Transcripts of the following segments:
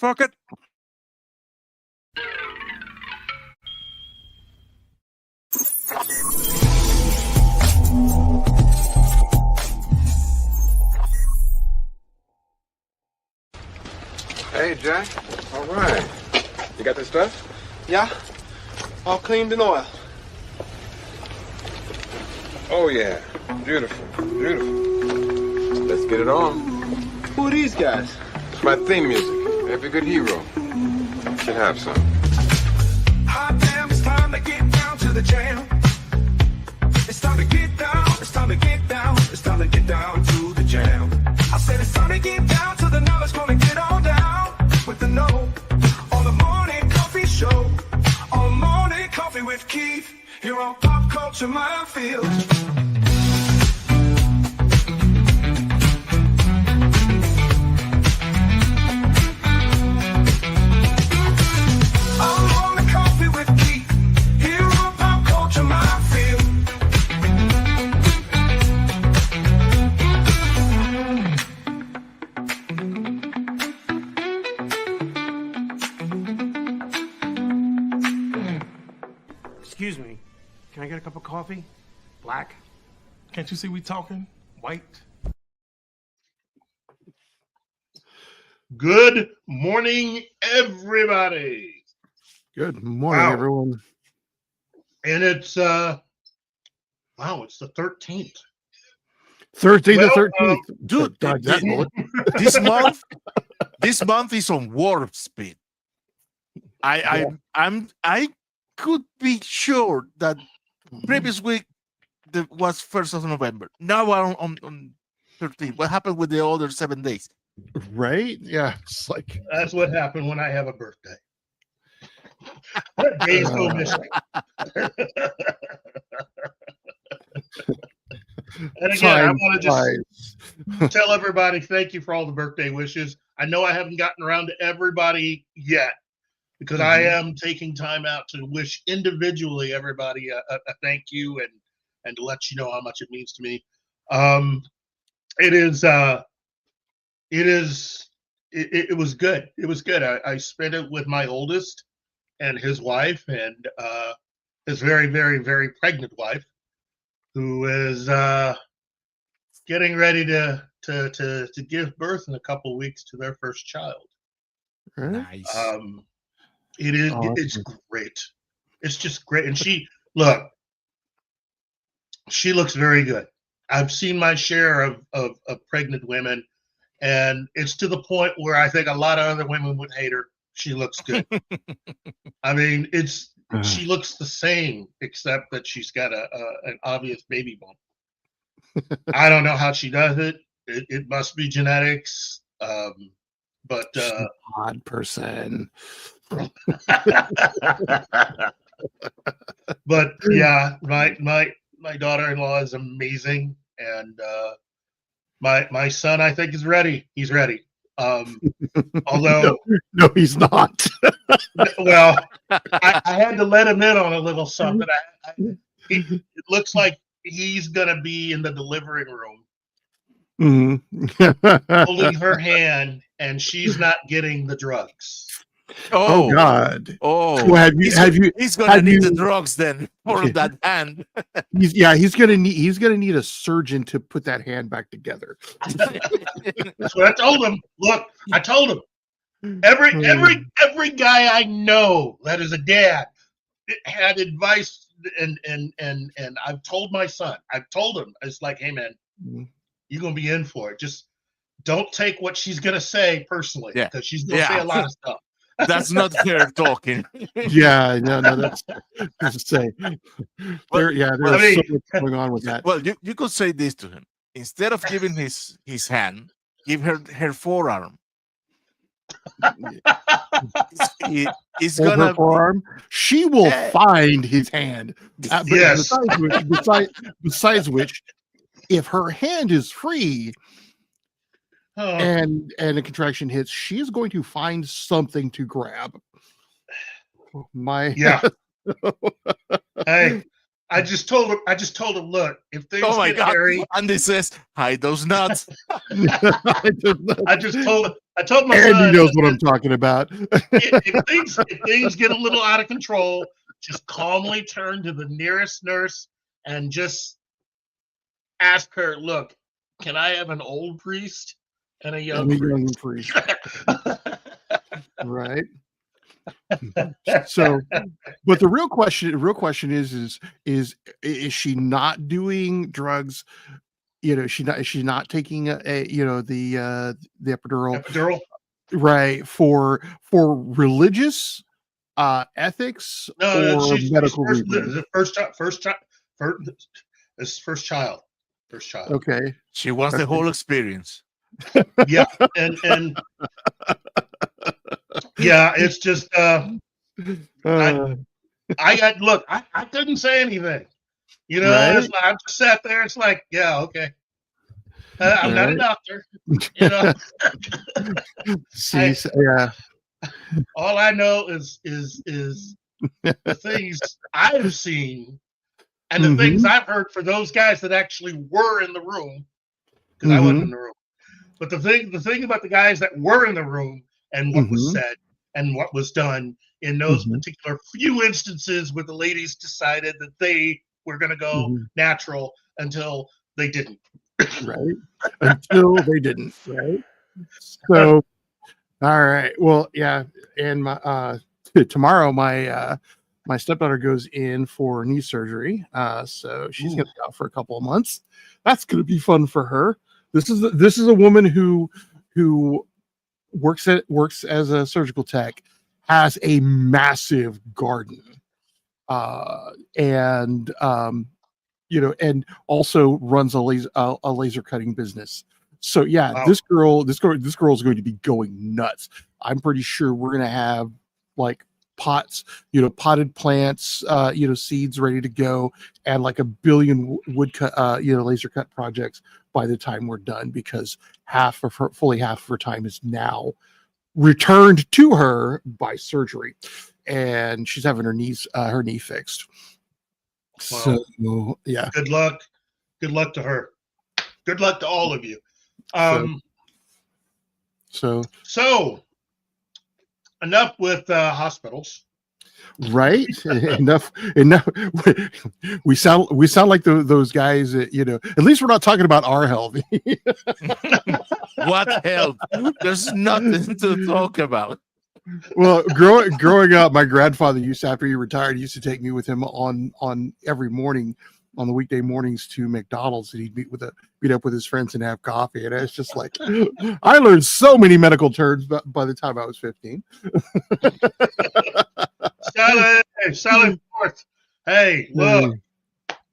fuck it. Hey, Jack. All right. You got this stuff? Yeah, all cleaned in oil. Oh, yeah. Beautiful. Beautiful. Let's get it on. Who are these guys? It's my theme music. Every good hero should have some. Hot damn, it's time to get down to the jam. It's time to get down, it's time to get down, it's time to get down to the jam. I said it's time to get down to the knowledge, gonna get on down with the know. On the morning coffee show, on morning coffee with Keith, here on Pop Culture Minefield. Excuse me, can I get a cup of coffee? Black? Can't you see we talking? White? Good morning, everybody. Good morning, everyone. And it's it's the 13th. Thursday the 13th. Dude, this month is on warp speed. I could be sure that previous week was 1st of November. Now we're on 13th. What happened with the other 7 days? Right? Yeah, it's like that's what happened when I have a birthday. What days go missing? And again, I want to just tell everybody thank you for all the birthday wishes. I know I haven't gotten around to everybody yet because I am taking time out to wish individually everybody a thank you and to let you know how much it means to me. It was good. It was good. I spent it with my oldest and his wife and his very, very, very pregnant wife, who is getting ready to give birth in a couple of weeks to their first child. Nice. It is. Awesome. It's great. It's just great. And she looks very good. I've seen my share of pregnant women, and it's to the point where I think a lot of other women would hate her. She looks good. I mean, she looks the same, except that she's got an obvious baby bump. I don't know how she does it. It must be genetics. But she's an odd person. But yeah, my daughter-in-law is amazing, and my son, I think, is ready. He's ready. Although no, he's not. Well, I had to let him in on a little something. It looks like he's gonna be in the delivering room, holding her hand, and she's not getting the drugs. Oh God! Oh, so he's gonna need the drugs then for that hand. He's gonna need a surgeon to put that hand back together. That's what I told him. Look, I told him every guy I know that is a dad had advice, and I've told my son. I've told him, it's like, hey man, you're gonna be in for it. Just don't take what she's gonna say personally, because she's gonna say a lot of stuff. That's not her talking. Yeah, no, that's to say. There's so much going on with that. Well, you could say this to him. Instead of giving his hand, give her forearm. It's gonna her forearm. She will find his hand. Yes. Besides which, if her hand is free, and a contraction hits, she is going to find something to grab. Hey, I just told him, look, if things Oh my get God! hairy, And this says, "Hide those nuts." I told my Andy son, knows what I'm talking about. if things get a little out of control, just calmly turn to the nearest nurse and just ask her, look, can I have an old priest and a young priest? Right. So, but the real question is she not doing drugs? You know, she's not taking the epidural, right? For religious ethics No, or medical first, reasons. the first child. Okay. She wants the whole experience. Yeah, and yeah, it's just I couldn't say anything. You know, Right? it's like, I just sat there. It's like, yeah, okay. I'm not a Right. doctor. You know, See, yeah. all I know is the things I've seen and the things I've heard for those guys that actually were in the room, because I wasn't in the room. But the thing about the guys that were in the room and what was said and what was done in those particular few instances where the ladies decided that they were going to go natural until they didn't. Right. Until they didn't. Right. So, all right. Well, yeah. And my tomorrow, my stepdaughter goes in for knee surgery. So she's gonna be out for a couple of months. That's gonna be fun for her. This is a woman who works as a surgical tech, has a massive garden, and and also runs a laser cutting business. So yeah, Wow. this girl is going to be going nuts. I'm pretty sure we're gonna have like pots, potted plants, seeds ready to go, and like a billion wood cut, laser cut projects by the time we're done, because fully half of her time is now returned to her by surgery, and she's having her knee fixed. Wow. So yeah, Good luck to her. Good luck to all of you. So enough with hospitals. Right. enough. We sound like those guys that, at least we're not talking about our health. What health? There's nothing to talk about. Well, growing up, my grandfather after he retired, he used to take me with him on every morning, on the weekday mornings, to McDonald's, and he'd meet up with his friends and have coffee. And it's just like, I learned so many medical terms by the time I was 15. Sally Forth. Hey, look,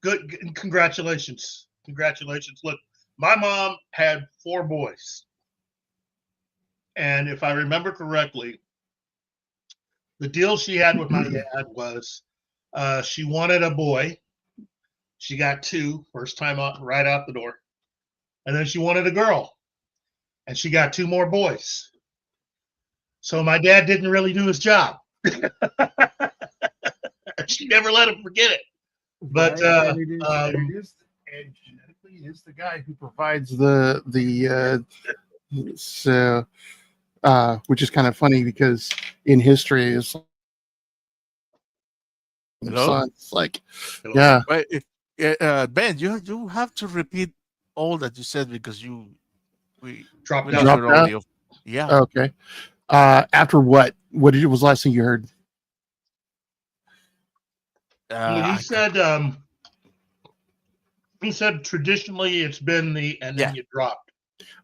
good. Congratulations. Look, my mom had 4 boys, and if I remember correctly, the deal she had with my dad was she wanted a boy. She got 2 first time right out the door, and then she wanted a girl, and she got 2 more boys. So my dad didn't really do his job. She never let him forget it. But genetically is the guy who provides which is kind of funny, because in history is it's like, yeah. But Ben, you have to repeat all that you said, because we dropped lost out. your audio. Yeah. Okay. After what was the last thing you heard? He said traditionally it's been and then you dropped.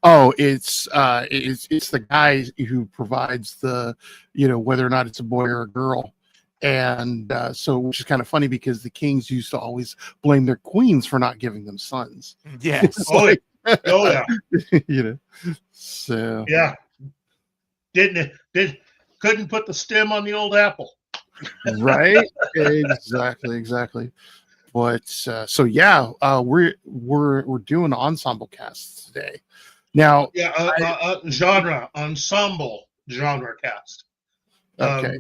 Oh, it's the guy who provides the, whether or not it's a boy or a girl. And so, which is kind of funny, because the kings used to always blame their queens for not giving them sons. Yes. Yeah. So yeah. Couldn't put the stem on the old apple. Right. Exactly. But so yeah, we're doing ensemble casts today. Now, ensemble genre cast. Okay.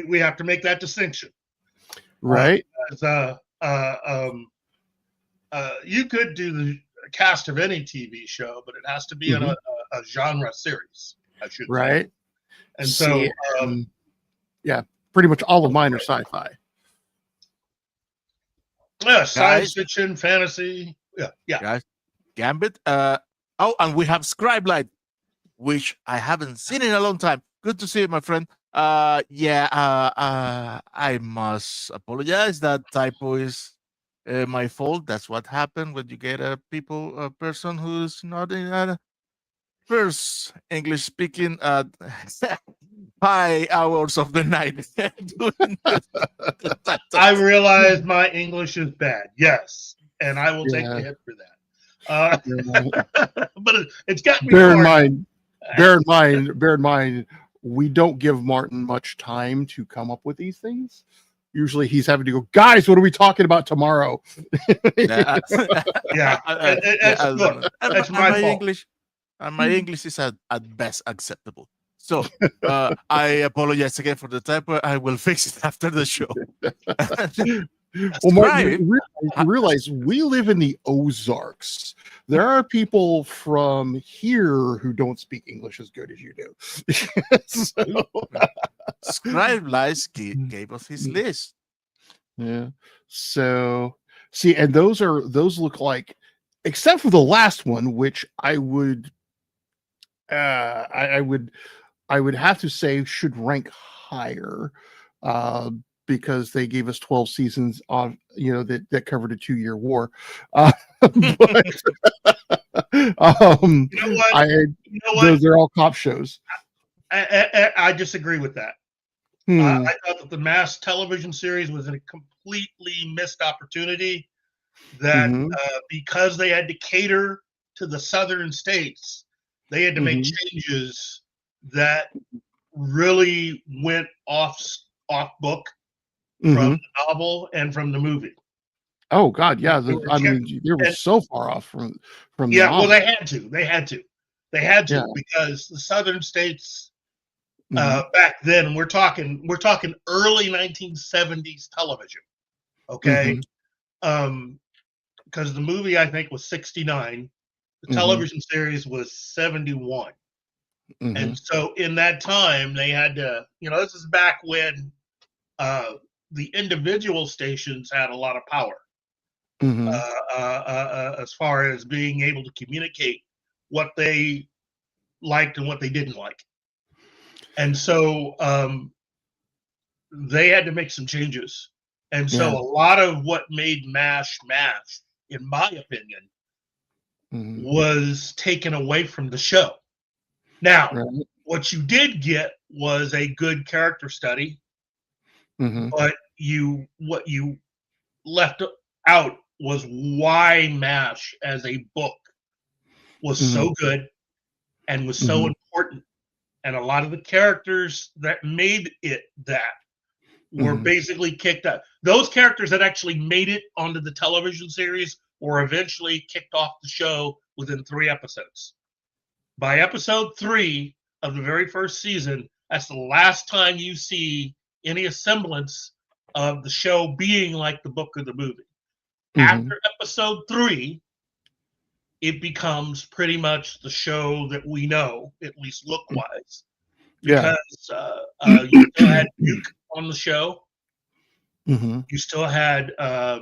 We have to make that distinction, right? you could do the cast of any TV show, but it has to be in a genre series, I should say. Right. And See, so, yeah, pretty much all of mine are sci-fi. yeah, science Guys. fiction, fantasy. Yeah. Guys, Gambit. And we have Scribelight, which I haven't seen in a long time. Good to see you, my friend. I must apologize. That typo is my fault. That's what happened when you get a person who's not in a first English speaking at high hours of the night. doing the title. I realize my English is bad. Yes. And I will take the hit for that. But it's got me. Bear in mind, we don't give Martin much time to come up with these things. Usually he's having to go, guys, what are we talking about tomorrow? Yeah. That's my fault. English. And my English is at best acceptable. So I apologize again for the typo. I will fix it after the show. Well, Martin, you realize we live in the Ozarks. There are people from here who don't speak English as good as you do. Scribe Lies gave us his list. Yeah. So see, and those look like, except for the last one, which I would I would have to say should rank higher. Because they gave us 12 seasons on, that covered a 2-year war. But you know what? They're all cop shows. I disagree with that. I thought that the Mass television series was a completely missed opportunity. That because they had to cater to the southern states, they had to make changes that really went off book. From the novel and from the movie. Oh God, yeah. They were so far off from the novel. Well, they had to because the southern states back then, we're talking early 1970s television. Okay. Because the movie I think was 69, the television series was 71. And so in that time they had to, this is back when the individual stations had a lot of power as far as being able to communicate what they liked and what they didn't like. And so they had to make some changes. And so a lot of what made MASH, in my opinion, was taken away from the show. Now, what you did get was a good character study. But what you left out was why MASH as a book was so good and was so important. And a lot of the characters that made it that were basically kicked out. Those characters that actually made it onto the television series were eventually kicked off the show within 3 episodes. By episode 3 of the very first season, that's the last time you see any semblance of the show being like the book or the movie. After episode 3, it becomes pretty much the show that we know, at least look-wise. Because you still had Duke on the show. You still had, I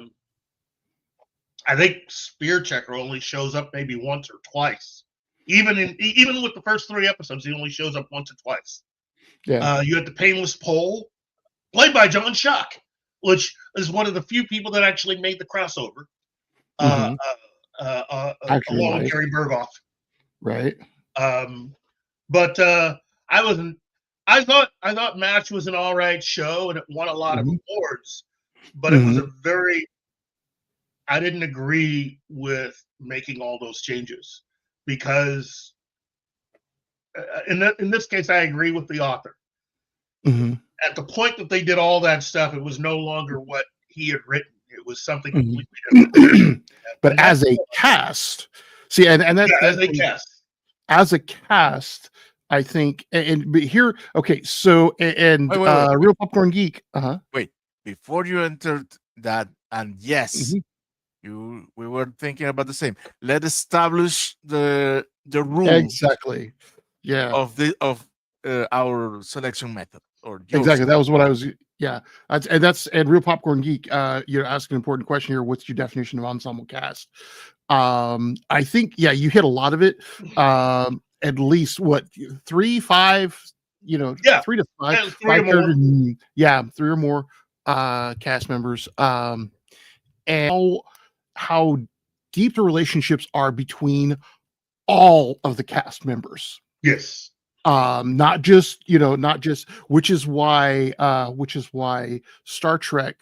think Spear Checker only shows up maybe once or twice. Even with the first 3 episodes, he only shows up once or twice. You had the Painless Pole, played by John Schuck, which is one of the few people that actually made the crossover, along with Gary Berghoff. Right. But I thought MASH was an all right show and it won a lot of awards, but it was I didn't agree with making all those changes because in this case, I agree with the author. At the point that they did all that stuff, it was no longer what he had written. It was something completely different. But as a cast, see, and that's as a cast. As a cast, I think, but here, okay, so wait. Real Popcorn Geek. Wait, before you entered that, and yes, Mhm. we were thinking about the same. Let's establish the rules Exactly. Yeah. of our selection method or your Exactly. That was selection what I method. was. Yeah. And Real Popcorn Geek. You're asking an important question here. What's your definition of ensemble cast? I think you hit a lot of it. At least what 3, 5. Yeah, 3 to 5, and 3 or more. characters. Yeah, 3 or more cast members. And how deep the relationships are between all of the cast members. Yes. Not just which is why Star Trek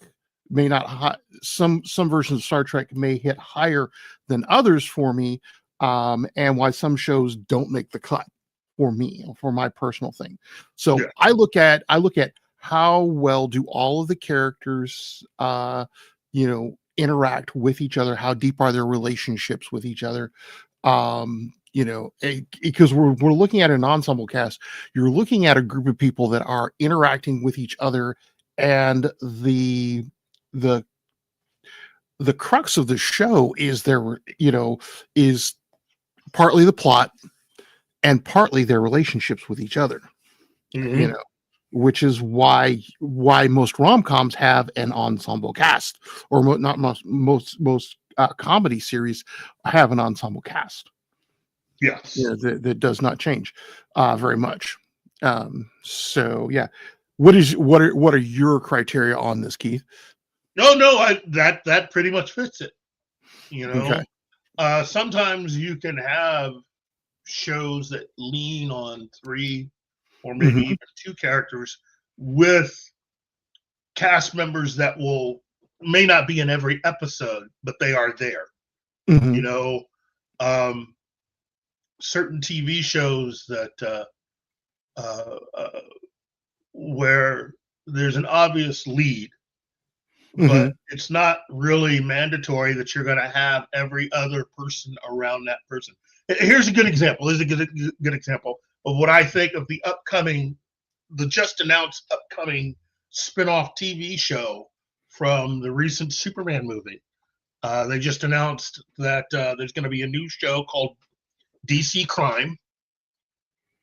may not some versions of Star Trek may hit higher than others for me, and why some shows don't make the cut for me, for my personal thing. So Yeah. I look at how well do all of the characters interact with each other, how deep are their relationships with each other. Because we're looking at an ensemble cast, you're looking at a group of people that are interacting with each other, and the crux of the show is is partly the plot and partly their relationships with each other. Mhm. Which is why most rom-coms have an ensemble cast, or not most comedy series have an ensemble cast. Yes. That does not change very much. So yeah, what are your criteria on this, Keith? No, that pretty much fits it. Okay. Sometimes you can have shows that lean on 3 or maybe Mhm. even 2 characters with cast members that may not be in every episode, but they are there. Mhm. Certain TV shows that where there's an obvious lead, but Mhm. it's not really mandatory that you're going to have every other person around that person. Here's a good example. This is a good example of what I think of the just announced upcoming spin-off TV show from the recent Superman movie. They just announced that there's going to be a new show called DC Crime,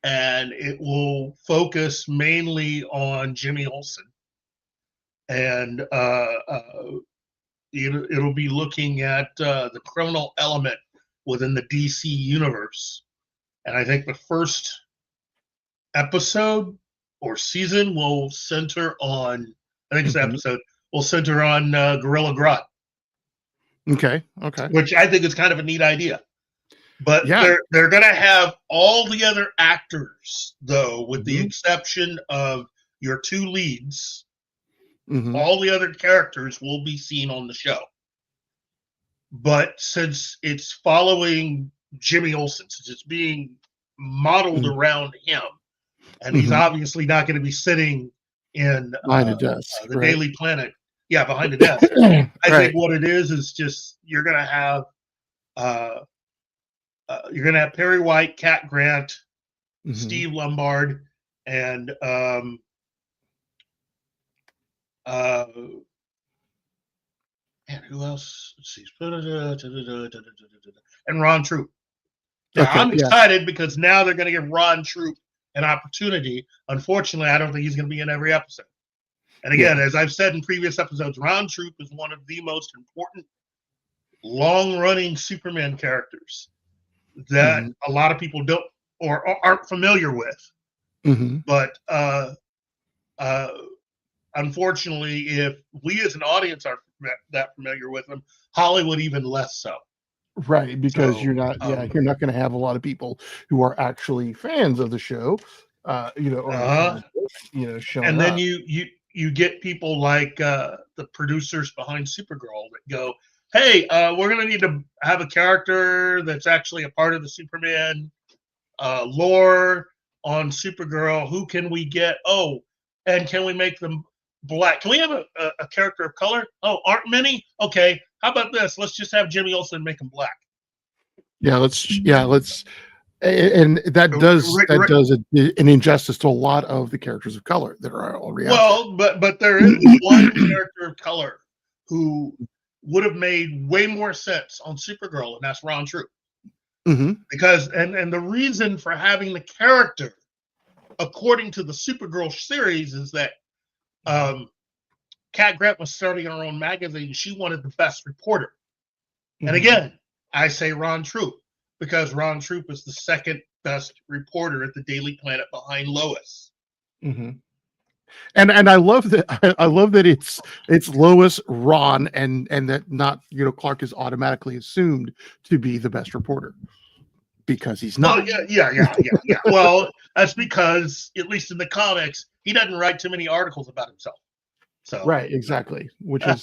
and it will focus mainly on Jimmy Olsen. And it'll be looking at the criminal element within the DC universe. And I think the first episode or season will center on, I think it's the Mhm. episode, will center on Gorilla Grodd, Okay. which I think is kind of a neat idea. But Yeah. they're going to have all the other actors, though, with the Mhm. exception of your 2 leads. Mhm. All the other characters will be seen on the show. But since it's following Jimmy Olsen, since it's being modeled Mhm. around him, and he's Mhm. obviously not going to be sitting in Behind a desk, the right? Daily Planet, behind the desk. I Right. think what it is just you're going to have Perry White, Cat Grant, Mhm. Steve Lombard, and man, who else? Let's see. And Ron Troop. Now, Okay. I'm Yeah. excited because now they're going to give Ron Troop an opportunity. Unfortunately, I don't think he's going to be in every episode. And again, Yeah. as I've said in previous episodes, Ron Troop is one of the most important long-running Superman characters that Mhm. a lot of people don't or aren't familiar with. Mhm. But unfortunately, if we as an audience aren't that familiar with them, Hollywood even less so. Right, because So, you're not going to have a lot of people who are actually fans of the show, or the comic book, showing and then up. you get people like the producers behind Supergirl that go, hey, we're going to need to have a character that's actually a part of the Superman lore on Supergirl. Who can we get? Oh, and can we make them black? Can we have a character of color? Oh, aren't many? Okay, how about this? Let's just have Jimmy Olsen make him black. Let's and that does an injustice to a lot of the characters of color that are already out there. Well, but there is one character of color who would have made way more sense on Supergirl, and that's Ron Troop. Mm-hmm. Because and the reason for having the character, according to the Supergirl series, is that Cat Grant was starting her own magazine. She wanted the best reporter. And again, I say Ron Troop because Ron Troop is the second best reporter at the Daily Planet behind Lois. Mm-hmm. And I love that. I love that it's Lois, Ron, and that not Clark is automatically assumed to be the best reporter because he's not. Well, yeah. Well, that's because at least in the comics, he doesn't write too many articles about himself. So Right, exactly. Which is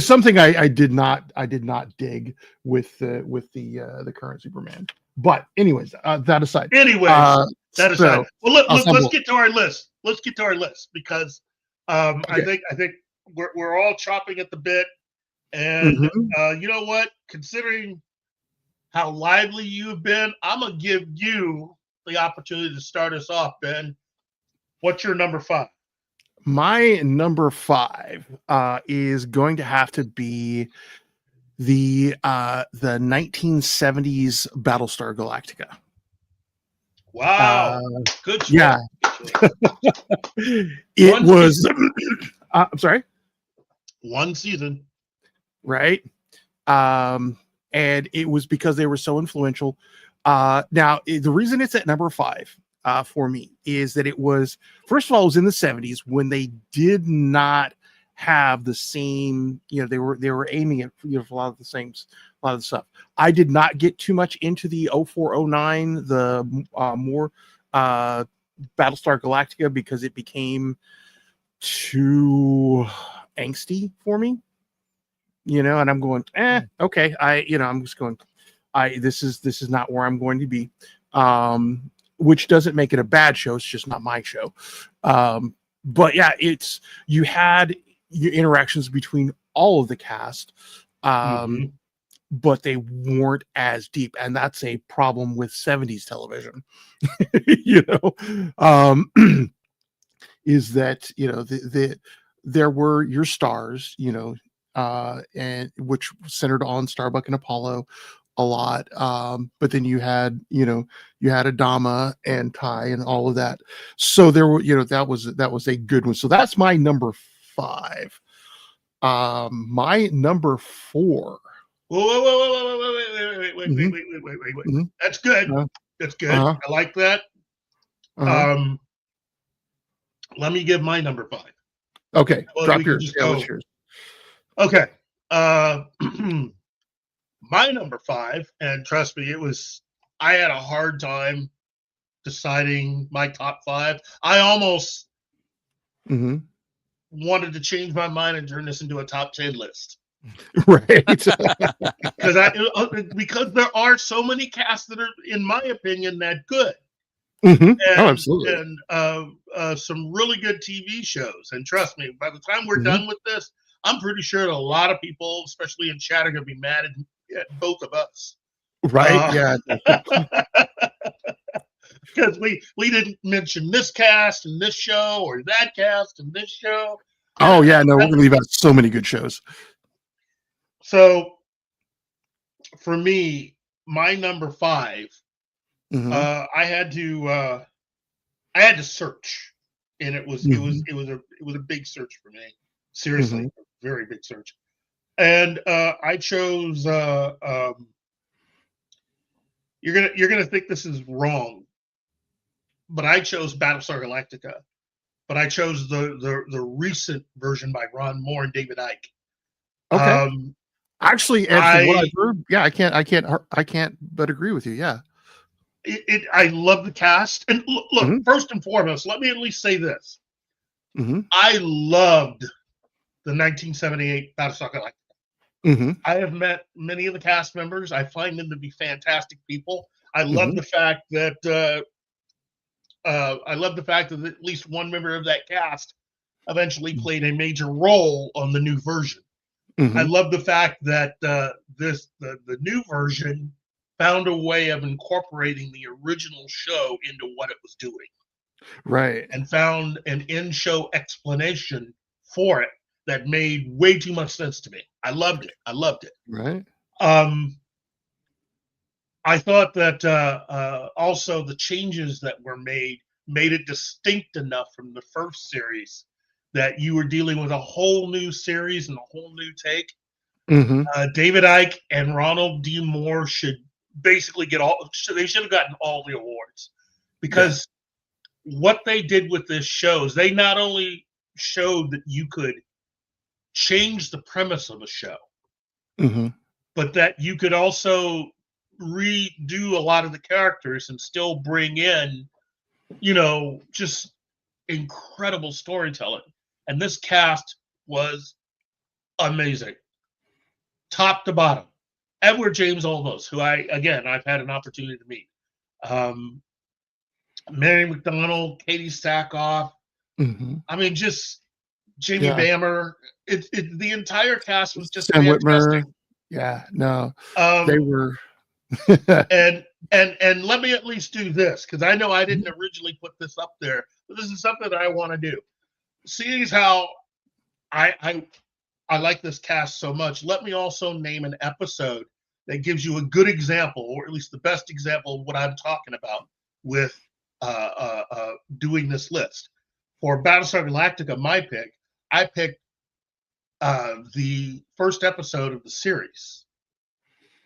something I did not dig with the current Superman. But anyways, that aside. That aside. So, well, let's get to our list. Let's get to our list because Okay. I think we're all chopping at the bit, and you know what? Considering how lively you've been, I'm gonna give you the opportunity to start us off, Ben. What's your number 5? My number 5 is going to have to be the 1970s Battlestar Galactica. Wow, good choice. Yeah. It was I'm sorry, one season, right? And it was because they were so influential. Now the reason it's at number 5 for me is that it was, first of all, it was in the 70s when they did not have the same, they were aiming at for a lot of the stuff. I did not get too much into the 0409, the more Battlestar Galactica, because it became too angsty for me, and I'm going, okay, I'm just going, this is not where I'm going to be, which doesn't make it a bad show. It's just not my show. But yeah, you had your interactions between all of the cast, but they weren't as deep, and that's a problem with 70s television. Is that there were your stars, and which centered on Starbuck and Apollo a lot, but then you had Adama and Ty and all of that, so there were that was a good one. So that's my number 5. My number 4. Wait. That's good. That's good. I like that. Let me give my number 5. Okay, drop yours. What's yours? Okay. My number 5, and trust me, I had a hard time deciding my top 5. I almost wanted to change my mind and turn this into a top 10 list. Right. Because there are so many casts that are, in my opinion, that good. Absolutely. And some really good TV shows. And trust me, by the time we're done with this, I'm pretty sure that a lot of people, especially in chat, are going to be mad at both of us. Right. Yeah. Because we didn't mention this cast and this show, or that cast and this show. Oh, yeah. No, we're going to leave out so many good shows. So for me, my number 5, I had to search, and it was a big search for me. Seriously, a very big search. And I chose you're gonna think this is wrong, but I chose Battlestar Galactica. But I chose the recent version by Ron Moore and David Icke. Okay. Actually, and what I've heard, yeah, I can't but agree with you. Yeah. I love the cast. And look, first and foremost, let me at least say this. I loved the 1978 Battlestar Galactica. I have met many of the cast members. I find them to be fantastic people. I love the fact that at least one member of that cast eventually played a major role on the new version. I love the fact that the new version found a way of incorporating the original show into what it was doing. Right. And found an in-show explanation for it that made way too much sense to me. I loved it. Right. I thought that also the changes that were made it distinct enough from the first series that you were dealing with a whole new series and a whole new take. Mm-hmm. David Icke and Ronald D. Moore should basically they should have gotten all the awards, because what they did with this show is they not only showed that you could change the premise of a show, Mm-hmm. but that you could also redo a lot of the characters and still bring in, just incredible storytelling. And this cast was amazing, top to bottom. Edward James Olmos, who I've had an opportunity to meet. Mary McDonnell, Katie Sackhoff. Mm-hmm. I mean, just Jamie Bammer. The entire cast was just Sam fantastic. Whitmer. Yeah, no, they were. and let me at least do this, because I know I didn't originally put this up there, but this is something that I want to do. Seeing as how I like this cast so much, let me also name an episode that gives you a good example, or at least the best example of what I'm talking about with doing this list. For Battlestar Galactica, my pick, I picked the first episode of the series.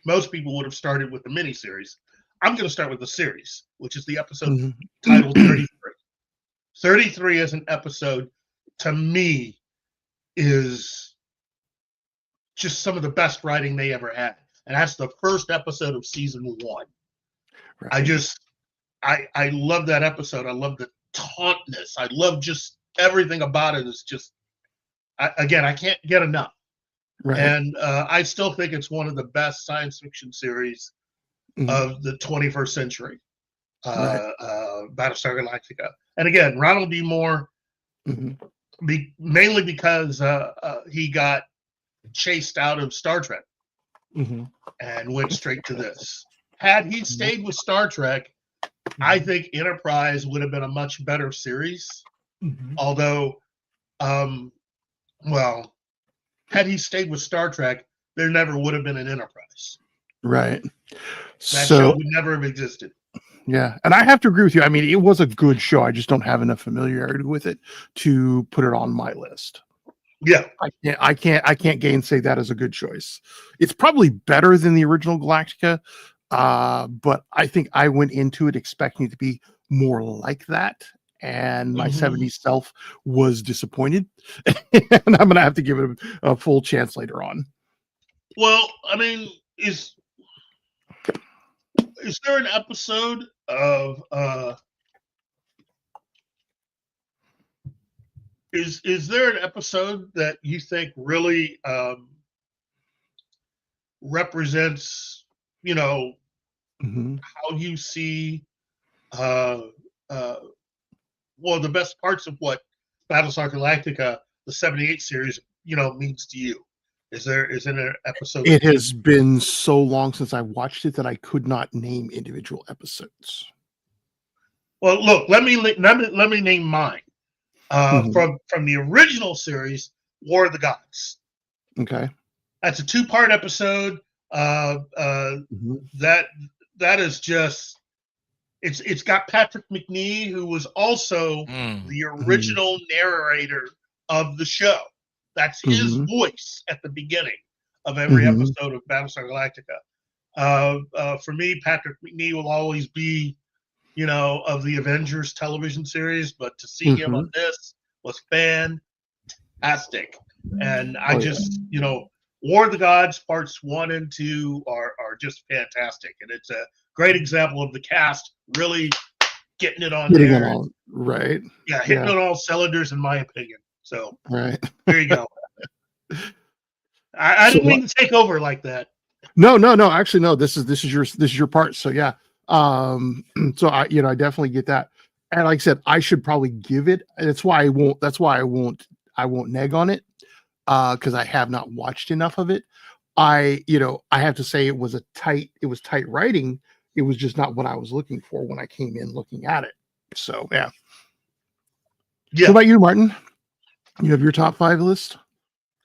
Most people would have started with the miniseries. I'm going to start with the series, which is the episode titled 33. 33 as an episode, to me, is just some of the best writing they ever had. And that's the first episode of season 1. Right. I love that episode. I love the tauntness. I love just everything about it. Is just, I can't get enough. Right. And I still think it's one of the best science fiction series of the 21st century, Battlestar Galactica. And again, Ronald D. Moore, mainly because he got chased out of Star Trek and went straight to this. Had he stayed with Star Trek, I think Enterprise would have been a much better series. Although, had he stayed with Star Trek, there never would have been an Enterprise. Right. That show would never have existed. Yeah. And I have to agree with you. I mean, it was a good show. I just don't have enough familiarity with it to put it on my list. Yeah. I can't gainsay that as a good choice. It's probably better than the original Galactica. But I think I went into it expecting it to be more like that. And my 70s self was disappointed. And I'm going to have to give it a full chance later on. Well, I mean, is there an episode of is there an episode that you think really represents, how you see the best parts of what Battlestar Galactica, the 78 series, means to you? Is there an episode? It has been so long since I watched it that I could not name individual episodes. Well, look, let me name mine. From the original series, War of the Gods. Okay. That's a 2-part episode. That is just, it's got Patrick McNee, who was also the original narrator of the show. That's his voice at the beginning of every episode of Battlestar Galactica. For me, Patrick McNee will always be, of the Avengers television series, but to see him on this was fantastic. And War of the Gods parts 1 and 2 are just fantastic. And it's a great example of the cast really getting it on there. Right. Yeah, hitting on all cylinders, in my opinion. So right. There you go. I didn't mean to take over like that. No. Actually, no. This is your part. So yeah. So I definitely get that. And like I said, I should probably give it. That's why I won't neg on it. Because I have not watched enough of it. I have to say it was tight writing. It was just not what I was looking for when I came in looking at it. So yeah. What about you, Martin? You have your top 5 list?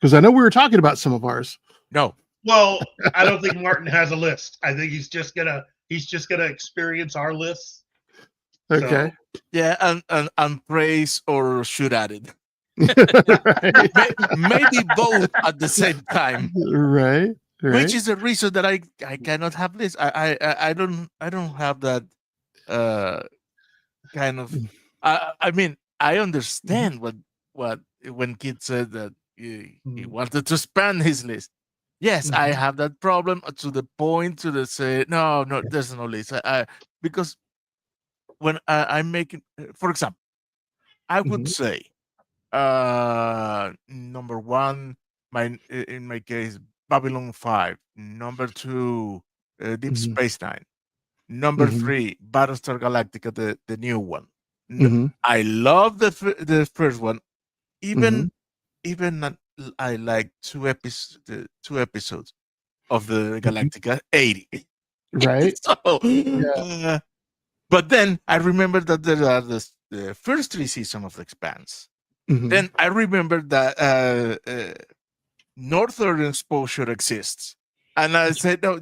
Because I know we were talking about some of ours. No. Well, I don't think Martin has a list. I think he's just gonna experience our lists. Okay. Yeah, and praise or shoot at it. Right. Maybe both at the same time. Right. Which is the reason that I cannot have this. I don't have that kind of. I mean, I understand what when kids said that he wanted to expand his list. Yes, I have that problem to the point to the say no, there's no list. Because when I'm making, for example, I would say number one, in my case, Babylon 5. Number two, Deep Space Nine. Number three, Battlestar Galactica, the new one. I love the first one. Even I like two episodes of the Galactica 80. Right. So, but then I remember that there are the first three seasons of the Expanse. Then I remember that northern exposure exists. And I said, no,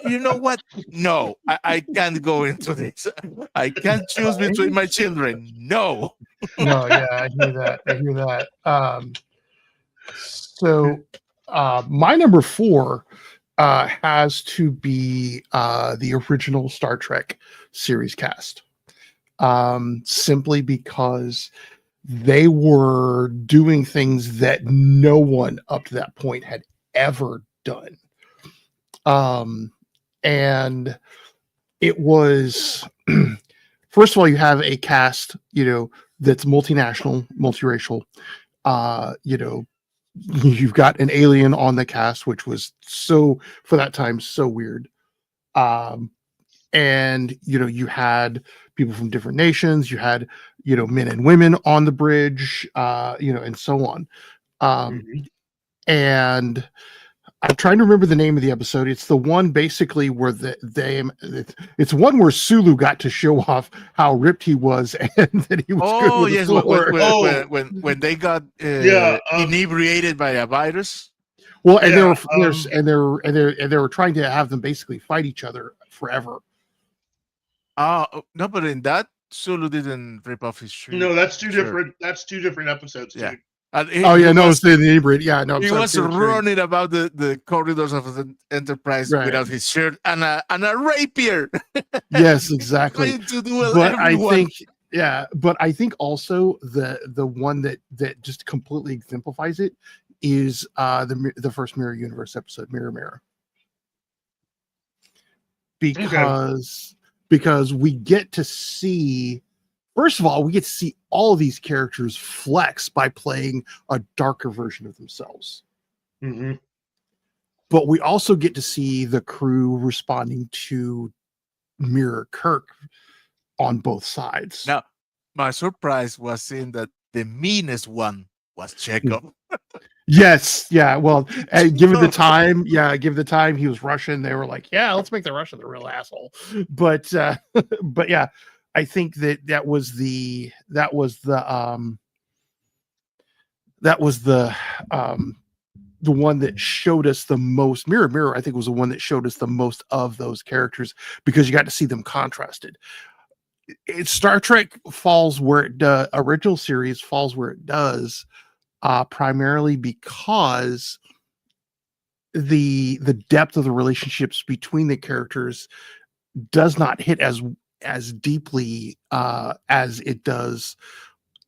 you know what? No, I can't go into this. I can't choose between my children. No. No, yeah, I hear that. So my number 4 has to be the original Star Trek series cast. Simply because they were doing things that no one up to that point had ever done. And it was, first of all, you have a cast, that's multinational, multiracial. You've got an alien on the cast, which was for that time, so weird. And you had people from different nations, you had men and women on the bridge, and so on. And I'm trying to remember the name of the episode. It's the one basically where it's one where Sulu got to show off how ripped he was and that he was good with yes, the sword. when they got inebriated by a virus. Well, and they were trying to have them basically fight each other forever. No, but in that Sulu didn't rip off his shirt. No, that's two different. That's two different episodes, dude. It's the inebriate. Yeah, no, he was running about the corridors of the Enterprise without his shirt and a rapier. Yes, exactly. Trying to duel but everyone. I think also the one that just completely exemplifies it is the first Mirror Universe episode, Mirror Mirror, because we get to see. First of all, we get to see all of these characters flex by playing a darker version of themselves. But we also get to see the crew responding to Mirror Kirk on both sides. Now, my surprise was seeing that the meanest one was Chekhov. Yes, yeah. Well, given the time, he was Russian. They were like, yeah, let's make the Russian the real asshole. But yeah. I think that was the one that showed us the most. Mirror, I think, was the one that showed us the most of those characters because you got to see them contrasted. Star Trek falls where the original series falls where it does, primarily because the depth of the relationships between the characters does not hit as deeply as it does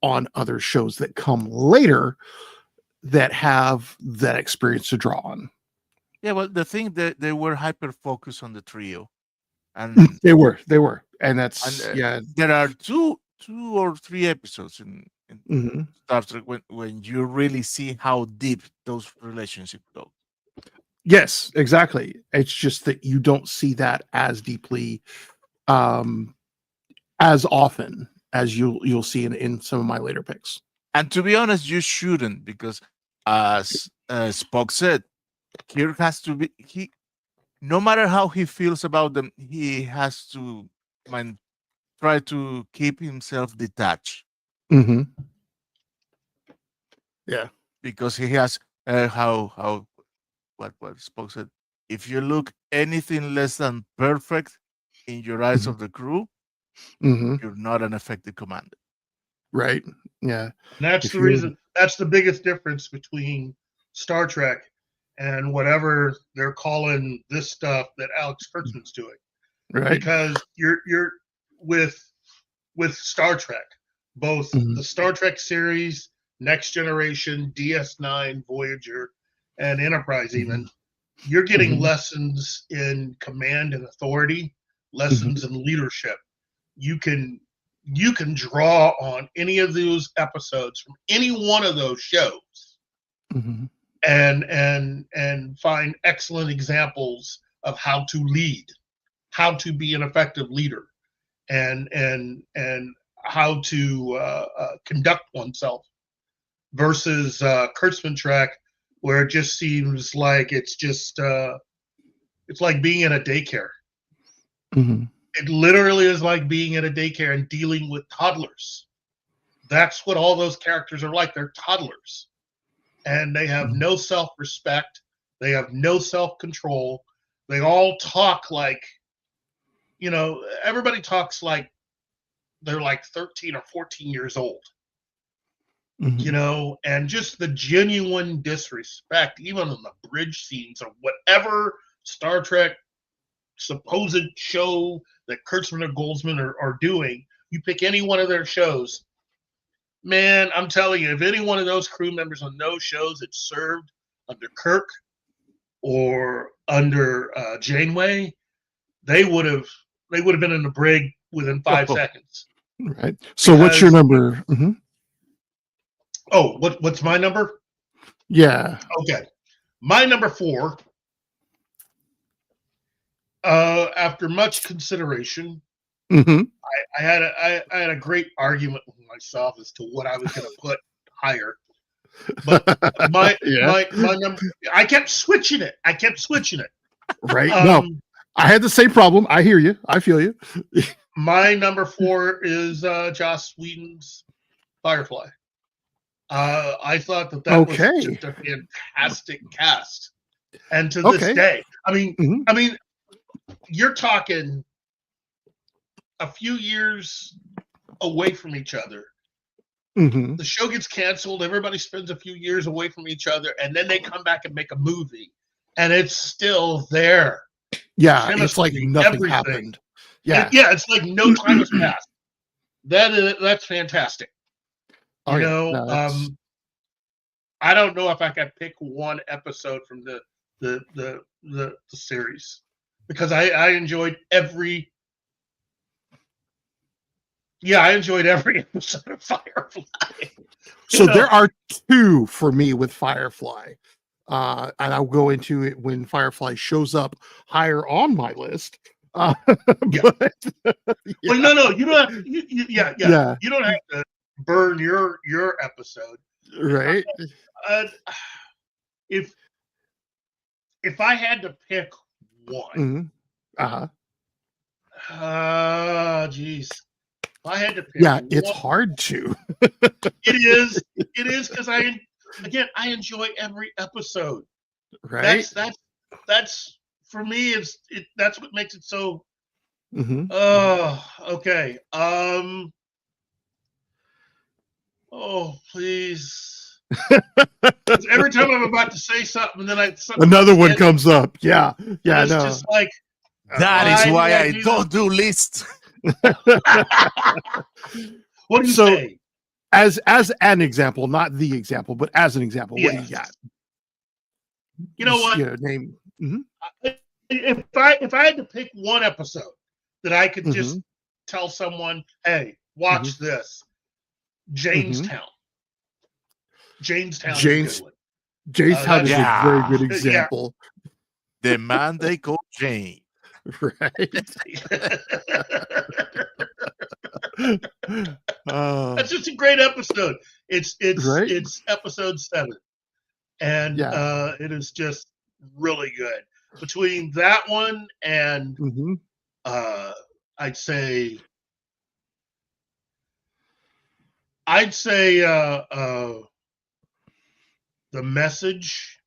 on other shows that come later that have that experience to draw on. Yeah, well, the thing that they were hyper focused on the trio, and they were, and that's There are two or three episodes in Star Trek when you really see how deep those relationships go. Yes, exactly. It's just that you don't see that as deeply as often as you'll see in some of my later picks. And to be honest, you shouldn't, because as Spock said, Kirk has to be no matter how he feels about them, he has to try to keep himself detached. Yeah, because he has How what Spock said. If you look anything less than perfect in your eyes of the crew, Hmm. you're not an effective commander. Right. Yeah. And that's If the you're reason. That's the biggest difference between Star Trek and whatever they're calling this stuff that Alex Kurtzman's doing. right. Because you're with Star Trek, both Mhm. the Star Trek series, Next Generation, DS9, Voyager, and Enterprise, even you're getting Mhm. lessons in command and authority, lessons in leadership. You can draw on any of those episodes from any one of those shows Mhm. and find excellent examples of how to lead, how to be an effective leader, and how to conduct oneself versus Kurtzman track, where it just seems like it's like being in a daycare. Mhm. It literally is like being in a daycare and dealing with toddlers. That's what all those characters are like. They're toddlers, and they have no self-respect. They have no self-control. They all talk like, everybody talks like they're like 13 or 14 years old, Mhm. and just the genuine disrespect, even in the bridge scenes or whatever Star Trek supposed show that Kurtzman or Goldsman are doing. You pick any one of their shows, man, I'm telling you, if any one of those crew members on those shows had served under Kirk or under Janeway, they would have been in the brig within 5 seconds. Right. So what's your Because number? Mhm. what's my number? Yeah. Okay, my number 4. After much consideration, Mhm. I had a great argument with myself as to what I was going to put higher. But my Yeah. number, I kept switching it. Right. No, I had the same problem. I hear you. I feel you. My number 4 is Joss Whedon's Firefly. I thought that was Okay. just a fantastic cast, and to this Okay. day, I mean, Mhm. you're talking a few years away from each other. Mhm. The show gets canceled. Everybody spends a few years away from each other, and then they come back and make a movie, and it's still there. Yeah, it's like Chemistry, nothing everything. happened. Yeah. It's like no time has passed. That's fantastic. Oh yeah. No, it's I don't know if I could pick one episode from the series, because I enjoyed every. Yeah, I enjoyed every episode of Firefly. so there are 2 for me with Firefly. And I'll go into it when Firefly shows up higher on my list. Yeah. But Well, no, you don't have. Yeah. You don't have to burn your episode. Right. Uh, if I had to pick one, Mhm. Uh-huh. geez, if I had to pick Yeah, one, it's hard to. it is because I enjoy every episode. Right. That's for me. That's what makes it so. Mhm. Okay. Oh, please. Every time I'm about to say something, and then Another one comes up. Yeah. Yeah, it's no. just like, That is why why did I I do don't do lists. what do you So- say? As an example, not the example, but as an example, what do you got? You know what? Name. Mhm. If I had to pick one episode that I could just Mhm. tell someone, hey, watch this, Jamestown. Jamestown is a good one. Jamestown is a very Yeah. good example. The man they call Jane. Right. That's just a great episode. It's Right. it's episode 7, and Yeah. it is just really good. Between that one and Mhm. I'd say The Message,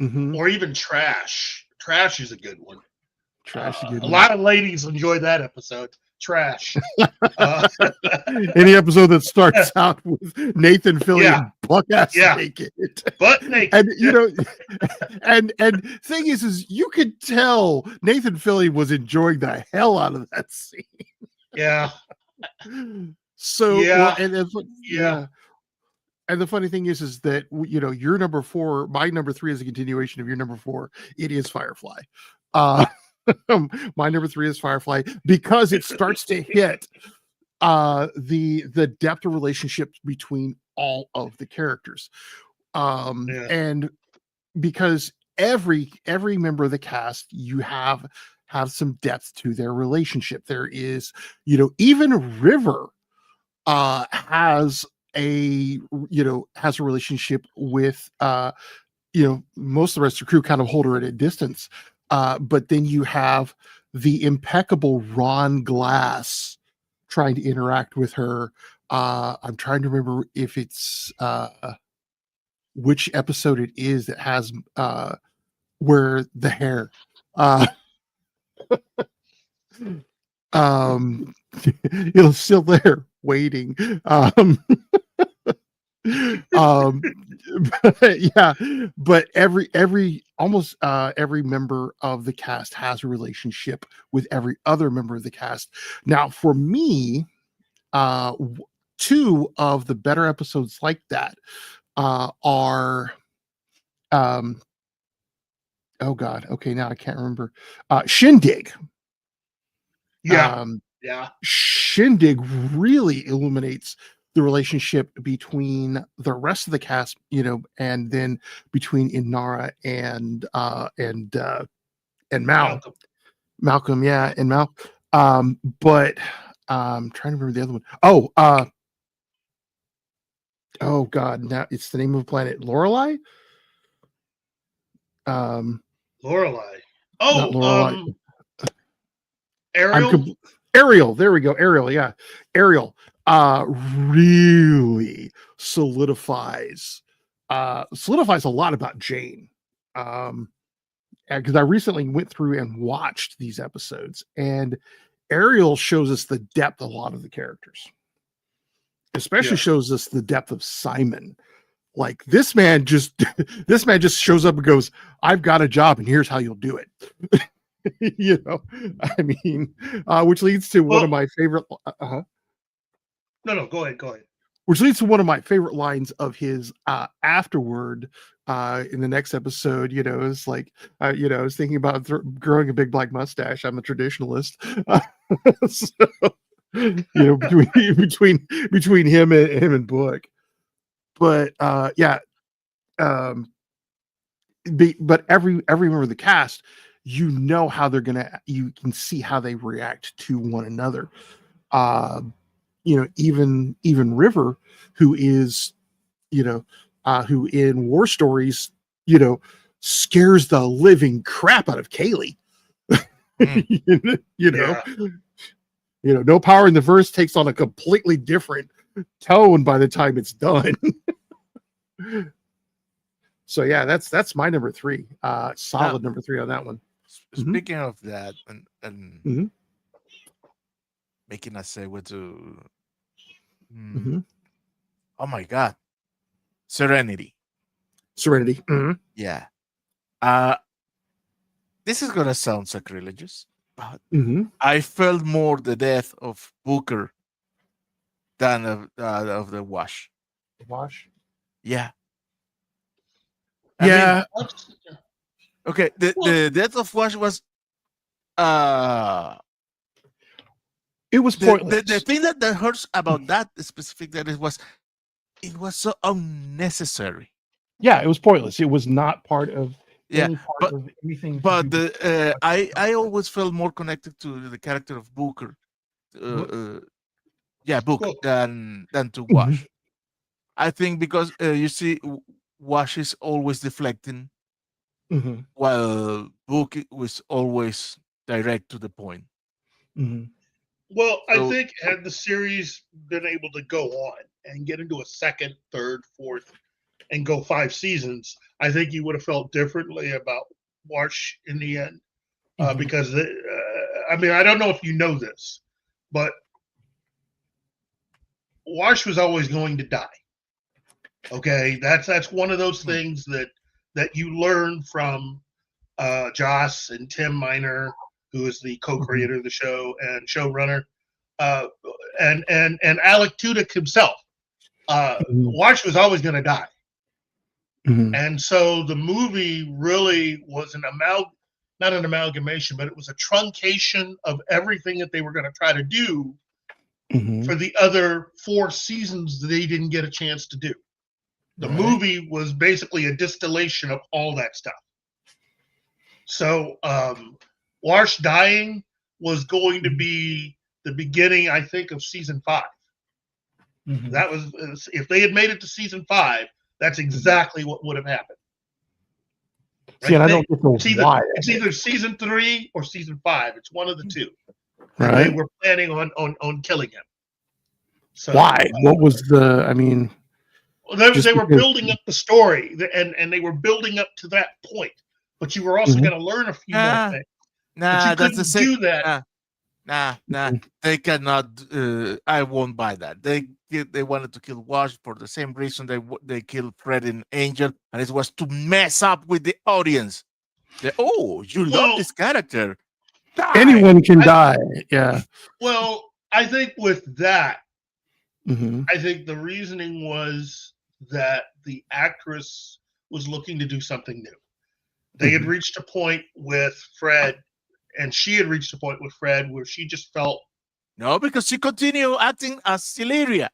Mhm. or even Trash. Trash is a good one. Trash is a good A one. lot of ladies enjoy that episode. Trash. Uh, Any episode that starts out with Nathan, Philly, Yeah. and buck ass Yeah. naked. Butt naked. And you know, and thing is you could tell Nathan Philly was enjoying the hell out of that scene. Yeah. So Yeah. well, and that's what, Yeah. And the funny thing is that your number 4, my number 3 is a continuation of your number 4. It is Firefly. My number 3 is Firefly because it starts to hit the depth of relationships between all of the characters. And because every member of the cast, you have some depth to their relationship. There is, even River has a relationship with most of the rest of the crew kind of hold her at a distance. But then you have the impeccable Ron Glass trying to interact with her. I'm trying to remember if it's which episode it is that has where the hair it's still there waiting. But almost every member of the cast has a relationship with every other member of the cast. Now, for me, 2 of the better episodes like that are oh god, okay, now I can't remember. Shindig. Yeah. Shindig really illuminates the relationship between the rest of the cast, and then between Inara and Mal. Malcolm, yeah, and Mal. But trying to remember the other one. Oh god, now it's the name of the planet. Lorelei? Lorelei. Not Lorelei. Ariel. Ariel, there we go. Ariel, yeah. Ariel really solidifies a lot about Jane. Because I recently went through and watched these episodes, and Ariel shows us the depth of a lot of the characters. Especially shows us the depth of Simon. Like this man just shows up and goes, "I've got a job, and here's how you'll do it." I mean, which leads to one of my favorite. No, go ahead. Which leads to one of my favorite lines of his afterward in the next episode. It's like, I was thinking about growing a big black mustache. I'm a traditionalist. So, between him and Book. But but every member of the cast, how they're gonna, you can see how they react to one another. Even River, who is, who in War Stories, scares the living crap out of Kaylee. No Power in the Verse takes on a completely different tone by the time it's done. So yeah, that's my number 3. Solid number 3 on that one. Speaking of that, and making a segue to oh my god, Serenity. Yeah. This is gonna sound sacrilegious, but I felt more the death of Booker than of the Wash. Yeah. I mean, okay, the death of Wash was it was pointless. The thing that hurts about that specific that it was so unnecessary. Yeah, it was pointless. It was not part of any part of anything. But I always felt more connected to the character of Booker. Book than to Wash. I think because you see, Wash is always deflecting, while Book was always direct to the point. Well, I think had the series been able to go on and get into a second, third, fourth, and go 5 seasons, I think you would have felt differently about Wash in the end. Because, I mean, I don't know if you know this, but Wash was always going to die. Okay, that's one of those things that you learn from Joss and Tim Miner, who is the co-creator of the show and showrunner, and Alec Tudyk himself. Wash was always going to die, and so the movie really was not an amalgamation, but it was a truncation of everything that they were going to try to do for the other 4 seasons that they didn't get a chance to do. The movie was basically a distillation of all that stuff. So Wash dying was going to be the beginning, I think, of season 5. That was, if they had made it to season 5, that's exactly what would have happened. Right? See, and I don't get the why. It's either season 3 or season 5. It's one of the two. Right. They were planning on killing him. So, why? What was the? I mean, they were building up the story, and they were building up to that point. But you were also going to learn a few more things. Nah, that's the same. Do that. Nah. They cannot. I won't buy that. They wanted to kill Wash for the same reason they killed Fred and Angel, and it was to mess up with the audience. You love this character. Die. Anyone can die. Yeah. Well, I think with that, I think the reasoning was that the actress was looking to do something new. They had reached a point with Fred, and she had reached a point with Fred where she just felt. No, because she continued acting as Celeria.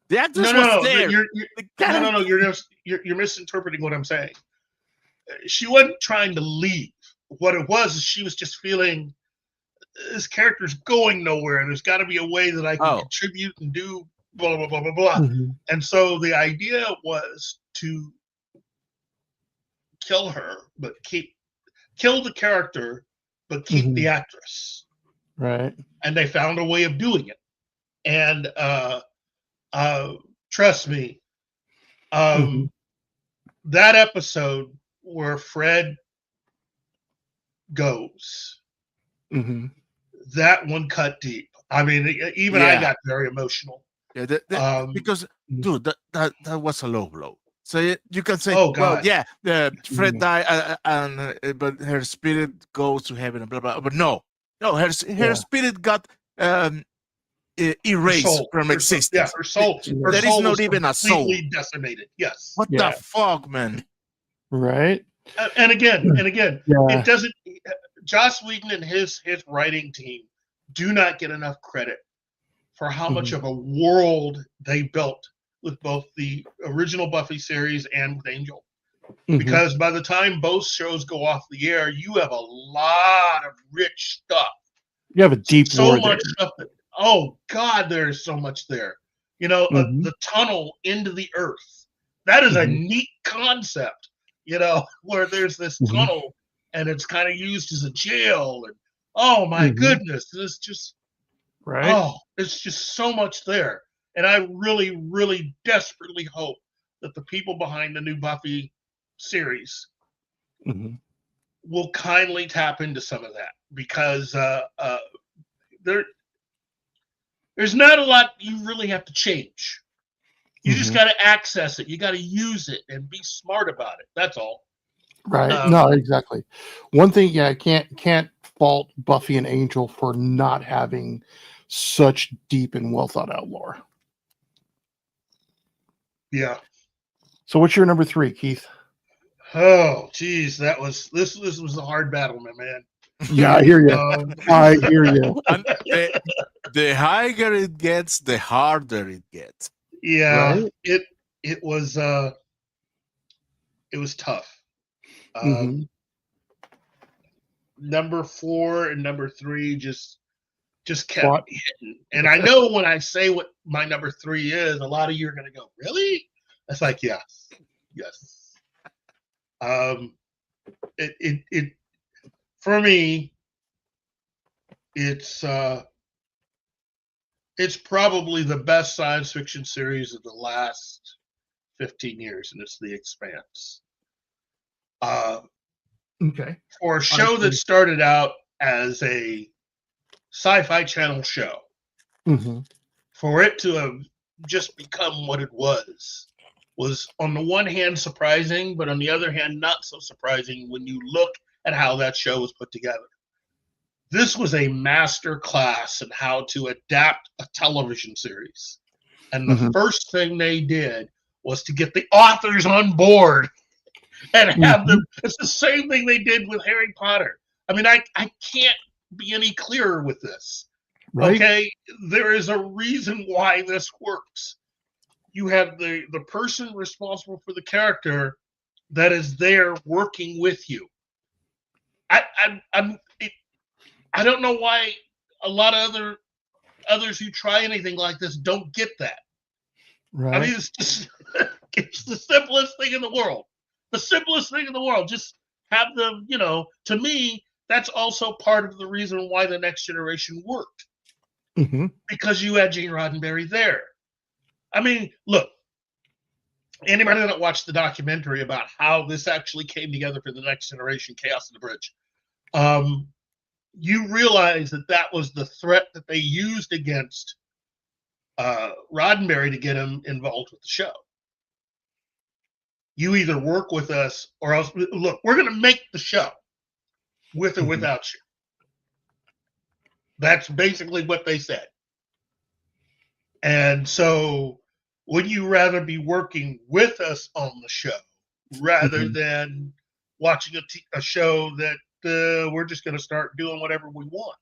The actress No, was there. You're misinterpreting what I'm saying. She wasn't trying to leave. What it was is she was just feeling this character's going nowhere. There's got to be a way that I can contribute and do blah, blah, blah, blah, blah. And so the idea was to kill her, but kill the character, but keep the actress. Right. And they found a way of doing it. And trust me, that episode where Fred goes, that one cut deep. I mean, even I got very emotional. Yeah, because dude, that was a low blow. So you can say, Fred died, but her spirit goes to heaven and blah blah. But no, her spirit got erased from existence. Her soul. There is not even a soul. Completely decimated. Yes. What the fuck, man? Right. And again, it doesn't. Joss Whedon and his writing team do not get enough credit for how much of a world they built with both the original Buffy series and with Angel. Because by the time both shows go off the air, you have a lot of rich stuff. You have a deep so much stuff. Oh God, there's so much there. You know, the tunnel into the earth. That is a neat concept. You know, where there's this tunnel and it's kind of used as a jail. And oh my goodness, this just it's just so much there. And I really, really desperately hope that the people behind the new Buffy series will kindly tap into some of that, because there's not a lot you really have to change. You just got to access it. You got to use it and be smart about it. That's all. Right. No, exactly. One thing, I can't fault Buffy and Angel for not having such deep and well thought out lore. Yeah. So what's your number 3, Keith? Oh, geez, this was a hard battle, my man. Yeah, I hear you. I hear you. And the higher it gets, the harder it gets. Yeah, right? It was tough. Number 4 and number 3 just kept hitting. And I know when I say what my number 3 is, a lot of you are going to go, really? That's like, yes. It for me, it's probably the best science fiction series of the last 15 years, and it's The Expanse. Okay. For a show that started out as a Sci-Fi Channel show, Mm-hmm. for it to have just become what it was on the one hand surprising, but on the other hand not so surprising when you look at how that show was put together. This was a master class in how to adapt a television series. And the first thing they did was to get the authors on board and have them. It's the same thing they did with Harry Potter. I mean, I can't be any clearer with this. Right. Okay, there is a reason why this works. You have the person responsible for the character that is there working with you. I don't know why a lot of others who try anything like this don't get that. Right. I mean, it's just it's the simplest thing in the world. The simplest thing in the world. Just have them, to me, that's also part of the reason why The Next Generation worked. Mm-hmm. Because you had Gene Roddenberry there. I mean, look, anybody that watched the documentary about how this actually came together for The Next Generation, Chaos on the Bridge, you realize that was the threat that they used against Roddenberry to get him involved with the show. You either work with us or else, look, we're going to make the show with or without you. That's basically what they said. And so would you rather be working with us on the show rather than watching a show that we're just going to start doing whatever we want?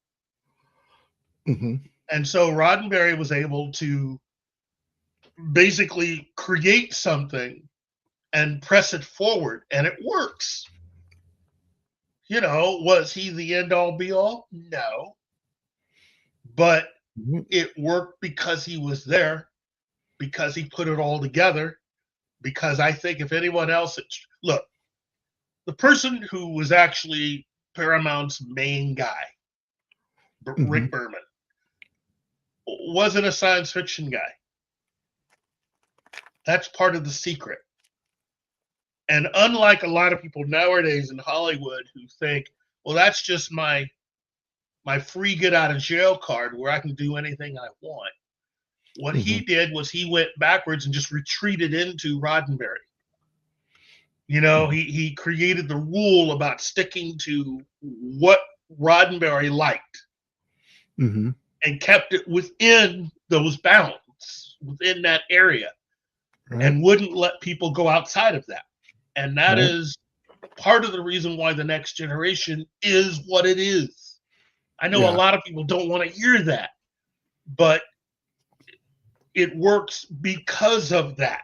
And so Roddenberry was able to basically create something and press it forward, and it works. Was he the end all be all? No. But it worked because he was there, because he put it all together, because I think if anyone else, look, the person who was actually Paramount's main guy, Rick Berman, wasn't a science fiction guy. That's part of the secret. And unlike a lot of people nowadays in Hollywood who think, well, that's just my free get out of jail card where I can do anything I want. What he did was he went backwards and just retreated into Roddenberry. He created the rule about sticking to what Roddenberry liked and kept it within those bounds, within that area, and wouldn't let people go outside of that. And that is part of the reason why The Next Generation is what it is. I know a lot of people don't want to hear that, but it works because of that.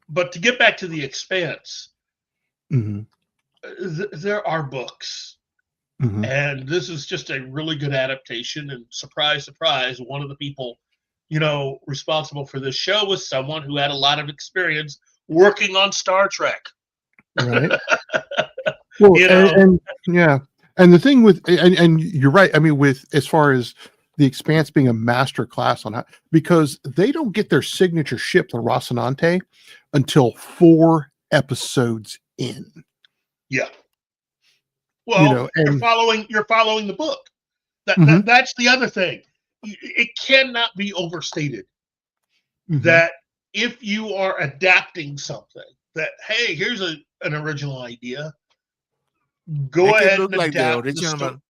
But to get back to The Expanse, there are books, and this is just a really good adaptation. And surprise, surprise, one of the people, responsible for this show was someone who had a lot of experience working on Star Trek. Right. Well, and the thing with and you're right. I mean, with as far as The Expanse being a master class on how, because they don't get their signature ship, the Rocinante, until 4 episodes in. Yeah. Well, you're following the book. That's the other thing. It cannot be overstated that if you are adapting something, that hey, here's an original idea. Go ahead and adapt the story.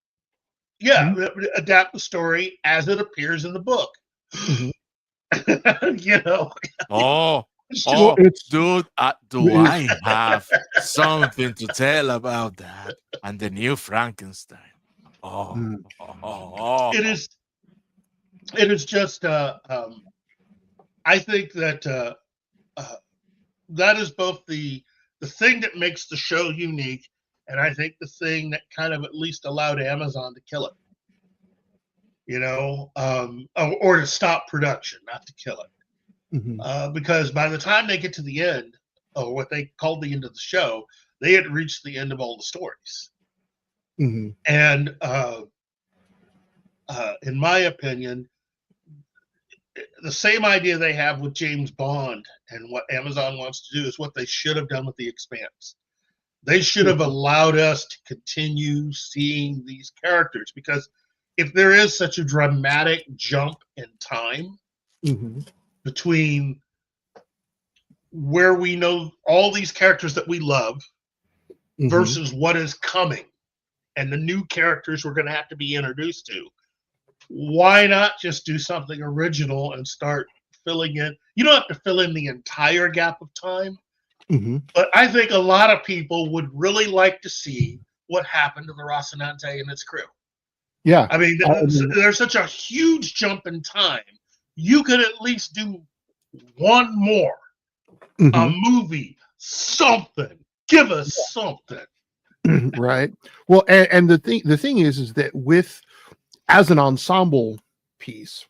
Yeah, adapt the story as it appears in the book. Dude, do I have something to tell about that and the new Frankenstein? It is just. I think that that is both the thing that makes the show unique, and I think the thing that kind of at least allowed Amazon to kill it. Or to stop production, not to kill it. Because by the time they get to the end, or what they called the end of the show, they had reached the end of all the stories. And in my opinion, the same idea they have with James Bond and what Amazon wants to do is what they should have done with The Expanse. They should have allowed us to continue seeing these characters, because if there is such a dramatic jump in time between where we know all these characters that we love versus what is coming and the new characters we're going to have to be introduced to, why not just do something original and start filling in? You don't have to fill in the entire gap of time, but I think a lot of people would really like to see what happened to the Rocinante and its crew. Yeah. I mean, there's such a huge jump in time. You could at least do one more, a movie, something. Give us something. Right. Well, and the thing is that with, as an ensemble piece,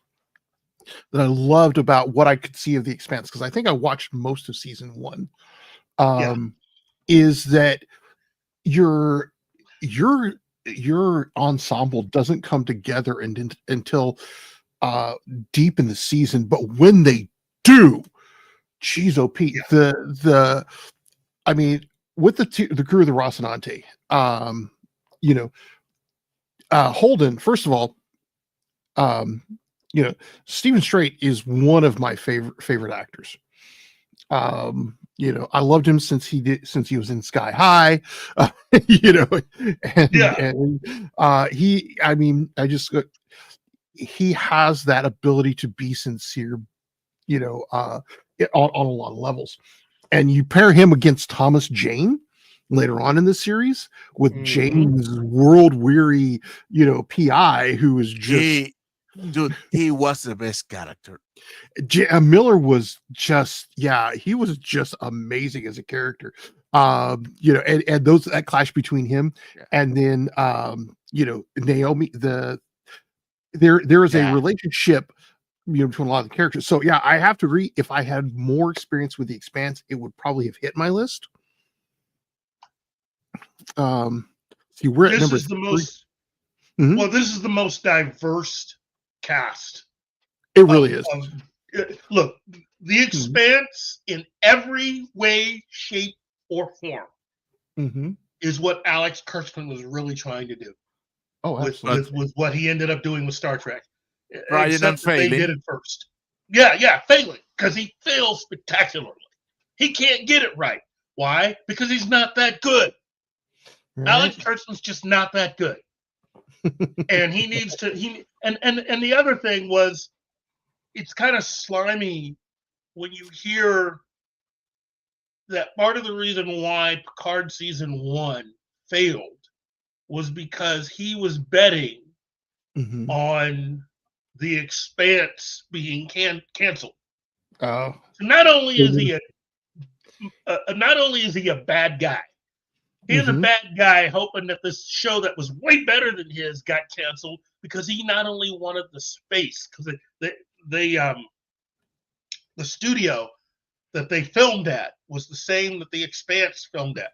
that I loved about what I could see of The Expanse, because I think I watched most of season 1, is that your ensemble doesn't come together until deep in the season, but when they do, geez, oh Pete, I mean, with the crew of the Rocinante, Holden, first of all, Stephen Strait is one of my favorite actors. I loved him since he was in Sky High, he has that ability to be sincere, on a lot of levels. And you pair him against Thomas Jane later on in the series with Jane's world weary, PI, who is just he was the best character. Miller was just, he was just amazing as a character. And that clash between him and then Naomi, there is a relationship between a lot of the characters. So I have to agree, if I had more experience with The Expanse, it would probably have hit my list. See, we're at number 3. Well, this is the most diverse cast. It really is. Look, The Expanse in every way, shape, or form is what Alex Kurtzman was really trying to do. Oh, absolutely. With what he ended up doing with Star Trek. Right, and failing. They did it first. Yeah, failing, because he fails spectacularly. He can't get it right. Why? Because he's not that good. Right. Alex Kurtzman's just not that good. And he needs to and the other thing was, it's kind of slimy when you hear that part of the reason why Picard season 1 failed was because he was betting on The Expanse being canceled. Oh, so not only is he a bad guy, he's a bad guy hoping that this show that was way better than his got canceled, because he not only wanted the space, because the studio that they filmed at was the same that The Expanse filmed at.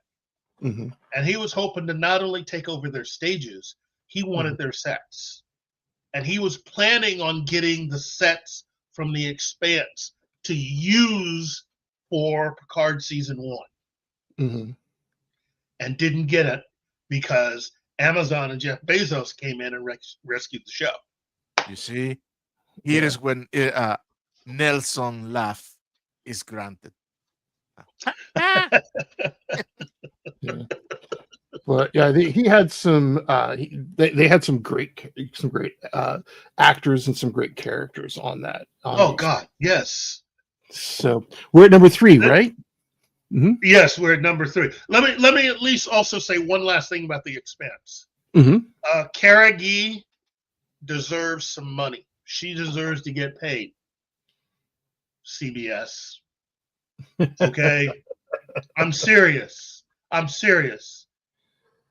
And he was hoping to not only take over their stages, he wanted their sets. And he was planning on getting the sets from The Expanse to use for Picard season 1. And didn't get it because Amazon and Jeff Bezos came in and rescued the show. You see, here is when Nelson laugh is granted. But he had some. They had some great actors and some great characters on that. Oh God, yes. So we're at number 3, right? Yes, we're at number 3. Let me at least also say one last thing about The Expanse. Cara Gee deserves some money. She deserves to get paid. CBS. Okay. I'm serious.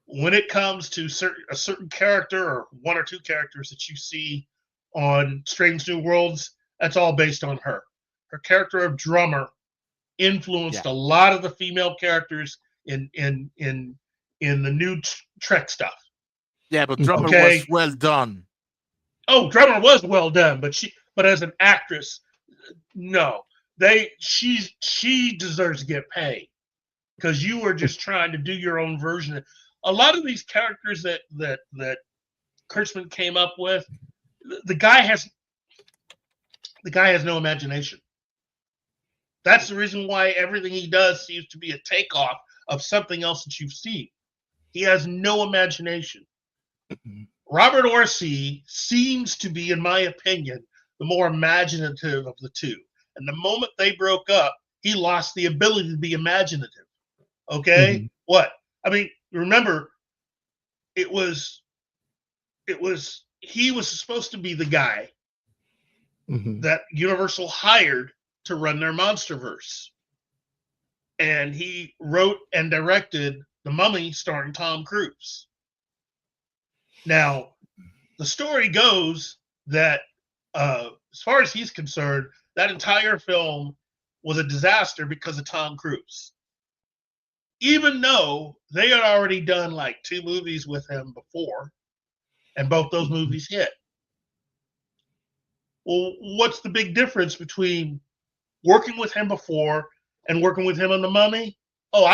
When it comes to a certain character or one or two characters that you see on Strange New Worlds, that's all based on her. Her character of Drummer influenced a lot of the female characters in the new Trek stuff. Yeah, but Drummer was well done. Oh, Drummer was well done, but but as an actress, no. She deserves to get paid because you were just trying to do your own version. A lot of these characters that Kurtzman came up with, the guy has no imagination. That's the reason why everything he does seems to be a takeoff of something else that you've seen. He has no imagination. Robert Orci seems to be, in my opinion, the more imaginative of the two. And the moment they broke up, he lost the ability to be imaginative. Okay? What? I mean, remember, he was supposed to be the guy that Universal hired to run their MonsterVerse. And he wrote and directed The Mummy starring Tom Cruise. Now, the story goes that as far as he's concerned, that entire film was a disaster because of Tom Cruise. Even though they had already done like 2 movies with him before, and both those movies hit. Well, what's the big difference between working with him before and working with him on The Mummy? Oh,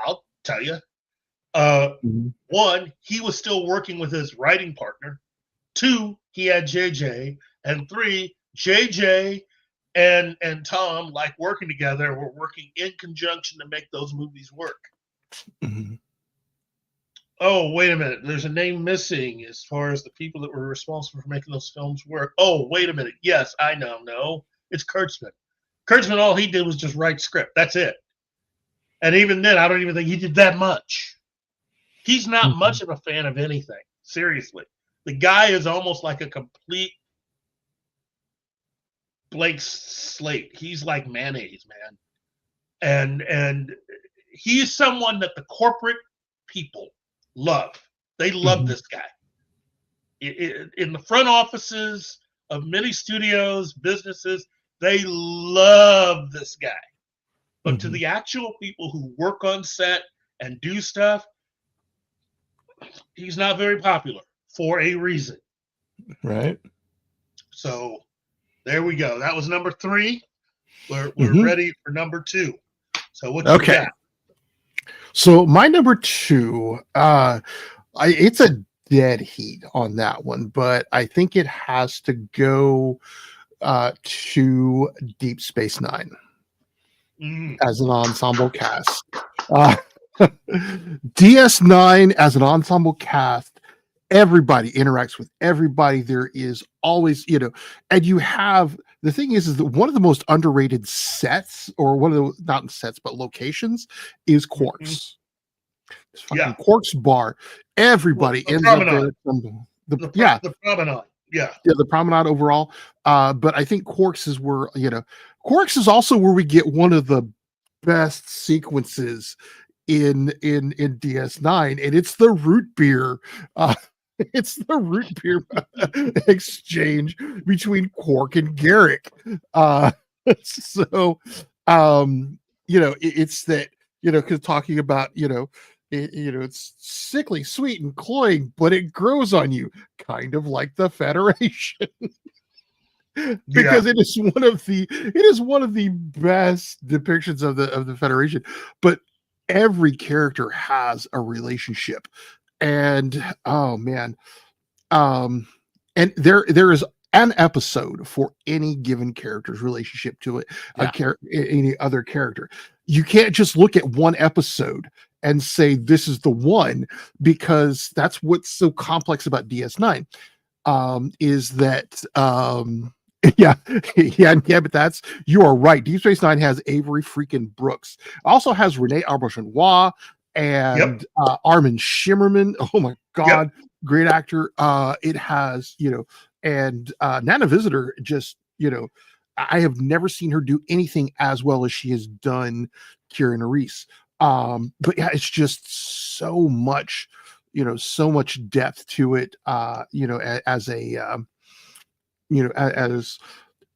I'll tell you. One, he was still working with his writing partner. 2, he had JJ. And 3, JJ and Tom, like working together, were working in conjunction to make those movies work. Oh, wait a minute. There's a name missing as far as the people that were responsible for making those films work. Oh, wait a minute. Yes, I know. No, it's Kurtzman. Kurtzman, all he did was just write script. That's it. And even then, I don't even think he did that much. He's not much of a fan of anything. Seriously. The guy is almost like a complete blank slate. He's like mayonnaise, man. And he's someone that the corporate people love. They love this guy. In the front offices of many studios, businesses, they love this guy. But to the actual people who work on set and do stuff, he's not very popular for a reason. Right. So there we go. That was number 3. We're ready for number 2. So what you got? So my number 2, it's a dead heat on that one, but I think it has to go to Deep Space Nine as an ensemble cast. DS9 as an ensemble cast, everybody interacts with everybody. There is always, and you have, the thing is that one of the most underrated sets, or one of the, not sets, but locations, is Quarks. It's fucking Quarks bar. Everybody ends up there. The promenade. Yeah, the promenade overall. But I think Quarks is where, Quarks is also where we get one of the best sequences in DS9, and it's the root beer. It's the root beer exchange between Quark and Garrick. It's that, because talking about, it's sickly sweet and cloying, but it grows on you, kind of like the Federation. Because it is one of the best depictions of the Federation. But every character has a relationship. And oh man, and there is an episode for any given character's relationship to it, any other character. You can't just look at one episode and say this is the one, because that's what's so complex about DS9, is that but you are right. Deep Space Nine has Avery freaking Brooks. Also has Renee Auberjonois and Armin Shimmerman. Oh my god, great actor. It has, and Nana Visitor, just, I have never seen her do anything as well as she has done Keira Reese. But yeah, it's just so much, so much depth to it, as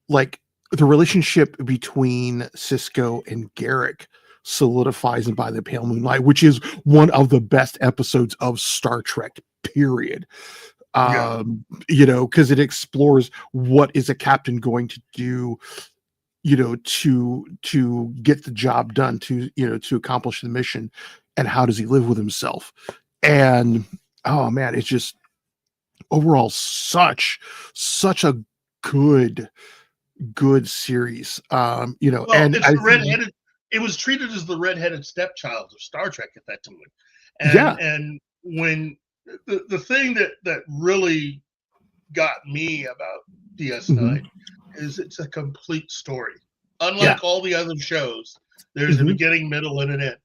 like the relationship between Cisco and Garrick solidifies By the Pale Moonlight, which is one of the best episodes of Star Trek, period. Because it explores what is a captain going to do, to get the job done, to accomplish the mission, and how does he live with himself. And oh man, it's just overall such a good series. Well, and it's the redheaded. It was treated as the redheaded stepchild of Star Trek at that time. And when the thing that really got me about DS9 is it's a complete story. Unlike all the other shows, there's a beginning, middle, and an end.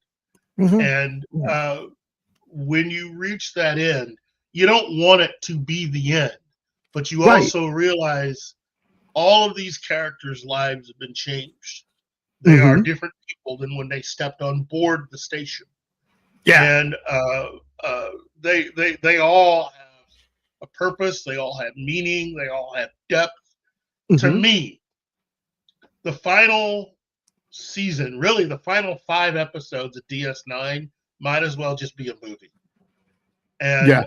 And when you reach that end, you don't want it to be the end, but you also realize all of these characters' lives have been changed. They are different people than when they stepped on board the station. And they all have a purpose. They all have meaning. They all have depth. To me, the final season, really the final 5 episodes of DS9, might as well just be a movie. And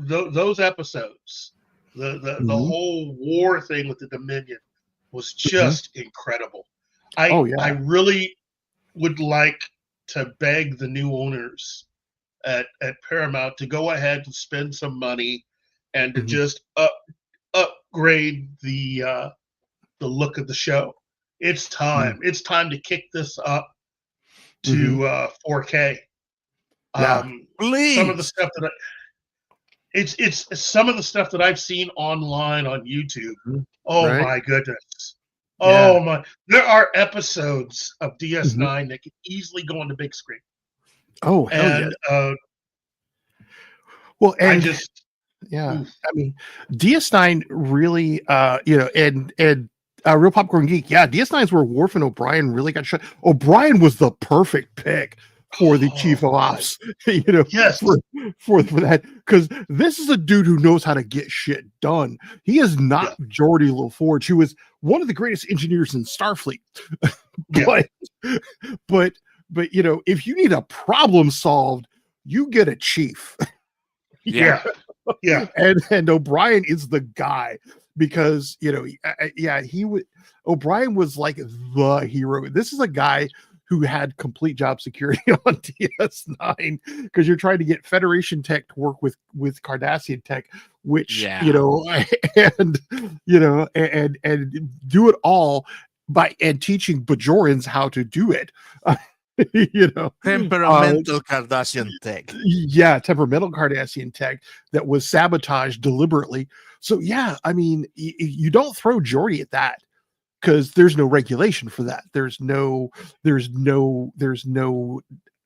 those episodes, the whole war thing with the Dominion was just incredible. I really would like to beg the new owners at Paramount to go ahead and spend some money and to just upgrade the look of the show. It's time. It's time to kick this up to 4K. Please. Some of the stuff that it's some of the stuff that I've seen online on YouTube. Oh my goodness. Oh my! There are episodes of DS9 that could easily go on the big screen. Oh, hell and well, and I just I mean, DS9 really, and Real Popcorn Geek, DS9 is where Worf and O'Brien really got shot. O'Brien was the perfect pick for the chief of ops, for that, because this is a dude who knows how to get shit done. He is not Geordi LaForge, who was one of the greatest engineers in Starfleet. but if you need a problem solved, you get a chief. And O'Brien is the guy, because O'Brien was like the hero. This is a guy who had complete job security on DS9, because you're trying to get Federation tech to work with Cardassian tech, which and do it all and teaching Bajorans how to do it. Temperamental Cardassian tech. Temperamental Cardassian tech that was sabotaged deliberately. So I mean, you don't throw Geordi at that, because there's no regulation for that. There's no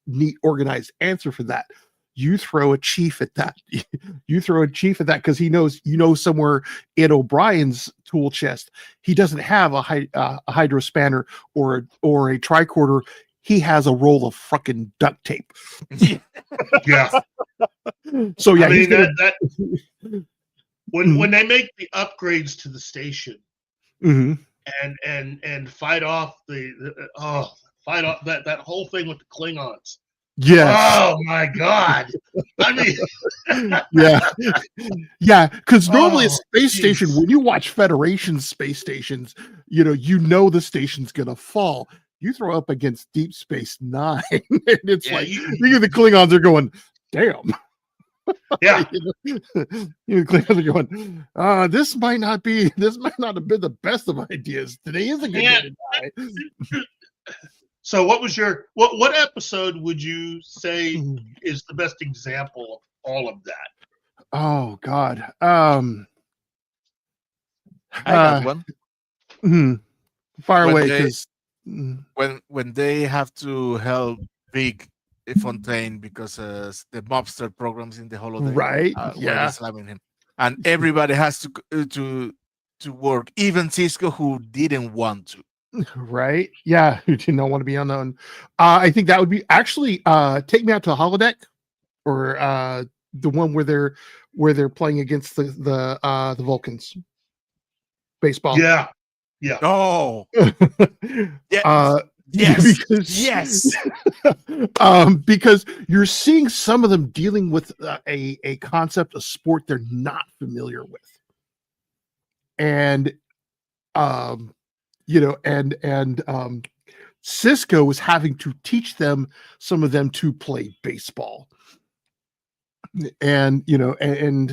neat organized answer for that. You throw a chief at that. Because he knows, somewhere in O'Brien's tool chest, he doesn't have a hydro spanner or a tricorder. He has a roll of fucking duct tape. So I mean, when they make the upgrades to the station and fight off fight off that whole thing with the Klingons. Oh my God. I mean, because normally a space station, when you watch Federation space stations, the station's gonna fall. You throw up against Deep Space Nine, and it's the Klingons are going, damn. The Klingons are going, this might not have been the best of ideas. Today is a good day to die. So what was what episode would you say is the best example of all of that? Oh God. I got one. Far away, because when they have to help Big Fontaine because the mobster programs in the holodeck, right? Slamming him, and everybody has to work, even Cisco, who didn't want to. Right? Yeah, who did not want to be unknown. I think that would be actually Take Me Out to the Holodeck, or the one where they're playing against the Vulcans. Baseball. Yeah. Oh, Yes. Because- Yes. because you're seeing some of them dealing with a concept, a sport they're not familiar with, and Cisco was having to teach them, some of them, to play baseball, and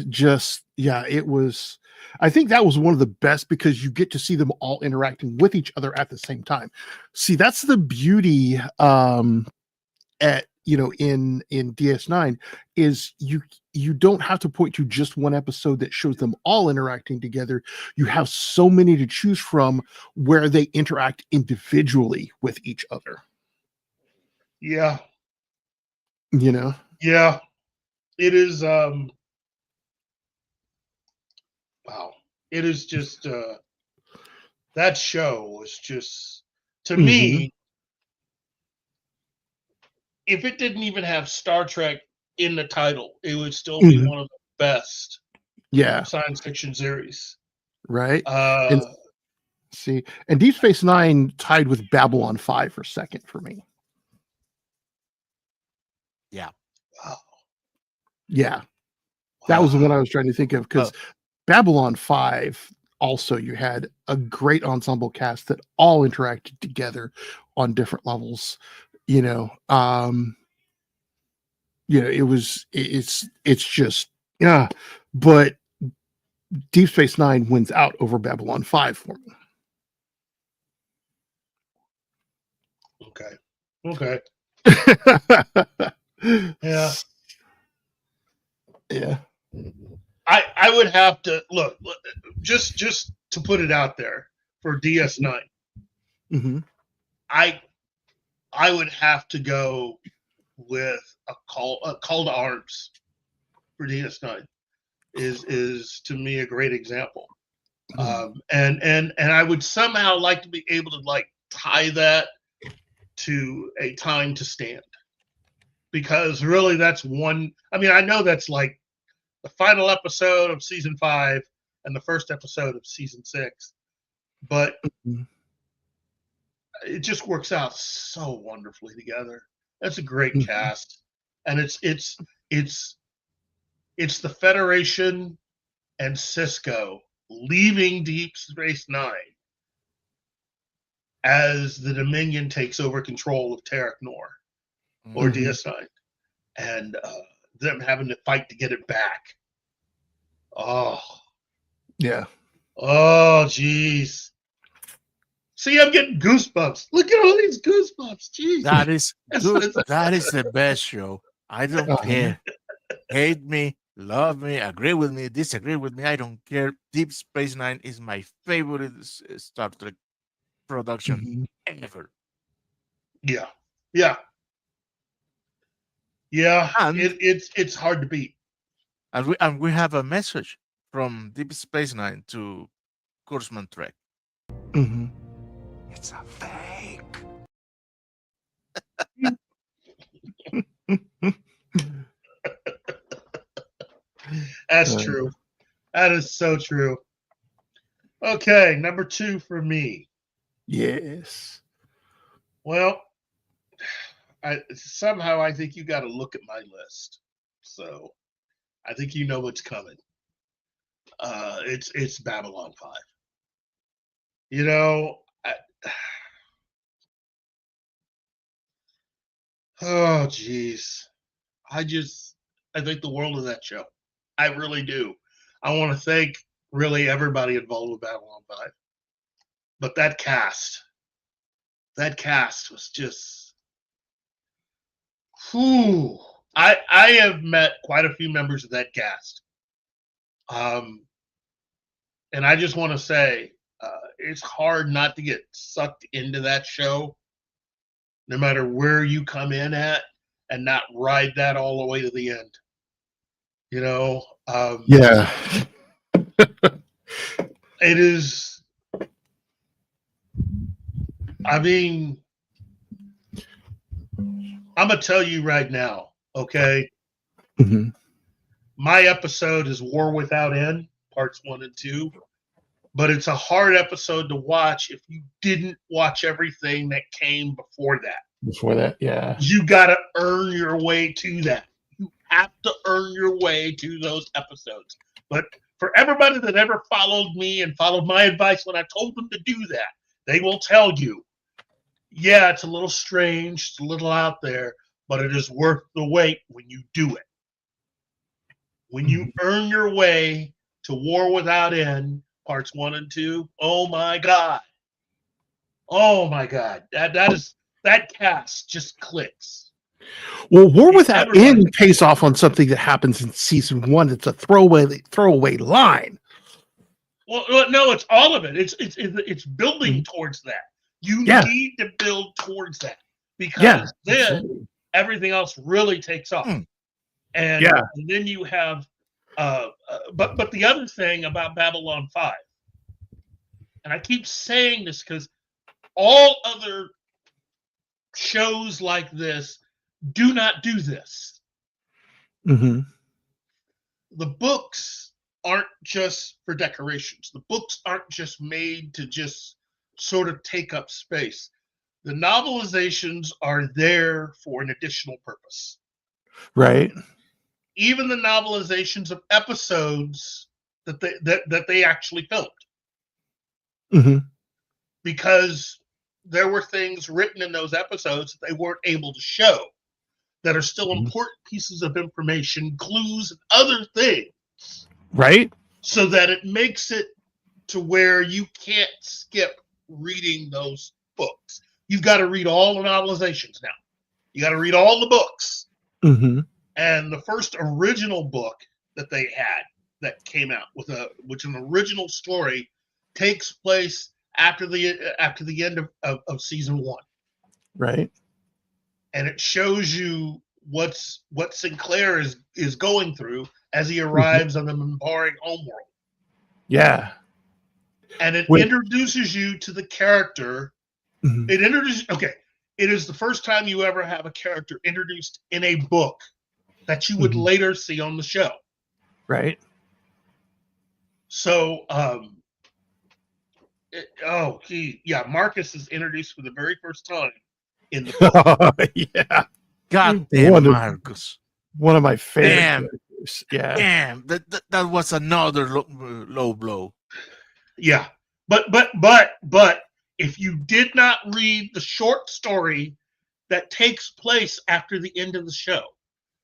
just it was. I think that was one of the best because you get to see them all interacting with each other at the same time. See, that's the beauty at in DS9 is you don't have to point to just one episode that shows them all interacting together. You have so many to choose from where they interact individually with each other. Yeah. Yeah. It is wow. It is just that show was just, to me, if it didn't even have Star Trek in the title, it would still be one of the best science fiction series. Right. And Deep Space Nine tied with Babylon 5 for second for me. Yeah. Wow. Yeah. That was the one I was trying to think of, because Babylon 5 also, you had a great ensemble cast that all interacted together on different levels. It's just, but Deep Space Nine wins out over Babylon 5 for me. Okay. Yeah. I would have to look just to put it out there for DS9. I would have to go with a call to arms for DS9 is to me a great example. And I would somehow like to be able to tie that to A Time to Stand, because really that's one. I mean, I know that's like the final episode of season 5 and the first episode of season 6, but it just works out so wonderfully together. That's a great cast, and it's the Federation and Cisco leaving Deep Space Nine as the Dominion takes over control of Terek Nor or DS9, and them having to fight to get it back. Oh, yeah. Oh, geez. See, I'm getting goosebumps. Look at all these goosebumps. Jeez. That is good. That is the best show. I don't care. Hate me, love me, agree with me, disagree with me. I don't care. Deep Space Nine is my favorite Star Trek production ever. Yeah. And it's hard to beat. And we have a message from Deep Space Nine to Kurzman Trek. It's a fake. That's true. That is so true. Okay, number 2 for me. Yes. Well, I think you got to look at my list. So I think you know what's coming. It's Babylon 5. Oh geez. I think the world of that show. I really do. I want to thank really everybody involved with Babylon 5. But that cast was just whew. I have met quite a few members of that cast. And I just want to say it's hard not to get sucked into that show, no matter where you come in at, and not ride that all the way to the end. Yeah. It is. I mean, I'm gonna tell you right now, okay? My episode is War Without End, parts 1 and 2. but it's a hard episode to watch if you didn't watch everything that came before that. Before that, yeah. You got to earn your way to that. You have to earn your way to those episodes. But for everybody that ever followed me and followed my advice when I told them to do that, they will tell you, yeah, it's a little strange, it's a little out there, but it is worth the wait when you do it. When you earn your way to War Without End, parts 1 and 2, oh my God. Oh my God. That cast just clicks. Well, War Without End pays off on something that happens in season 1. It's a throwaway line. Well, no, it's all of it. It's building towards that. You need to build towards that because then everything else really takes off. And then you have, but the other thing about Babylon 5, and I keep saying this because all other shows like this do not do this. Mm-hmm. The books aren't just for decorations. The books aren't just made to just sort of take up space. The novelizations are there for an additional purpose. Right. Even the novelizations of episodes that they actually filmed. Mm-hmm. Because there were things written in those episodes that they weren't able to show that are still important pieces of information, clues, and other things. Right. So that it makes it to where you can't skip reading those books. You've got to read all the novelizations now. You got to read all the books. Mm-hmm. And the first original book that they had that came out which an original story takes place after the end of season 1. Right. And it shows you what Sinclair is going through as he arrives on the Minbari homeworld. Yeah. And it introduces you to the character. Mm-hmm. It is the first time you ever have a character introduced in a book that you would later see on the show. Right. So, Marcus is introduced for the very first time in the book. Yeah. God damn, Marcus. One of my favorite characters. Yeah. Damn. That was another low blow. Yeah. But if you did not read the short story that takes place after the end of the show.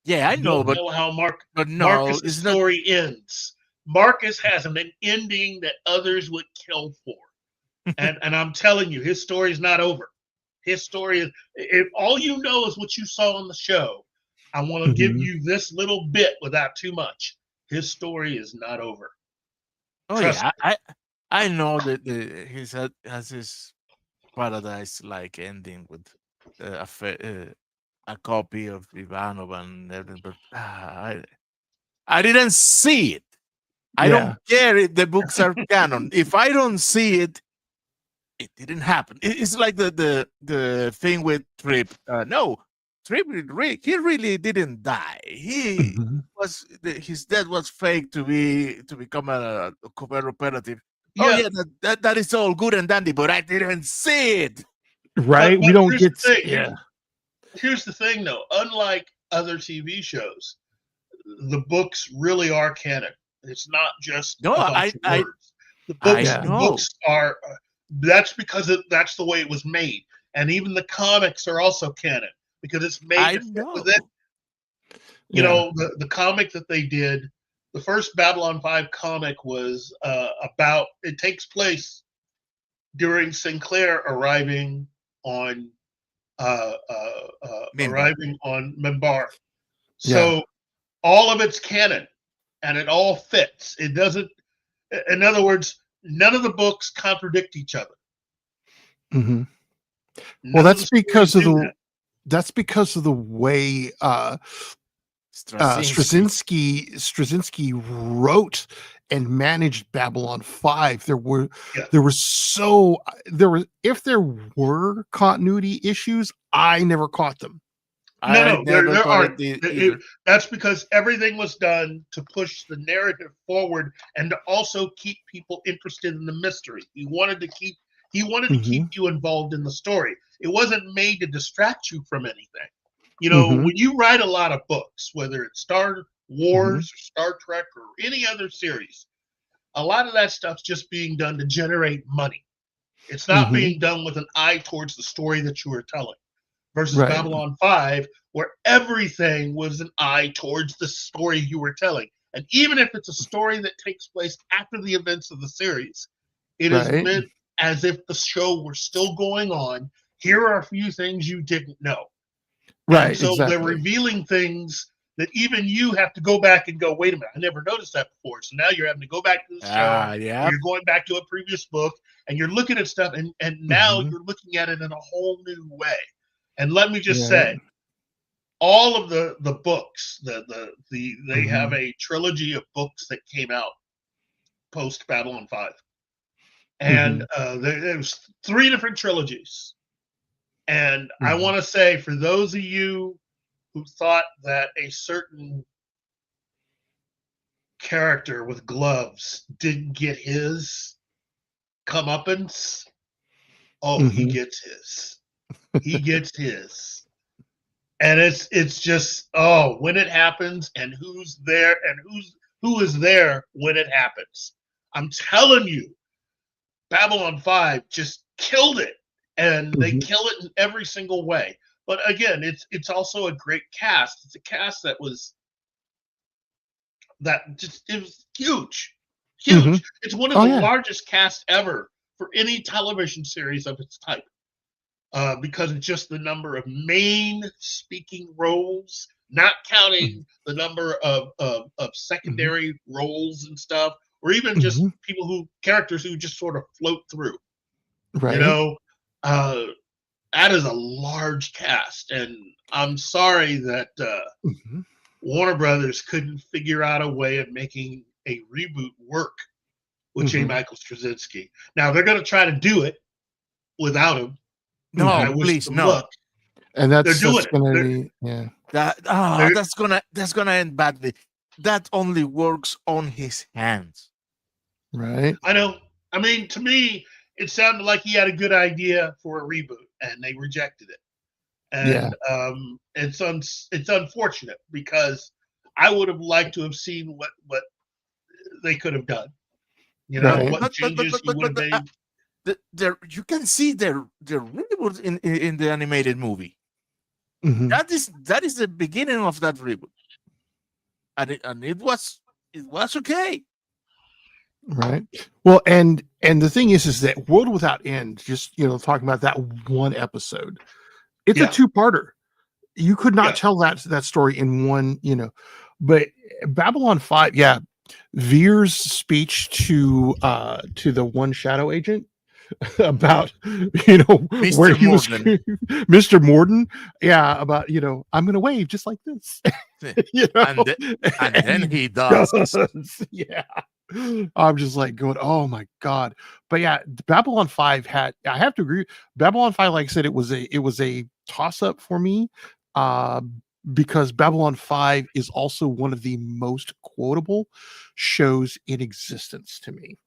Yeah, I know, but know how Marcus' story ends. Marcus has an ending that others would kill for. and I'm telling you, his story is not over. His story is, if all you know is what you saw on the show, I want to give you this little bit without too much. His story is not over. Oh, Trust me. I know that he has his paradise-like ending with a copy of Ivanov and everything, but I didn't see it. I don't care if the books are canon. If I don't see it, it didn't happen. It's like the thing with Trip. No, Trip, he really didn't die. He his death was fake to become a covert operative. Yeah. Oh yeah, that is all good and dandy, but I didn't see it. Right? We don't get. Here's the thing, though. Unlike other TV shows, the books really are canon. It's not just words. The books are. That's because that's the way it was made, and even the comics are also canon because it's made with it. You know, the comic that they did, the first Babylon 5 comic was about. It takes place during Sinclair arriving on Minbar. So all of it's canon, and it all fits. It doesn't. In other words, none of the books contradict each other. Mm-hmm. Well, that's because of the way Straczynski wrote and managed Babylon 5. If there were continuity issues, I never caught them. I never there got aren't. it either. That's because everything was done to push the narrative forward and to also keep people interested in the mystery. He wanted to keep you involved in the story. It wasn't made to distract you from anything. You know, when you write a lot of books, whether it's Star Wars, or Star Trek, or any other series, a lot of that stuff's just being done to generate money. It's not being done with an eye towards the story that you were telling. Versus Right. Babylon 5, where everything was an eye towards the story you were telling. And even if it's a story that takes place after the events of the series, it is Right. meant as if the show were still going on. Here are a few things you didn't know. Right. And so they're Exactly. revealing things that even you have to go back and go, wait a minute, I never noticed that before. So now you're having to go back to the show, or Yeah. you're going back to a previous book, and you're looking at stuff, and now you're looking at it in a whole new way. And let me just say, all of the books, they have a trilogy of books that came out post Babylon 5. And there's 3 different trilogies. And I want to say, for those of you who thought that a certain character with gloves didn't get his comeuppance, he gets his. He gets his. And it's just, when it happens, and who's there, and who is there when it happens. I'm telling you, Babylon 5 just killed it, and they kill it in every single way. But again, it's also a great cast. It's a cast that was it was huge. It's one of the largest casts ever for any television series of its type. Because it's just the number of main speaking roles, not counting the number of secondary roles and stuff, or even just characters who just sort of float through. Right. You know, that is a large cast, and I'm sorry that Warner Brothers couldn't figure out a way of making a reboot work with J. Michael Straczynski. Now they're going to try to do it without him. No, please, no. Luck. And that's They're doing gonna it. be That's gonna end badly. That only works on his hands. right. I know. I mean, to me, it sounded like he had a good idea for a reboot, and they rejected it. And it's unfortunate, because I would have liked to have seen what they could have done. You know, Right. what changes he would have made. You can see the reboot in the animated movie. That is the beginning of that reboot, and it was okay. Right. Well, and the thing is that World Without End, just talking about that one episode, it's a 2-parter. You could not tell that story in one, but Babylon 5, Veer's speech to the one shadow agent about Mr. where he was Morden. Mr. Morden, about I'm gonna wave just like this. And then he does. I'm just like going, oh my god. But Babylon 5 I have to agree, Babylon 5, like I said, it was a toss-up for me, because Babylon 5 is also one of the most quotable shows in existence to me.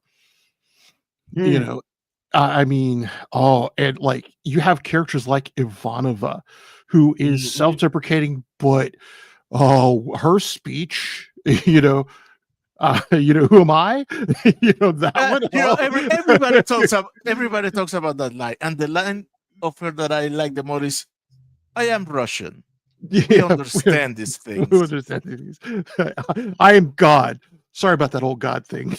I mean, and like, you have characters like Ivanova, who is self-deprecating, but her speech, who am I? That one. Everybody talks about that line, and the line of her that I like the most is, "I am Russian. We understand these things. We understand these. I am God. Sorry about that whole God thing."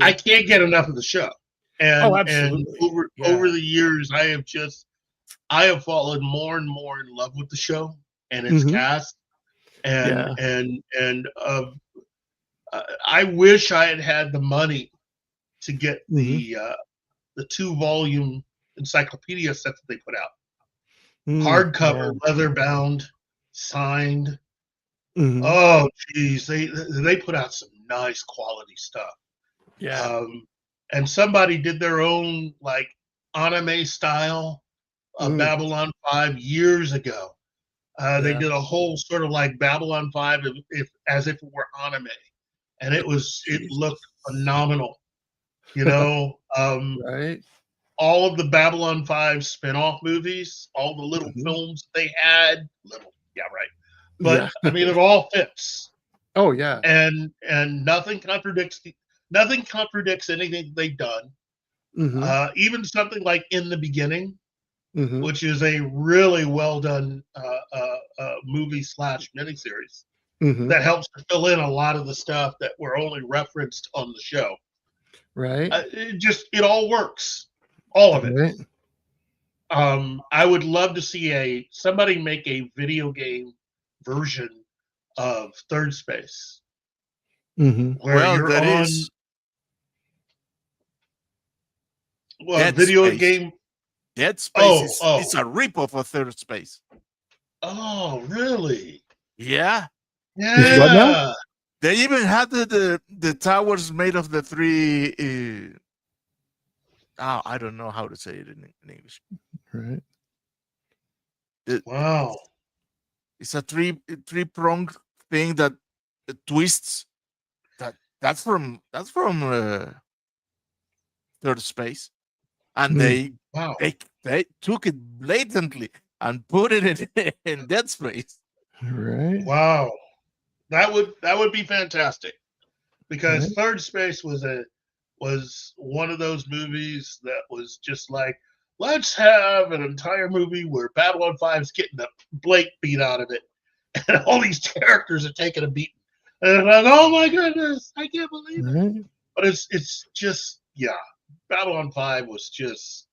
I can't get enough of the show. And, absolutely. Over the years, I have fallen more and more in love with the show and its cast. And I wish I had the money to get the 2-volume encyclopedia set that they put out. Hardcover, leather bound, signed. Oh geez, they put out some nice quality stuff. and somebody did their own like anime style of Mm. Babylon 5 years ago. They Yeah. did a whole sort of like Babylon 5 if as if it were anime, and it looked phenomenal. You know, Right. all of the Babylon 5 spin-off movies, all the little Mhm. films they had, yeah, right. But Yeah. I mean, it all fits, Oh yeah. and nothing contradicts anything they've done. Hmm. Even something like In the Beginning, Hmm. which is a really well done movie / miniseries Hmm. that helps to fill in a lot of the stuff that were only referenced on the show. Right. It all works, all of it. Right. I would love to see somebody make a video game version of Third Space Hmm. where Well, you're there on is a Dead video Space. game. Dead Space Oh. is a ripoff of Third Space. Oh, really? Yeah. Is what now? Yeah. They even had the towers made of the three. I don't know how to say it in English. Right. Wow. It's a three-pronged thing that twists. That's from Third Space, and Mm. Wow. they took it blatantly and put it in Dead Space. Right. Wow. That would be fantastic, because Right. Third Space was one of those movies that was just like, let's have an entire movie where Babylon 5's getting the Blake beat out of it, and all these characters are taking a beating. And I'm like, oh my goodness, I can't believe it. Right. But it's just, yeah, Babylon 5 was just,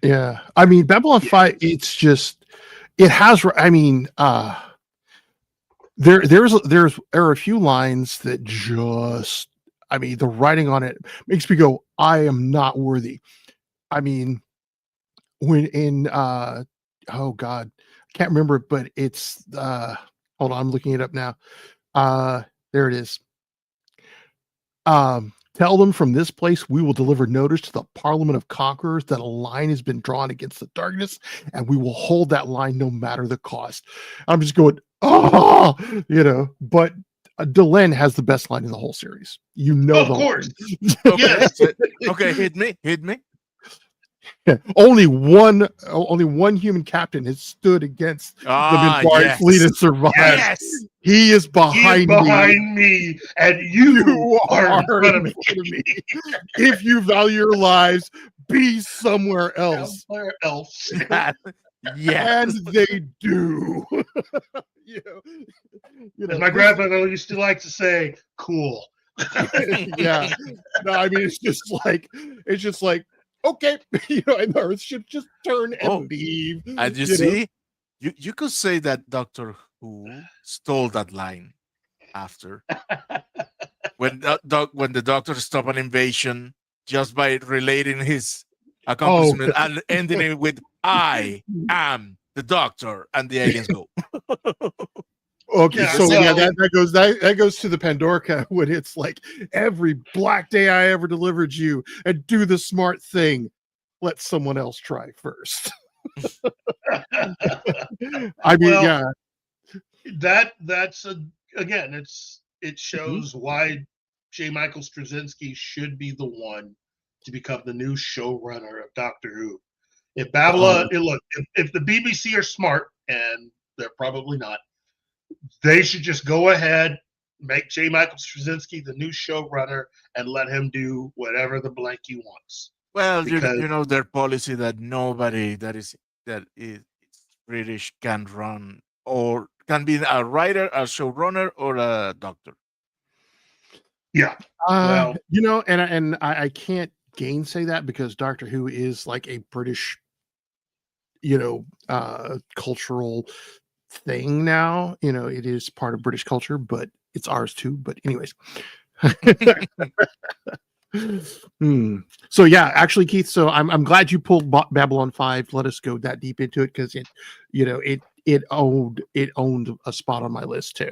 Yeah. I mean, Babylon 5, it's just, it has, I mean, there are a few lines that just, I mean, the writing on it makes me go, I am not worthy. I mean, when in, oh God, I can't remember it, but it's, hold on, I'm looking it up now. There it is. Tell them from this place we will deliver notice to the Parliament of Conquerors that a line has been drawn against the darkness, and we will hold that line no matter the cost. I'm just going, oh, you know, but Delenn has the best line in the whole series. You know, of course. Okay, Yes. okay, hit me. Yeah. Only one human captain has stood against the Minbari Yes. fleet and survived. Yes. He is behind, me, and you are in front of me. If you value your lives, be somewhere else. Somewhere else. Yes. And they do. you know, As my grandfather used to like to say, cool. yeah. No, I mean, it's just like, okay, you know, and Earth should just turn and leave. And you see, you could say that Doctor Who stole that line after when the Doctor stopped an invasion just by relating his accomplishment and ending it with "I am the Doctor," and the aliens go. Okay, Yeah, so so- yeah, that goes to the Pandorica when it's like, every black day I ever delivered you, and do the smart thing, let someone else try first. I mean, Well, yeah, that's again, it shows why J. Michael Straczynski should be the one to become the new showrunner of Doctor Who. If Babylon, look, if the BBC are smart, and they're probably not, they should just go ahead, make J. Michael Straczynski the new showrunner, and let him do whatever the blank he wants. Well, Because- you know their policy that nobody that is British can run or can be a writer, a showrunner, or a doctor. Yeah. Well- you know, and I can't gainsay that, because Doctor Who is like a British, you know, cultural thing now. You know, it is part of British culture, but it's ours too. But anyways. So yeah, actually, Keith, so I'm glad you pulled Babylon 5. Let us go that deep into it, because it, you know, it owned a spot on my list too.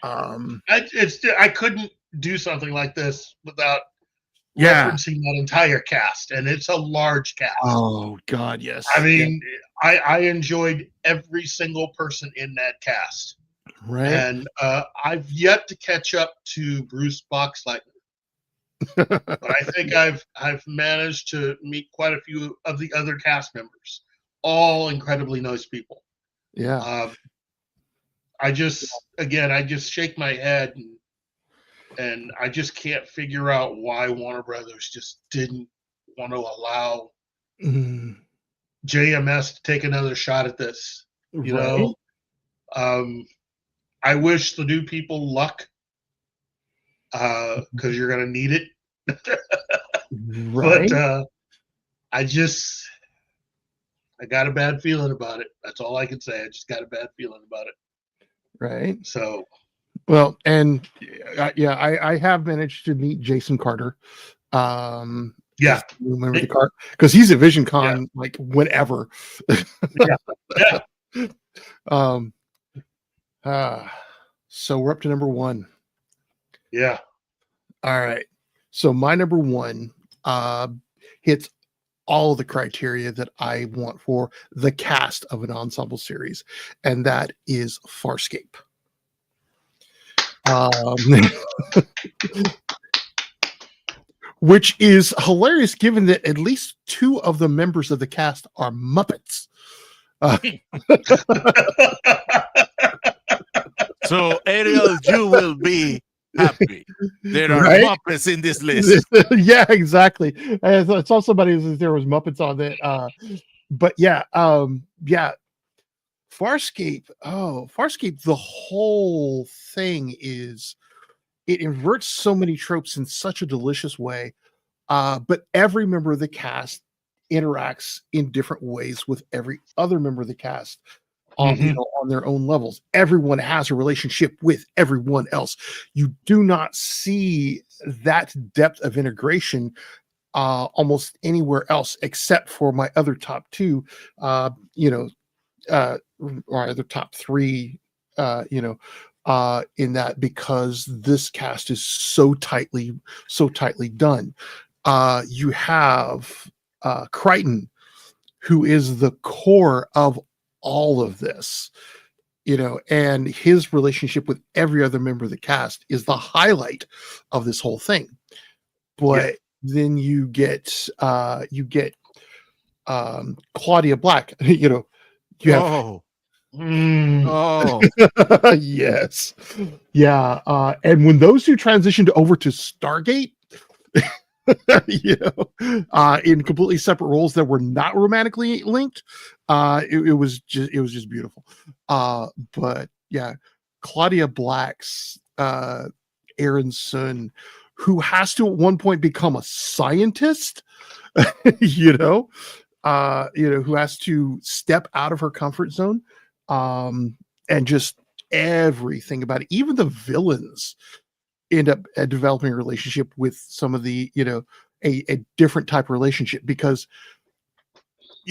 I couldn't do something like this without Yeah. referencing that entire cast, and it's a large cast. Oh God, yes. I mean, I enjoyed every single person in that cast, right. and I've yet to catch up to Bruce Boxleitner, but I think I've managed to meet quite a few of the other cast members, all incredibly nice people. Yeah. I just shake my head and I just can't figure out why Warner Brothers just didn't want to allow JMS to take another shot at this. You know, I wish the new people luck because you're going to need it. Right. But I got a bad feeling about it. That's all I can say. I just got a bad feeling about it. Right. So, well, and I have managed to meet Jason Carter. Yeah. Remember the card because he's at Vision Con like whenever. Yeah. So we're up to number 1. Yeah. All right. So my number 1 hits all the criteria that I want for the cast of an ensemble series, and that is Farscape. Which is hilarious given that at least 2 of the members of the cast are Muppets. So, Ariel, you will be happy. There are Right? Muppets in this list. Yeah, exactly. I saw somebody who said there was Muppets on it. But yeah, Farscape. Oh, Farscape, the whole thing is it inverts so many tropes in such a delicious way. But every member of the cast interacts in different ways with every other member of the cast on, on their own levels. Everyone has a relationship with everyone else. You do not see that depth of integration almost anywhere else except for my other top 2, or either top 3, in that, because this cast is so tightly done. You have Crichton, who is the core of all of this, and his relationship with every other member of the cast is the highlight of this whole thing. But then you get Claudia Black, you have yes. Yeah. And when those 2 transitioned over to Stargate, in completely separate roles that were not romantically linked, it was just beautiful. But yeah, Claudia Black's Aaron Sun, who has to at one point become a scientist, who has to step out of her comfort zone, and just everything about it. Even the villains end up developing a relationship with some of the, a different type of relationship, because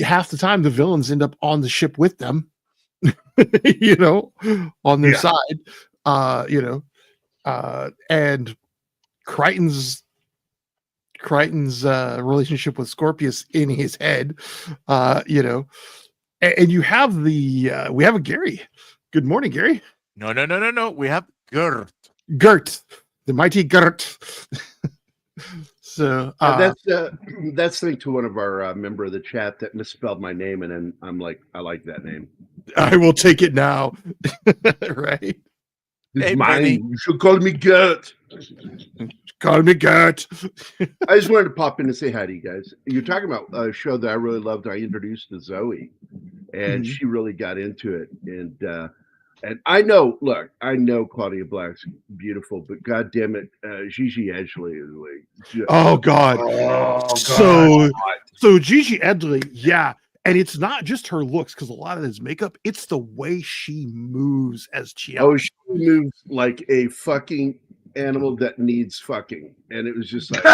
half the time the villains end up on the ship with them, on their side, and Crichton's relationship with Scorpius in his head, and you have we have a Gary. Good morning, Gary. No. We have Gert. The mighty Gert. So that's linked to one of our member of the chat that misspelled my name, and then I'm like, I like that name. I will take it now. Right. It's mine. You should call me Gert. Call me Gert. I just wanted to pop in and say hi to you guys. You're talking about a show that I really loved. I introduced to Zoe, and she really got into it. And I know Claudia Black's beautiful, but God damn it, Gigi Edgley is like. Oh God. So Gigi Edgley, yeah. And it's not just her looks, because a lot of his makeup, it's the way she moves as Chiara. Oh, she moves like a fucking animal that needs fucking. And it was just like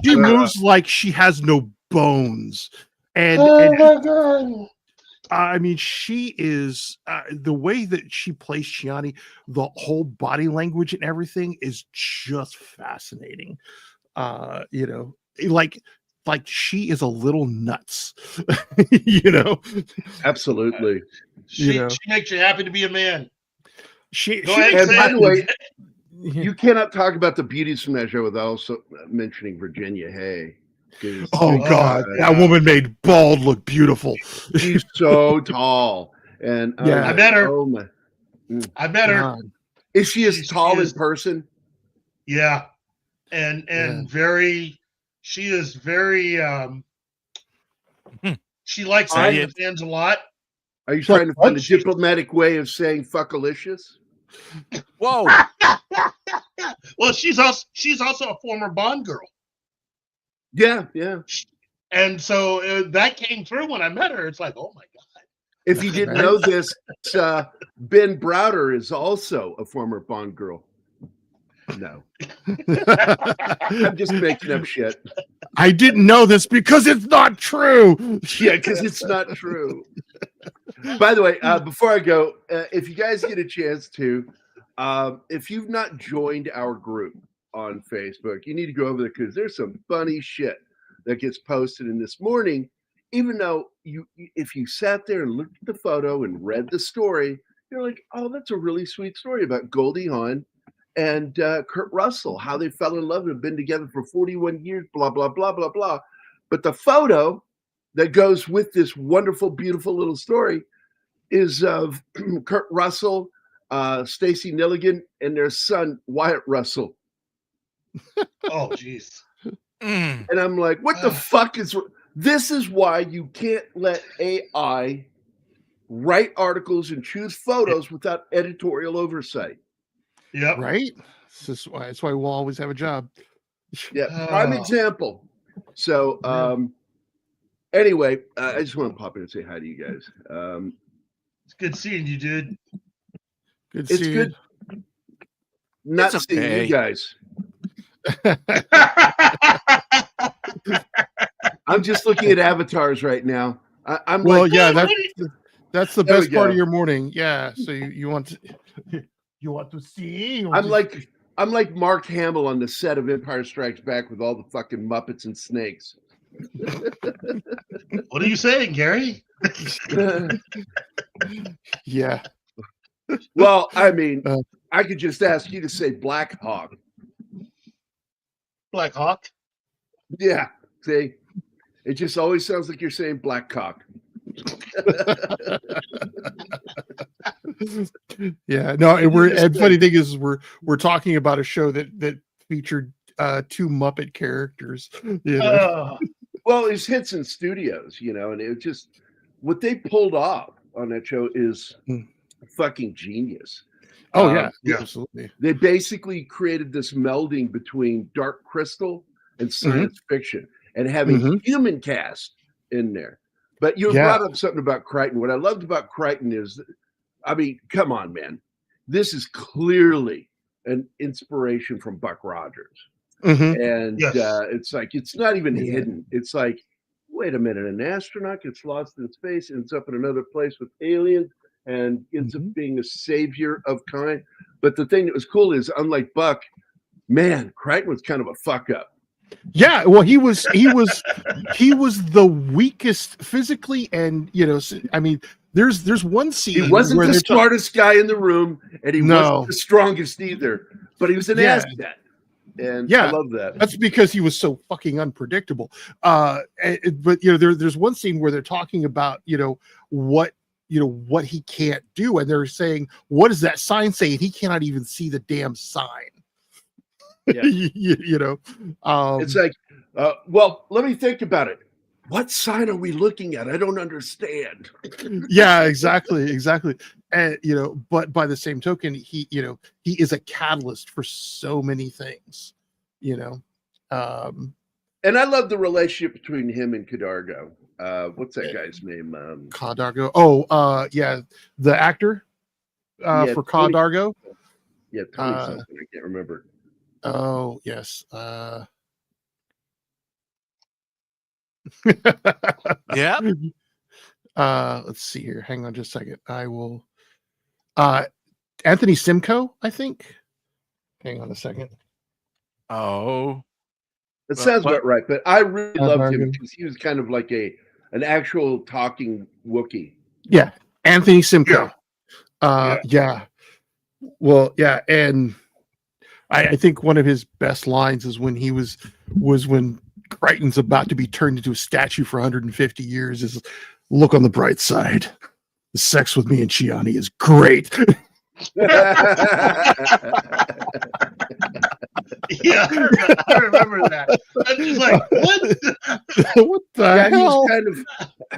she moves like she has no bones. And, my God. I mean, she is the way that she plays Chiani, the whole body language and everything is just fascinating. You know, like she is a little nuts, you know. Absolutely. She know. she makes you happy to be a man. She Go ahead, And by the way, Yeah. you cannot talk about the beauties from that show without also mentioning Virginia Hay. 'Cause, Oh God, yeah. that woman made Bald look beautiful. she's so tall. And Yeah. I met her. oh my, I met her. God. is she as She tall in is- person? Yeah, and Yeah. very. She is very. She likes Say having it. the fans a lot. Are you trying to find a She's- diplomatic way of saying fuckalicious? Whoa. Well, she's also a former Bond girl, Yeah, yeah. and so that came through when I met her. It's like, oh my god. If you didn't know this, Ben Browder is also a former Bond girl. No, I'm just making up shit. I didn't know this because it's not true. Yeah, because it's not true. By the way, before I go, if you guys get a chance to, if you've not joined our group on Facebook, you need to go over there because there's some funny shit that gets posted. And this morning, even though if you sat there and looked at the photo and read the story, you're like, oh, that's a really sweet story about Goldie Hawn and Kurt Russell, how they fell in love and have been together for 41 years, blah, blah, blah, blah, blah. But the photo that goes with this wonderful, beautiful little story is of Kurt Russell, Stacy Milligan, and their son, Wyatt Russell. Oh, jeez. Mm. And I'm like, what the fuck is this? Is why you can't let AI write articles and choose photos without editorial oversight. Yep. Right? That's why we'll always have a job. Yeah, prime example. So, anyway, I just want to pop in and say hi to you guys. It's good seeing you, dude. Good It's seeing good not It's seeing okay. you guys. I'm just looking at avatars right now. I'm well, like, yeah, that's the There we best part of go. your morning. Yeah. So you want to you want to see? Or I'm just- like Mark Hamill on the set of Empire Strikes Back with all the fucking Muppets and snakes. What are you saying, Gary? yeah. Well, I mean, Uh, I could just ask you to say Black Hawk. Black Hawk. Yeah, see, it just always sounds like you're saying Black Cock. Yeah. No, and funny thing is we're talking about a show that featured two Muppet characters. You know? Well, it's Henson Studios, you know, and it just what they pulled off on that show is fucking genius. Oh yeah, yeah. absolutely. They basically created this melding between Dark Crystal and science fiction and having human cast in there. But you brought up something about Crichton. What I loved about Crichton is, I mean, come on, man. This is clearly an inspiration from Buck Rogers. And it's like, it's not even hidden. It's like, wait a minute, an astronaut gets lost in space, ends up in another place with aliens, and ends up being a savior of kind. But the thing that was cool is, unlike Buck, man, Crichton was kind of a fuck up. Yeah, well, he was the weakest physically, and you know, I mean, there's one scene He wasn't where the they're smartest guy in the room, and he wasn't the strongest either. But he was an asset, and I love that. That's because he was so fucking unpredictable. But you know, there's one scene where they're talking about what he can't do, and they're saying, "What does that sign say?" And he cannot even see the damn sign. Yeah. you know, it's like, well, let me think about it. What sign are we looking at? I don't understand. Yeah, exactly. And you know, but by the same token, he is a catalyst for so many things, you know. And I love the relationship between him and Cadargo. What's that guy's name? Cadargo. Oh, yeah, the actor for Tony, Cadargo. Yeah, Tony something. I can't remember. Oh yes. Yeah. Let's see here. Hang on just a second. I will. Anthony Simcoe, I think. Hang on a second. Oh, It sounds about right, but I really loved him bargain. because he was kind of like an actual talking Wookiee. Yeah, Anthony Simcoe. Yeah. Well, yeah, and I think one of his best lines is when he was when Crichton's about to be turned into a statue for 150 years. Is look on the bright side. The sex with me and Chiani is great. Yeah, I remember that. I'm just like, what? What the hell?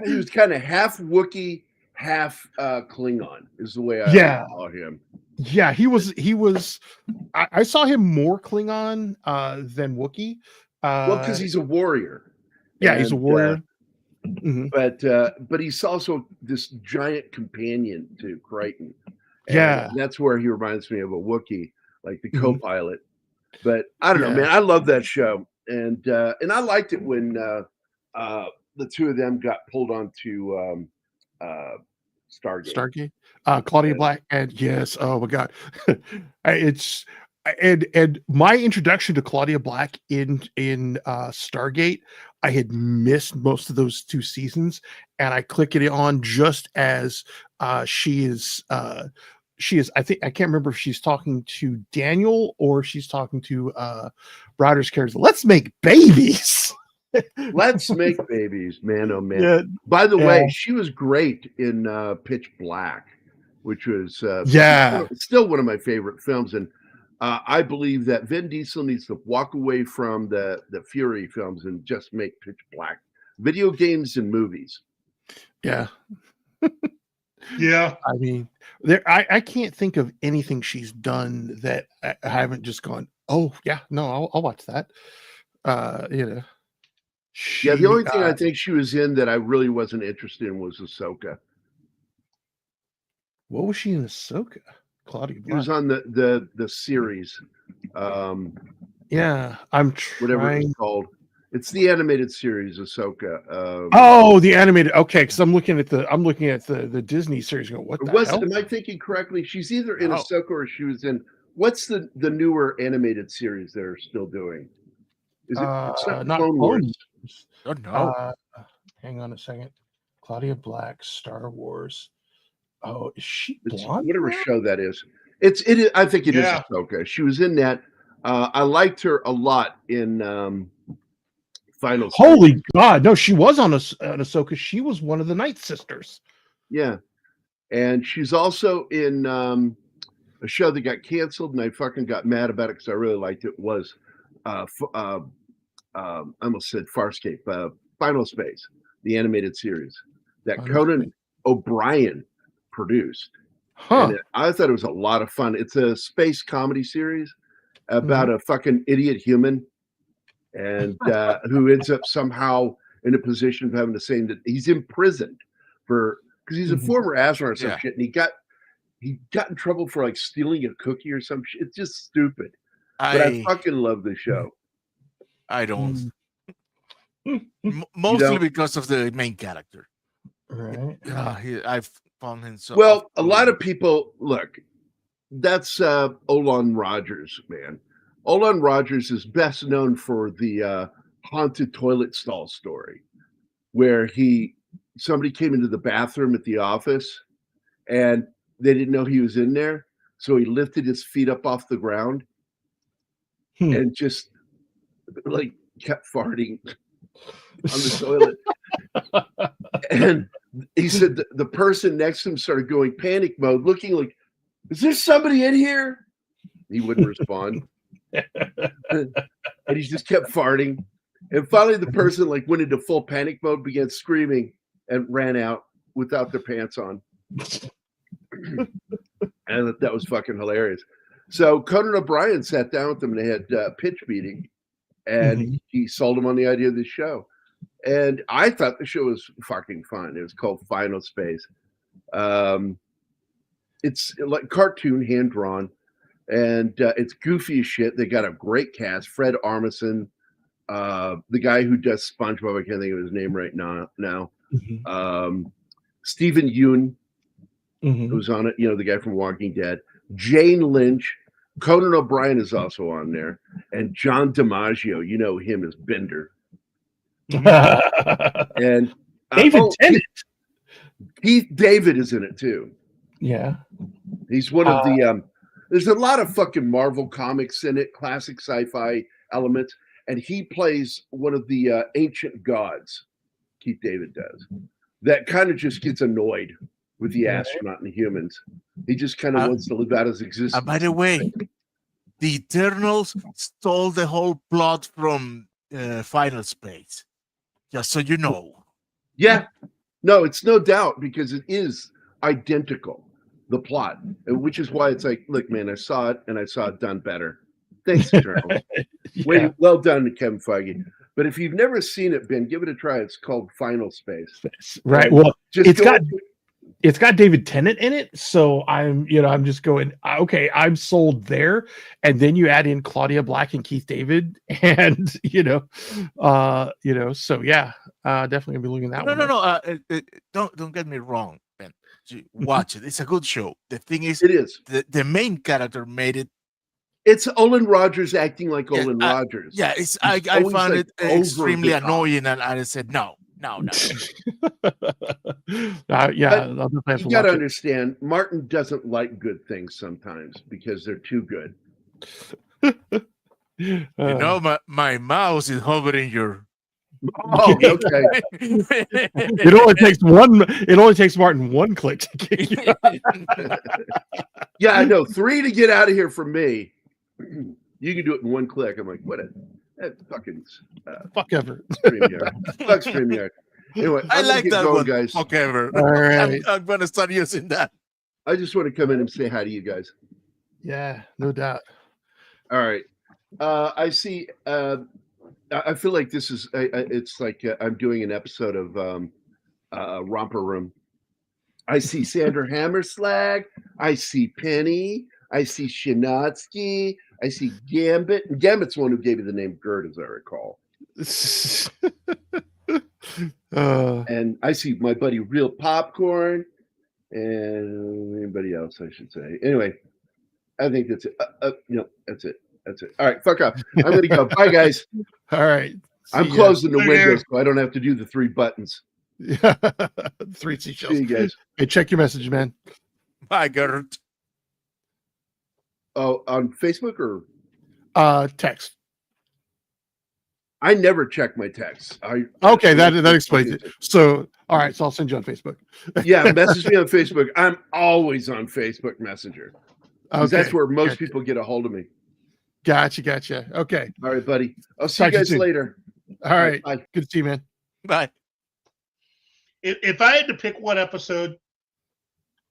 He was kind of half Wookiee, half Klingon is the way I saw him. Yeah, he was. I saw him more Klingon than Wookiee. Well, because he's a warrior. Yeah, he's a warrior. But he's also this giant companion to Crichton. And that's where he reminds me of a Wookiee, like the co-pilot. But I don't know, man. I love that show, and I liked it when the two of them got pulled onto Stargate. Claudia Black, and yes, oh my god, it's and my introduction to Claudia Black in Stargate, I had missed most of those 2 seasons, and I click it on just as she is. I think I can't remember if she's talking to Daniel or she's talking to Browder's character. Let's make babies. Let's make babies, man. Oh man. Yeah. By the way, she was great in Pitch Black, which was still one of my favorite films. And I believe that Vin Diesel needs to walk away from the Fury films and just make Pitch Black. Video games and movies. Yeah. Yeah. I mean, I can't think of anything she's done that I haven't just gone, oh yeah, no, I'll watch that. The only thing I think she was in that I really wasn't interested in was Ahsoka. What was she in Ahsoka? Claudia Black. She was on the series. Yeah, I'm trying. Whatever it's called. It's the animated series, Ahsoka. The animated. Okay, because I'm looking at the Disney series. Going, what the hell? Am I thinking correctly? She's either in Ahsoka or she was in. What's the newer animated series they're still doing? Is it? It's not Clone Wars. Oh no. Hang on a second. Claudia Black, Star Wars. Oh, is she blonde? Whatever show that is. It is. I think it is Ahsoka. She was in that. I liked her a lot in. Final Holy Space. God, no, she was on Ahsoka. She was one of the Night Sisters. Yeah, and she's also in a show that got canceled, and I fucking got mad about it because I really liked it. Was I almost said Farscape, Final Space, the animated series that Conan O'Brien produced. And I thought it was a lot of fun. It's a space comedy series about a fucking idiot human. And who ends up somehow in a position of having to say that he's imprisoned because he's a former astronaut or some shit, and he got in trouble for like stealing a cookie or some shit. It's just stupid. But I fucking love the show. I don't. Mostly because of the main character. Right. I've found him so. Well, a lot of people look. That's Olan Rogers, man. Olan Rogers is best known for the haunted toilet stall story, where somebody came into the bathroom at the office, and they didn't know he was in there, so he lifted his feet up off the ground and just like kept farting on the toilet. And he said the person next to him started going panic mode, looking like, "Is there somebody in here?" He wouldn't respond. And he just kept farting, and finally the person like went into full panic mode, began screaming, and ran out without their pants on. And that was fucking hilarious. So Conan O'Brien sat down with them, and they had a pitch meeting, and he sold them on the idea of the show. And I thought the show was fucking fun. It was called Final Space. It's like cartoon, hand drawn. And it's goofy as shit. They got a great cast. Fred Armisen, the guy who does SpongeBob, I can't think of his name right now. Stephen Yeun, Mhm. who's on it, the guy from Walking Dead. Jane Lynch. Conan O'Brien is also on there. And John DiMaggio, you know him as Bender. And David Tennant. Keith David is in it too. Yeah. He's one of the there's a lot of fucking Marvel comics in it, classic sci-fi elements, and he plays one of the ancient gods. Keith David does. That kind of just gets annoyed with the astronaut and the humans. He just kind of wants to live out his existence. By the way, the Eternals stole the whole plot from Final Space. Just so you know. Yeah. No, it's no doubt because it is identical, the plot, which is why it's like, look, man, I saw it and I saw it done better. Thanks, Eternals. Well done to Kevin Feige. But if you've never seen it, Ben, give it a try. It's called Final Space. Right. Well, it's got David Tennant in it, so I'm just going, okay, I'm sold there. And then you add in Claudia Black and Keith David, and so yeah, definitely gonna be looking at that one. No. Don't get me wrong, Ben. Watch it. It's a good show. The thing is, it is the main character made it. It's Olin Rogers acting like Olin Rogers. Yeah, I found it extremely annoying, and I said no. Yeah, you got to understand, Martin doesn't like good things sometimes because they're too good. My mouse is hovering your. Oh, okay. It only takes Martin one click to get you. Yeah, I know. 3 to get out of here from me. You can do it in one click. I'm like, what? That fucking fuck ever. Fuck StreamYard. Anyway, I like that going, one, guys. Fuck ever. All right. I'm gonna start using that. I just want to come in and say hi to you guys. Yeah, no doubt. All right. I see. I feel like this is. It's like I'm doing an episode of Romper Room. I see Sandra Hammerslag. I see Penny. I see Shinatsky. I see Gambit. And Gambit's the one who gave me the name Gert, as I recall. And I see my buddy Real Popcorn and anybody else, I should say. Anyway, I think that's it. That's it. That's it. All right, fuck off. I'm going to go. Bye, guys. All right. I'm closing the windows so I don't have to do the 3 buttons. 3 seashells. See you guys. Hey, check your message, man. Bye, Gert. Oh, on Facebook or text? I never check my texts. Okay, that explains it. So, all right, so I'll send you on Facebook. Yeah, message me on Facebook. I'm always on Facebook Messenger. Okay. That's where most people get a hold of me. Gotcha. Okay. All right, buddy. I'll see you guys later. All right. Bye. Good to see you, man. Bye. If I had to pick one episode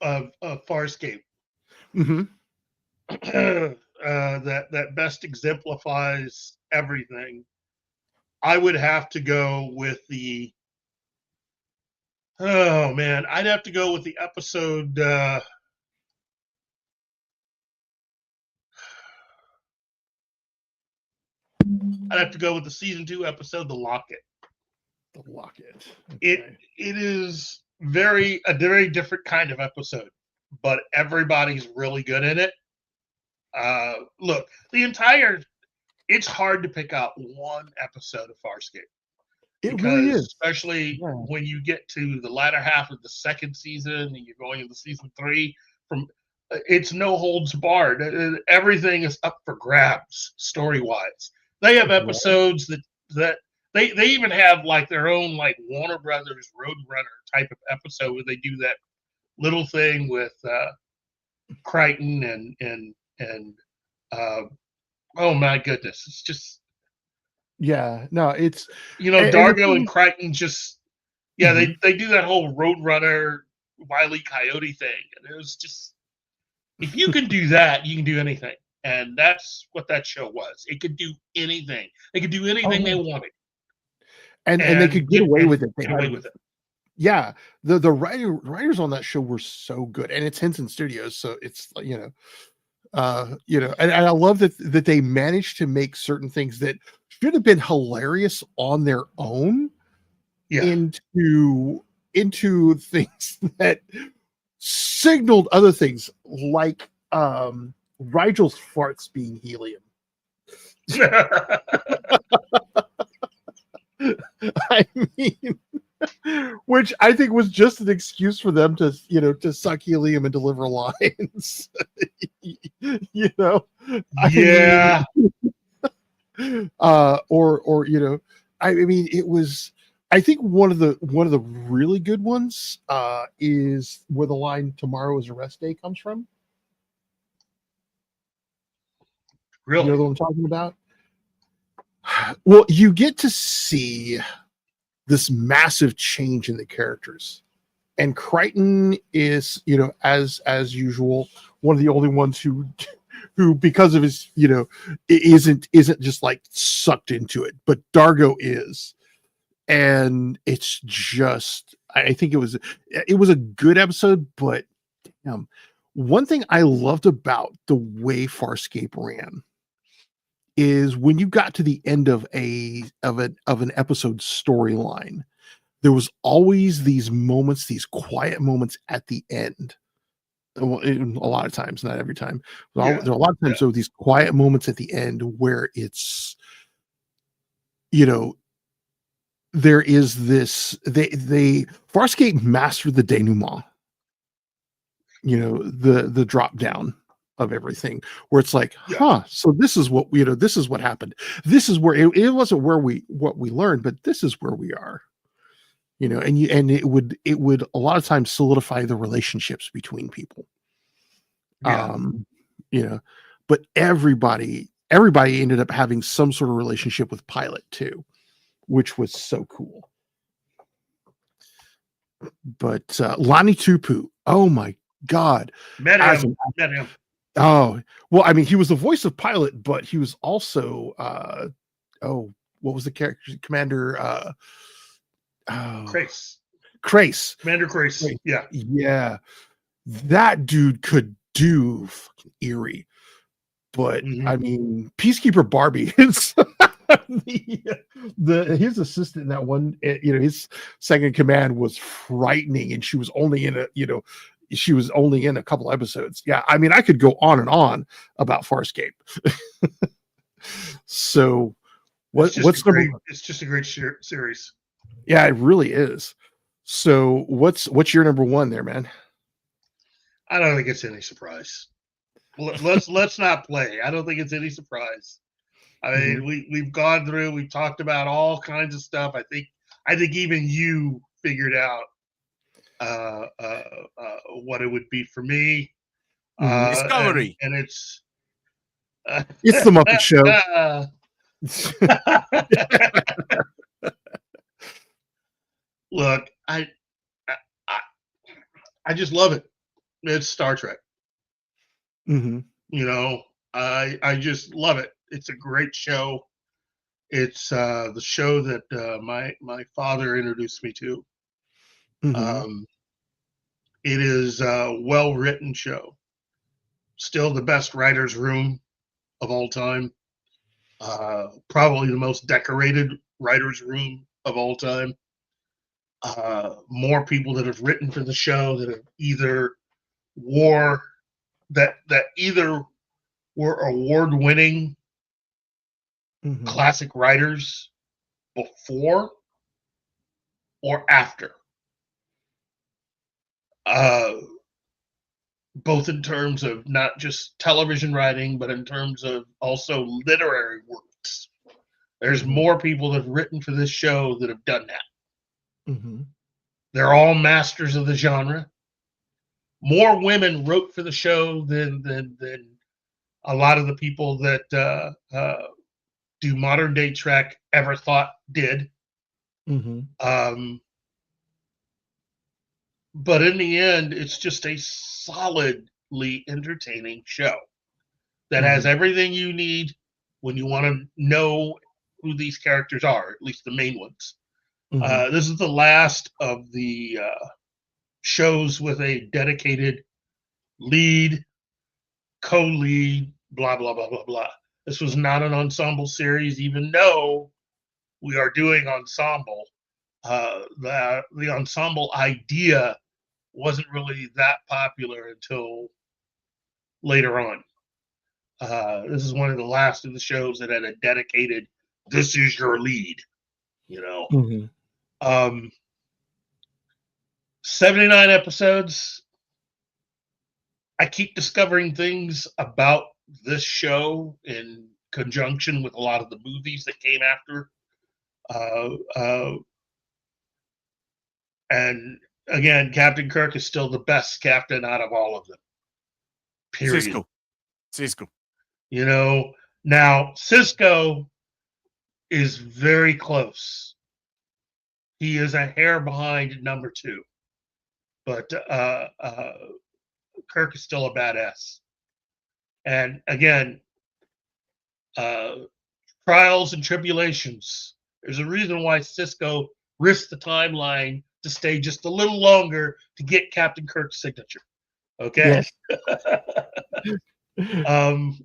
of Farscape, that best exemplifies everything, I would have to go with the. Oh man, I'd have to go with the episode. I'd have to go with the season 2 episode, The Locket. The Locket. Okay. It is a very different kind of episode, but everybody's really good in it. Look, it's hard to pick out one episode of Farscape. It really is, especially when you get to the latter half of the second season and you're going into season 3. It's no holds barred. Everything is up for grabs story wise. They have episodes that they even have like their own like Warner Brothers Roadrunner type of episode where they do that little thing with Crichton and oh my goodness, it's just it's Dargo and Crichton just they do that whole Roadrunner Wile E. Coyote thing, and it was just, if you can do that, you can do anything. And that's what that show was. It could do anything. They could do anything they wanted. And they could get away with it. Get away with it. Yeah. The writers on that show were so good. And it's Henson Studios, so it's and I love that they managed to make certain things that should have been hilarious on their own into into things that signaled other things, like Rigel's farts being helium. I mean, which I think was just an excuse for them to, to suck helium and deliver lines. Yeah. Or I mean, it was. I think one of the really good ones is where the line "Tomorrow is a rest day" comes from. Really? You know what I'm talking about? Well, you get to see this massive change in the characters, and Crichton is, as usual, one of the only ones who because of his, isn't just like sucked into it, but Dargo is. And it's just, I think it was a good episode, but one thing I loved about the way Farscape ran is when you got to the end of an episode storyline, there was always these moments, these quiet moments at the end. Well, a lot of times, not every time. There are a lot of times, so these quiet moments at the end where it's, there is this, they Farscape mastered the denouement, the drop down of everything, where it's like, so this is what this is what happened. This is where it wasn't what we learned, but this is where we are. And it would a lot of times solidify the relationships between people. But everybody ended up having some sort of relationship with Pilot too, which was so cool. But Lonnie Tupu, oh my God. Met him. Oh, well, I mean, he was the voice of Pilot, but he was also, what was the character? Commander, Crace. Commander Crace. Yeah. Yeah. That dude could do fucking eerie. But I mean, Peacekeeper Barbie is his assistant in that one, his second command was frightening, and she was only in a couple episodes. Yeah, I mean, I could go on and on about Farscape. So what's it's just a great series. Yeah, it really is. So what's your number one there, man? I don't think it's any surprise. Let's not play. I don't think it's any surprise. I mean, we've gone through, we've talked about all kinds of stuff. I think even you figured out what it would be for me. Discovery. And it's it's the Muppet Show. Look, I just love it. It's Star Trek. I just love it. It's a great show. It's the show that my father introduced me to. It is a well-written show. Still the best writer's room of all time. Probably the most decorated writer's room of all time. More people that have written for the show that have either were award-winning classic writers before or after. Both in terms of not just television writing, but in terms of also literary works. There's more people that have written for this show that have done that. They're all masters of the genre. More women wrote for the show than a lot of the people that do modern day Trek ever thought did. But in the end, it's just a solidly entertaining show that has everything you need when you want to know who these characters are, at least the main ones. This is the last of the shows with a dedicated lead, co-lead, blah, blah, blah, blah, blah. This was not an ensemble series, even though we are doing ensemble. the ensemble idea wasn't really that popular until later on. This is one of the last of the shows that had a dedicated, this is your lead, you know. Mm-hmm. 79 episodes. I keep discovering things about this show in conjunction with a lot of the movies that came after. And again, Captain Kirk is still the best captain out of all of them. Period. Cisco. You know, now Cisco is very close. He is a hair behind number 2. But Kirk is still a badass. And again, trials and tribulations. There's a reason why Cisco risked the timeline to stay just a little longer to get Captain Kirk's signature. Okay. Yes. And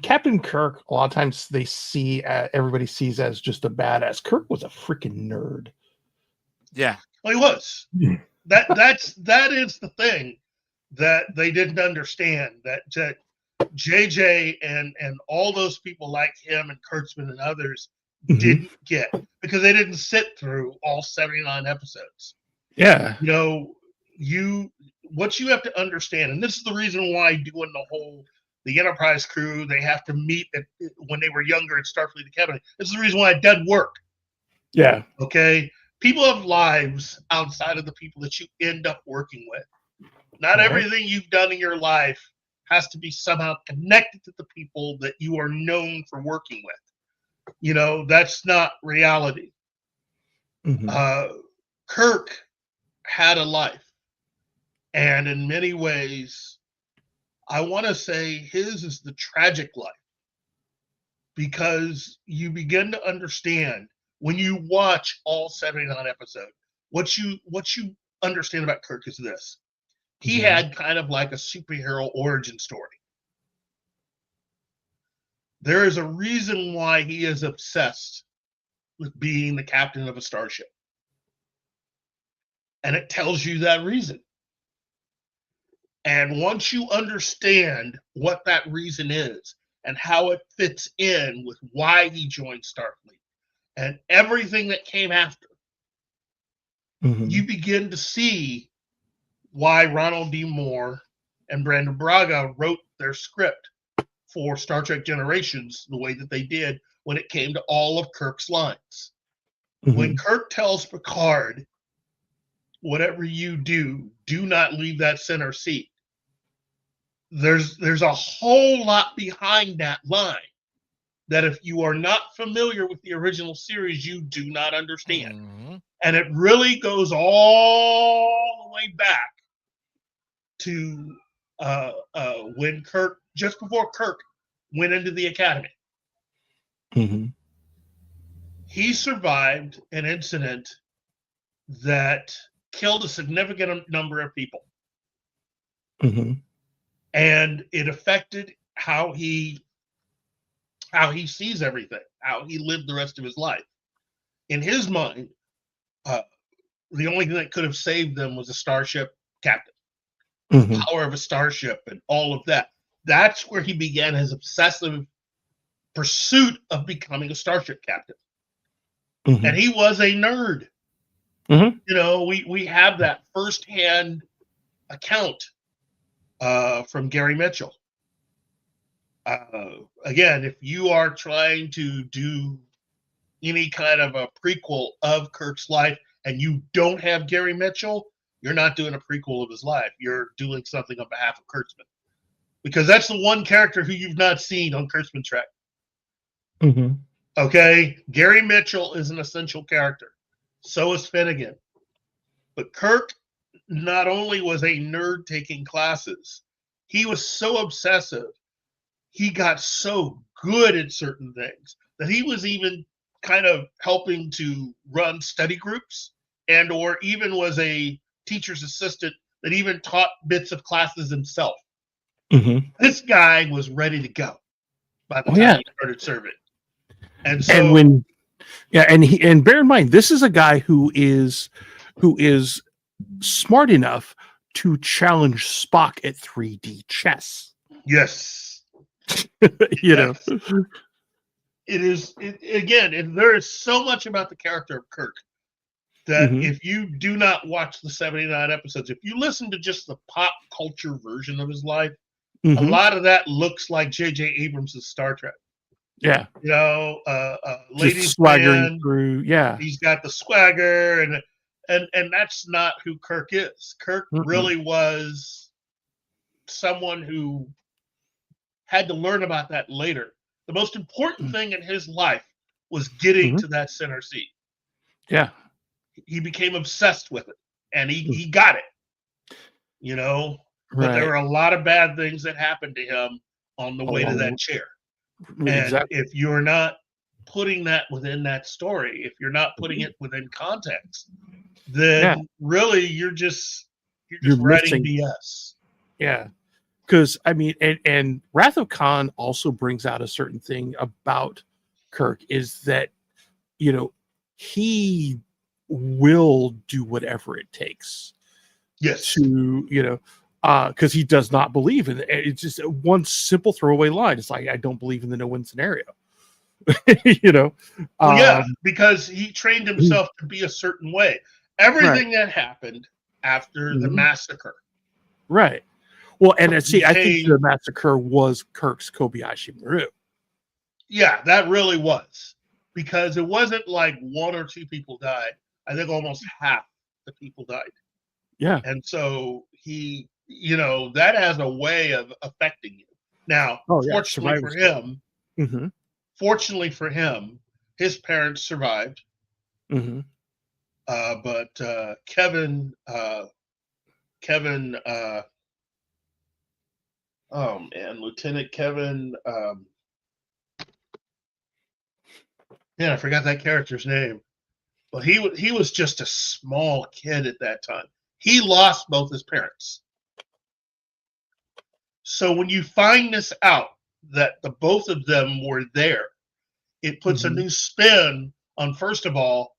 Captain Kirk, a lot of times they see everybody sees as just a badass. Kirk was a freaking nerd. Yeah. Well, he was. That is the thing that they didn't understand, that JJ and all those people like him and Kurtzman and others didn't get, because they didn't sit through all 79 episodes. Yeah. You know, what you have to understand, and this is the reason why doing the Enterprise crew, they have to meet when they were younger at Starfleet Academy. This is the reason why it doesn't work. Yeah. Okay. People have lives outside of the people that you end up working with. Not everything you've done in your life has to be somehow connected to the people that you are known for working with. You know, that's not reality. Kirk had a life. And in many ways, I want to say his is the tragic life. Because you begin to understand when you watch all 79 episodes, what you understand about Kirk is this. He had kind of like a superhero origin story. There is a reason why he is obsessed with being the captain of a starship. And it tells you that reason. And once you understand what that reason is and how it fits in with why he joined Starfleet and everything that came after, you begin to see why Ronald D. Moore and Brandon Braga wrote their script for Star Trek Generations the way that they did when it came to all of Kirk's lines. When Kirk tells Picard, whatever you do, do not leave that center seat. There's a whole lot behind that line that if you are not familiar with the original series, you do not understand. And it really goes all the way back to when Kirk, just before Kirk went into the academy. He survived an incident that killed a significant number of people. And it affected how he sees everything, how he lived the rest of his life. In his mind, the only thing that could have saved them was a starship captain. The power of a starship and all of that. That's where he began his obsessive pursuit of becoming a starship captain. And he was a nerd. You know, we have that firsthand account from Gary Mitchell. Again, if you are trying to do any kind of a prequel of Kirk's life and you don't have Gary Mitchell, you're not doing a prequel of his life. You're doing something on behalf of Kurtzman. Because that's the one character who you've not seen on Kurtzman Trek. Okay? Gary Mitchell is an essential character. So is Finnegan. But Kirk not only was a nerd taking classes, he was so obsessive. He got so good at certain things that he was even kind of helping to run study groups and or even was a teacher's assistant that even taught bits of classes himself. This guy was ready to go by the time he started serving. And so Yeah, and bear in mind, this is a guy who is smart enough to challenge Spock at 3D chess. Yes. You know, again, there is so much about the character of Kirk that Mhm. if you do not watch the 79 episodes, if you listen to just the pop culture version of his life, a Mhm. lot of that looks like J.J. Abrams' Star Trek. Yeah, You know, just ladies swaggering man, through. Yeah, he's got the swagger, and that's not who Kirk is. Kirk Mm-mm. really was someone who had to learn about that later. The most important thing in his life was getting Mhm. to that center seat. yeah, He became obsessed with it, and he got it. You know, but there right. were a lot of bad things that happened to him on the way to Along that the- chair. And Exactly. if you're not putting that within that story, if you're not putting it within context, then Yeah. really you're just You're writing missing. BS. Yeah, because I mean, and Wrath of Khan also brings out a certain thing about Kirk is that he will do whatever it takes Yes. to because he does not believe in it. It's just one simple throwaway line. It's like, I don't believe in the no-win scenario. Well, yeah, because he trained himself to be a certain way. Everything that happened after the Mhm. massacre. Right. Well, and see, I think became- the massacre was Kirk's Kobayashi Maru. Yeah, that really was. Because it wasn't like one or two people died. I think almost half the people died. Yeah. And so he, that has a way of affecting you. Now, fortunately for him, Mm-hmm. his parents survived. Mm-hmm. But Kevin, oh man, Lieutenant Kevin, I forgot that character's name. Well, he was just a small kid at that time. He lost both his parents. So when you find this out that the both of them were there, it puts a new spin on, first of all,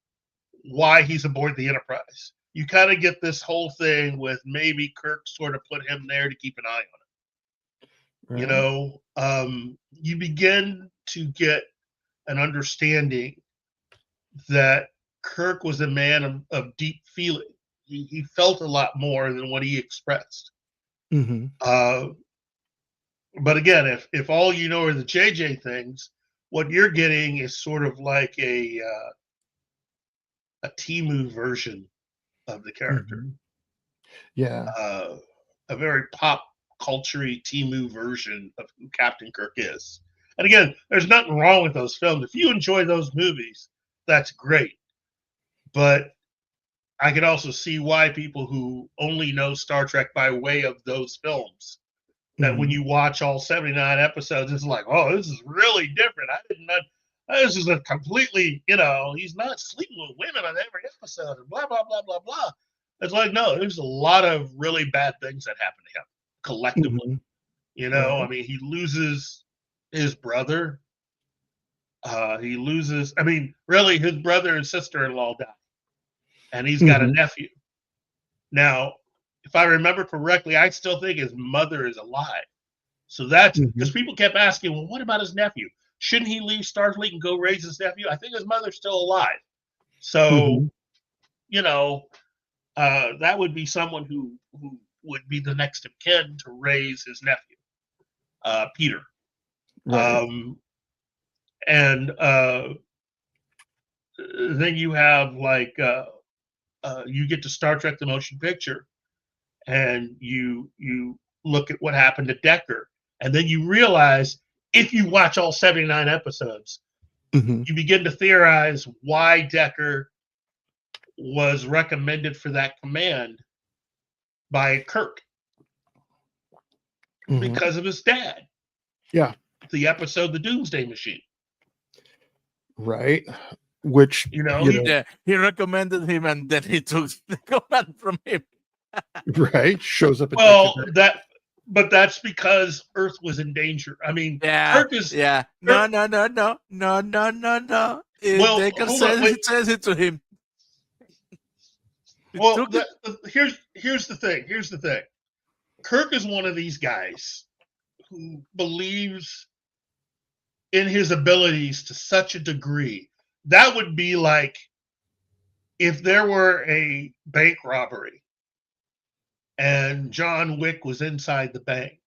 why he's aboard the Enterprise. You kind of get this whole thing with maybe Kirk sort of put him there to keep an eye on it. Right. You begin to get an understanding that Kirk was a man of deep feeling. He felt a lot more than what he expressed. Mm-hmm. But again, if all you know are the JJ things, what you're getting is sort of like a Timu version of the character. Mm-hmm. Yeah. A very pop culture-y Timu version of who Captain Kirk is. And again, there's nothing wrong with those films. If you enjoy those movies, that's great. But I can also see why people who only know Star Trek by way of those films, that when you watch all 79 episodes, it's like, oh, this is really different. I didn't know. This is a completely, he's not sleeping with women on every episode and blah, blah, blah, blah, blah. It's like, no, there's a lot of really bad things that happen to him collectively. Right. I mean, he loses his brother. Really, his brother and sister-in-law die. And he's got a nephew. Now, if I remember correctly, I still think his mother is alive. So that's because people kept asking, well, what about his nephew? Shouldn't he leave Starfleet and go raise his nephew? I think his mother's still alive. So, that would be someone who would be the next of kin to raise his nephew, Peter. Right. And then you have you get to Star Trek the Motion Picture, and you look at what happened to Decker, and then you realize, if you watch all 79 episodes, you begin to theorize why Decker was recommended for that command by Kirk, because of his dad. Yeah. The episode The Doomsday Machine. Right. Which He recommended him, and then he took the command from him. Right. Shows up. But that's because Earth was in danger. I mean, Yeah. Kirk is. Yeah. No. Well, Decker hold on, wait. says it to him. It Well, took it- here's the thing. Here's the thing. Kirk is one of these guys who believes in his abilities to such a degree. That would be like if there were a bank robbery and John Wick was inside the bank.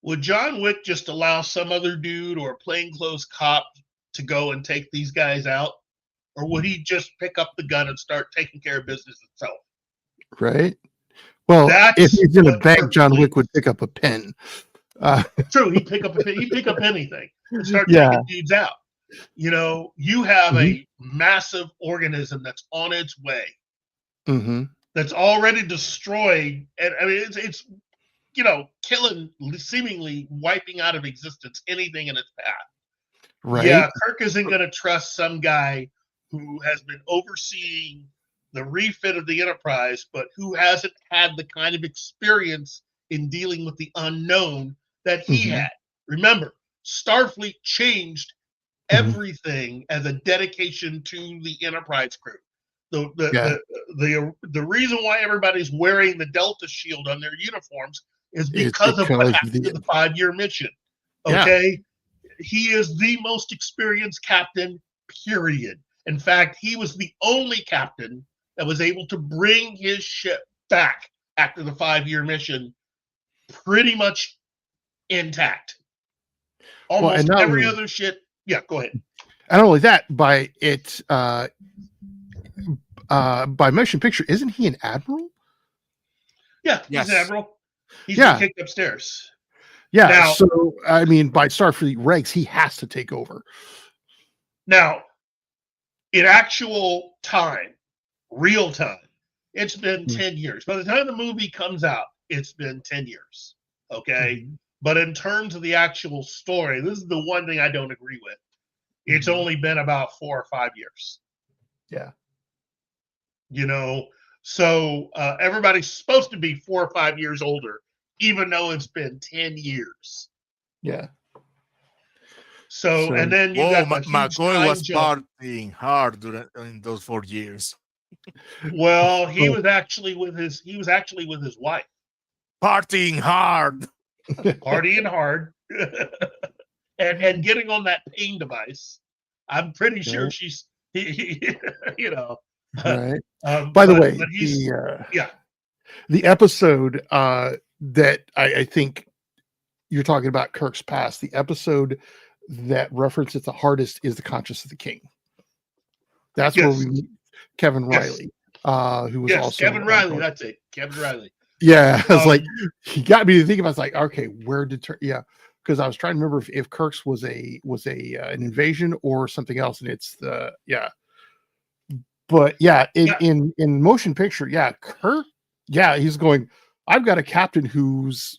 Would John Wick just allow some other dude or a plainclothes cop to go and take these guys out? Or would he just pick up the gun and start taking care of business himself? Right. Well, That's if he's in a what bank, Kirk John Wick believes. would pick up a pen. True, he'd pick up anything and start Yeah. taking dudes out. You know, you have a massive organism that's on its way, Mm-hmm. that's already destroyed, and I mean it's you know, killing, seemingly wiping out of existence anything in its path. Right. Yeah, Kirk isn't going to trust some guy who has been overseeing the refit of the Enterprise, but who hasn't had the kind of experience in dealing with the unknown that he had. Remember, Starfleet changed everything as a dedication to the Enterprise crew. The reason why everybody's wearing the Delta shield on their uniforms is because of what happened in the 5-year mission. Okay? He is the most experienced captain, period. In fact, he was the only captain that was able to bring his ship back after the 5-year mission pretty much intact. Almost every other shit. Yeah, go ahead. And not only that, by motion picture, isn't he an admiral? Yeah, Yes. he's an admiral. He's Yeah. been kicked upstairs. Yeah. Now- So I mean, by Starfleet regs, he has to take over. Now, in actual time, real time, it's been 10 years. By the time the movie comes out, it's been 10 years. Okay? But in terms of the actual story, this is the one thing I don't agree with. It's only been about 4 or 5 years. Yeah. You know, so everybody's supposed to be 4 or 5 years older, even though it's been 10 years. Yeah. So and then you Whoa, got the huge McCoy time was jump. partying hard in those 4 years. Well, he was actually with his wife, Partying hard. partying hard, and getting on that pain device. I'm pretty sure she's, you know. Right. By the way, but he's, the episode that I think you're talking about Kirk's past, the episode that references the hardest is The Conscience of the King. That's where we meet Kevin Riley, who was also Kevin Riley. That's it, Kevin Riley. Yeah, I was like, he got me to think about. I was like, okay, where did because I was trying to remember if Kirk's was an invasion or something else, and it's But in motion picture, Kirk, he's going. I've got a captain who's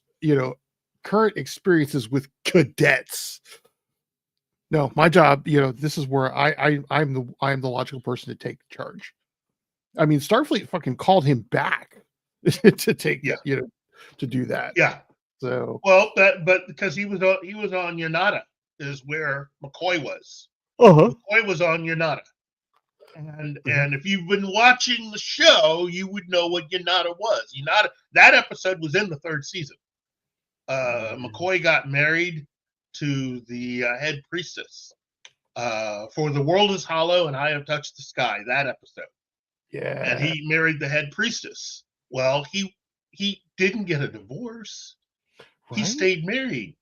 current experiences with cadets. No, my job, this is where I'm the logical person to take charge. I mean, Starfleet fucking called him back to take to do that. Yeah. So but because he was on Yanada is where McCoy was. McCoy was on Yanada. And if you've been watching the show, you would know what Yanada was. Yanada, that episode was in the 3rd season. McCoy got married to the head priestess for The World is Hollow and I Have Touched the Sky, that episode. Yeah. And he married the head priestess. Well, he didn't get a divorce. Right? He stayed married.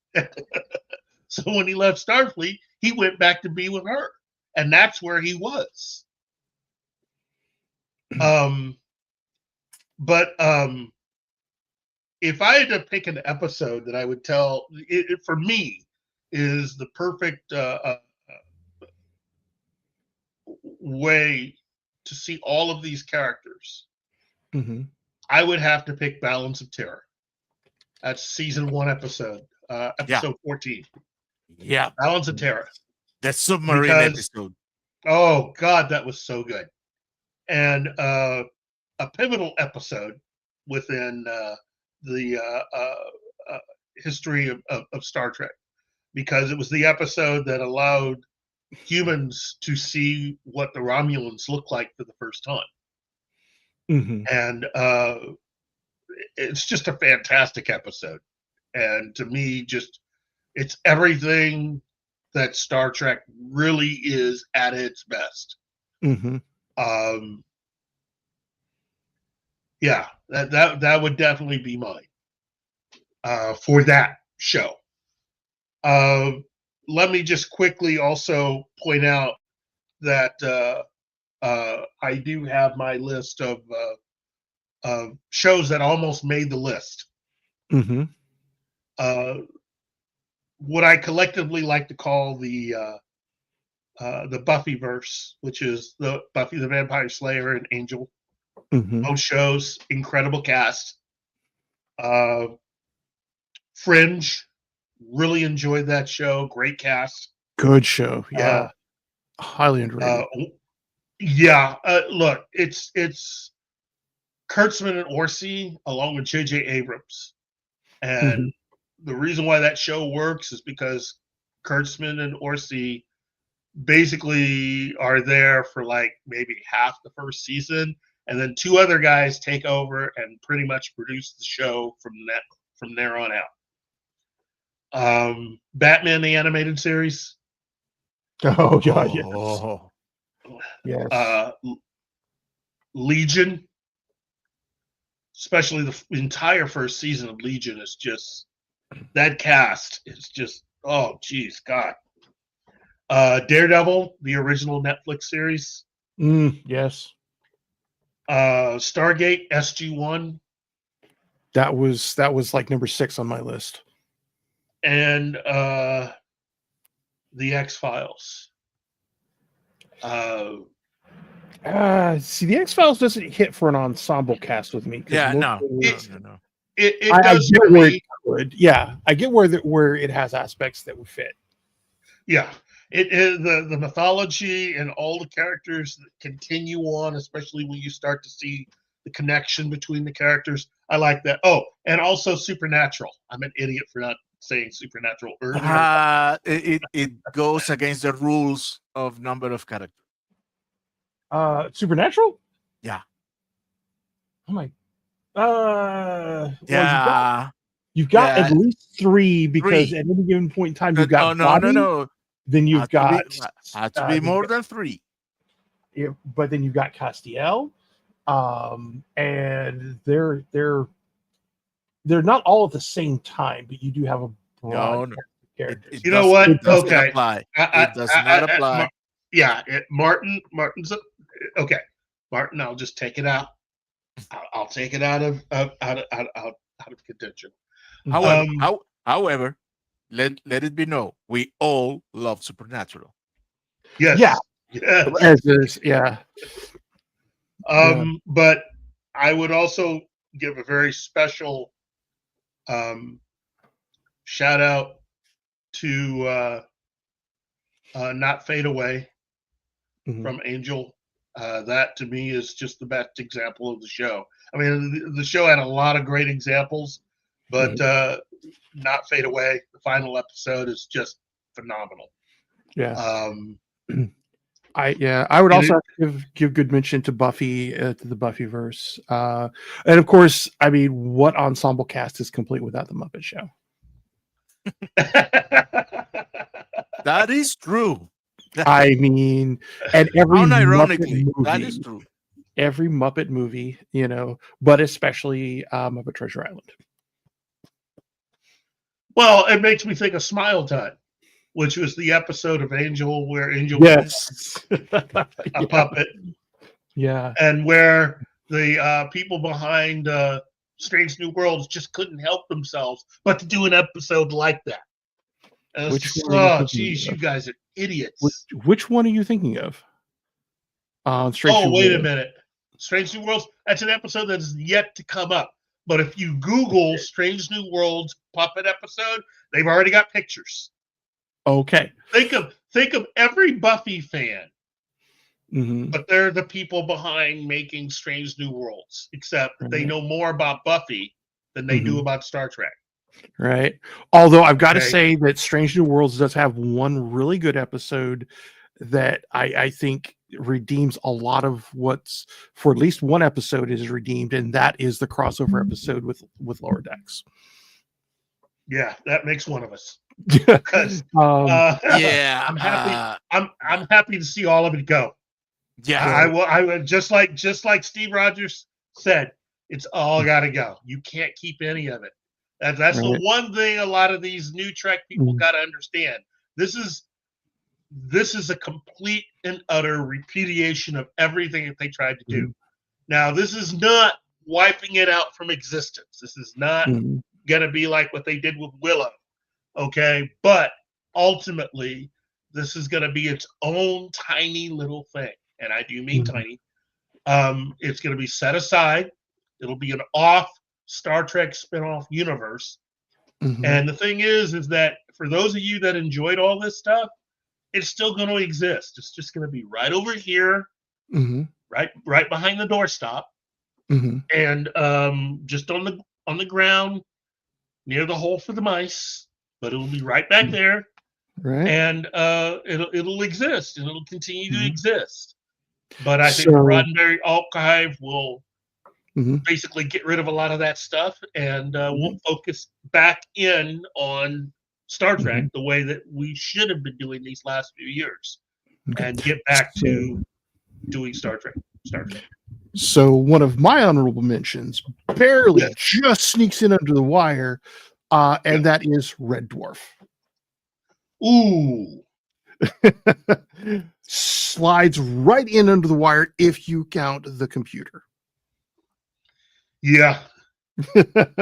So when he left Starfleet, he went back to be with her. And that's where he was. If I had to pick an episode that I would tell, it for me is the perfect way to see all of these characters. I would have to pick Balance of Terror. That's season 1 episode 14. Yeah, Balance of Terror. The submarine episode. Oh God, that was so good. And a pivotal episode within the history of Star Trek, because it was the episode that allowed humans to see what the Romulans look like for the first time. Mm-hmm. And it's just a fantastic episode. And to me, it's everything that Star Trek really is at its best. Mm-hmm. Yeah, that would definitely be mine for that show. Let me just quickly also point out that I do have my list of shows that almost made the list. Mm-hmm. What I collectively like to call the Buffyverse, which is the Buffy the Vampire Slayer and Angel. Mm-hmm. Both shows, incredible cast. Fringe, really enjoyed that show. Great cast. Good show. Yeah. Highly underrated. Look, it's Kurtzman and Orsi along with J.J. Abrams. And the reason why that show works is because Kurtzman and Orsi basically are there for like maybe half the first season, and then two other guys take over and pretty much produce the show from there on out. Batman the Animated Series. Oh yeah, yes. Oh. Yes. Legion, especially the entire first season of Legion is just, that cast is just, oh geez, God. Daredevil, the original Netflix series. Yes. Stargate SG-1. That was like number 6 on my list. And the X-Files. See, the X-Files doesn't hit for an ensemble cast with me. Yeah, no. It I does get for where me. it would. Yeah, I get where it has aspects that would fit. Yeah, it is the mythology and all the characters that continue on, especially when you start to see the connection between the characters. I like that. Oh, and also Supernatural. I'm an idiot for not saying Supernatural earlier. It goes against the rules of number of characters. Supernatural? Yeah. Oh my. Yeah. You've got at least 3 because 3. at any given point in time you've got no. Then you've got has to be more than 3. Yeah, but then you've got Castiel, and they're not all at the same time, but you do have a broad characters. You know what? It doesn't Okay. apply. It does not apply. Martin's okay. Martin, I'll just take it out. I'll take it out of contention. However, let it be known, we all love Supernatural. Yes. Yeah. Yes. Yeah. But I would also give a very special shout out to Not Fade Away from Angel. That to me is just the best example of the show. I mean, the show had a lot of great examples, but Not Fade Away, the final episode, is just phenomenal. Yeah. I would also have to give good mention to Buffy, to the Buffyverse, and of course, I mean, what ensemble cast is complete without the Muppet Show? That is true. I mean, and every unironically, Muppet movie, that is true. Every Muppet movie, but especially Muppet Treasure Island. Well, it makes me think of Smile Time, which was the episode of Angel where Angel was a puppet. Yeah. And where the people behind Strange New Worlds just couldn't help themselves but to do an episode like that. Geez, you guys are idiots. Which one are you thinking of? Wait a minute. Strange New Worlds, that's an episode that is yet to come up. But if you Google Strange New Worlds puppet episode, they've already got pictures. Okay. Think of every Buffy fan, but they're the people behind making Strange New Worlds, except they know more about Buffy than they do about Star Trek. Right. Although I've got to say that Strange New Worlds does have one really good episode that I think redeems a lot of what's for at least one episode is redeemed, and that is the crossover episode with Lower Decks. Yeah, that makes one of us. 'Cause, Yeah, I'm happy. I'm happy to see all of it go. yeah. I will just like Steve Rogers said, it's all got to go. You can't keep any of it. That's the Right. one thing a lot of these new Trek people got to understand. This is a complete and utter repudiation of everything that they tried to do. Now, this is not wiping it out from existence. This is not going to be like what they did with Willow. Okay. But ultimately, this is going to be its own tiny little thing. And I do mean tiny. It's going to be set aside. It'll be an off Star Trek spinoff universe. And the thing is that for those of you that enjoyed all this stuff, it's still going to exist. It's just going to be right over here, right behind the doorstop, and just on the ground near the hole for the mice. But it'll be right back there, Right. and it'll exist and it'll continue to exist. But I think So- Roddenberry Archive will basically get rid of a lot of that stuff, and we'll focus back in on Star Trek the way that we should have been doing these last few years, and get back to doing Star Trek. So one of my honorable mentions barely just sneaks in under the wire, and that is Red Dwarf. Ooh. Slides right in under the wire if you count the computer. Yeah.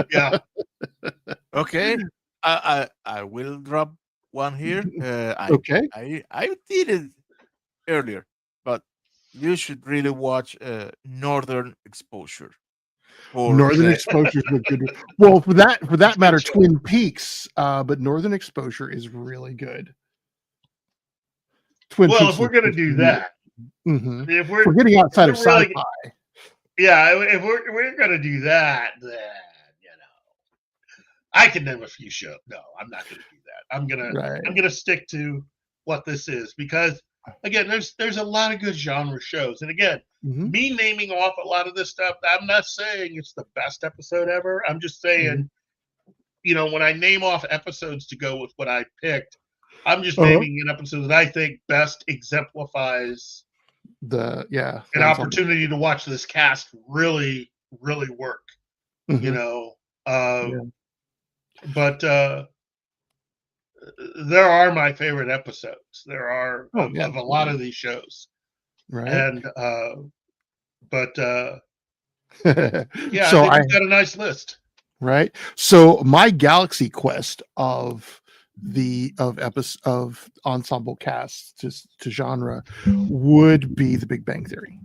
Yeah. Okay. I will drop one here. Okay. I did it earlier, but you should really watch Northern Exposure. Northern Exposure is a good. Well, for that matter, Twin Peaks. But Northern Exposure is really good. Twin Peaks If we're gonna do that, if we're getting outside of really, sci-fi. Yeah, if we're gonna do that, then I can name a few shows. No, I'm not gonna do that. I'm gonna stick to what this is, because again, there's a lot of good genre shows, and again, me naming off a lot of this stuff, I'm not saying it's the best episode ever. I'm just saying, when I name off episodes to go with what I picked, I'm just naming an episode that I think best exemplifies an opportunity to watch this cast really, really work. But there are my favorite episodes. There are of a lot of these shows, right? And so I think we've got a nice list, right? So my galaxy quest of ensemble casts to genre would be The Big Bang Theory,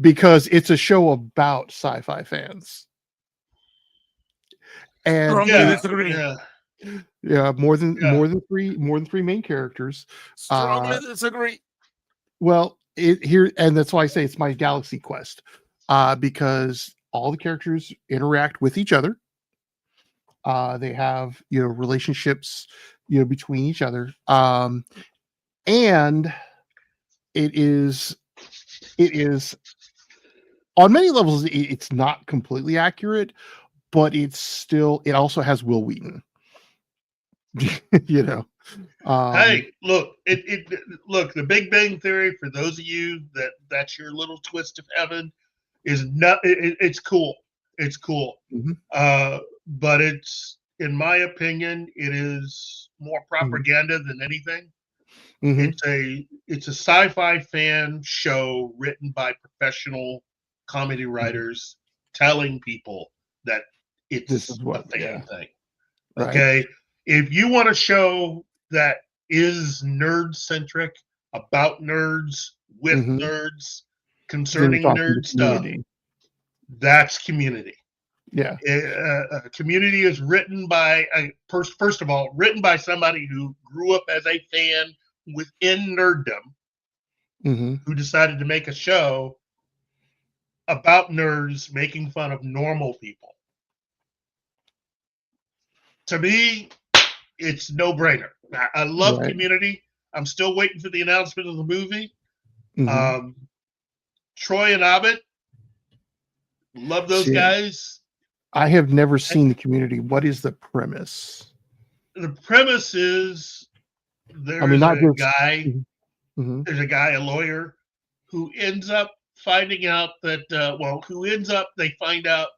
because it's a show about sci-fi fans. And more than three main characters. Strongly disagree. Well, and that's why I say it's my galaxy quest, because all the characters interact with each other. They have relationships between each other, and it is on many levels it's not completely accurate, but it also has Will Wheaton. Hey, look, look, The Big Bang Theory, for those of you that's your little twist of heaven, is not. It's cool. It's cool. But it's, in my opinion, it is more propaganda than anything. It's a sci-fi fan show written by professional comedy writers, telling people that it's a fan thing. Okay, right. If you want a show that is nerd centric, about nerds, with nerds, concerning nerd stuff, that's Community. Yeah. Community is written by first of all, written by somebody who grew up as a fan within nerddom, who decided to make a show about nerds making fun of normal people. To me, it's no brainer. I love Right. Community. I'm still waiting for the announcement of the movie. Mhm. Troy and Abed, love those See, guys. I have never seen the Community. What is the premise? The premise is I mean, there's not a just. guy, Mhm. a lawyer, who ends up finding out that, they find out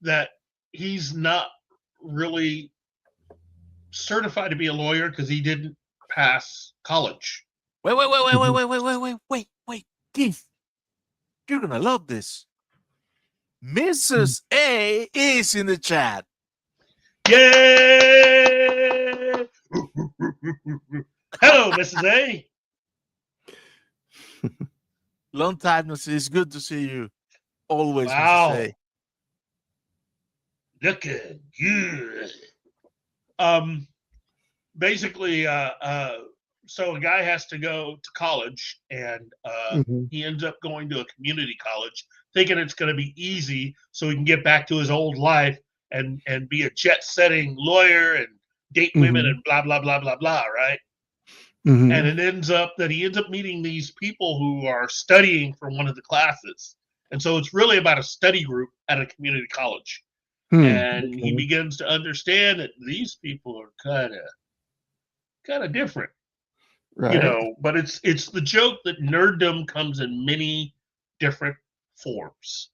that he's not really certified to be a lawyer because he didn't pass college. Wait, Keith, you're gonna love this. Mrs. A is in the chat. Yay! Hello, Mrs. A. Long time no see. It's good to see you. Always, Wow. Mrs. A. Looking good. Basically, so a guy has to go to college, and Mhm. he ends up going to a community college, thinking it's going to be easy, so he can get back to his old life and be a jet-setting lawyer and date women Mhm. and blah blah blah blah blah, right? Mhm. And it ends up that he ends up meeting these people who are studying for one of the classes, and so it's really about a study group at a community college. And he Okay. begins to understand that these people are kind of different, Right. but it's the joke that nerddom comes in many different forms.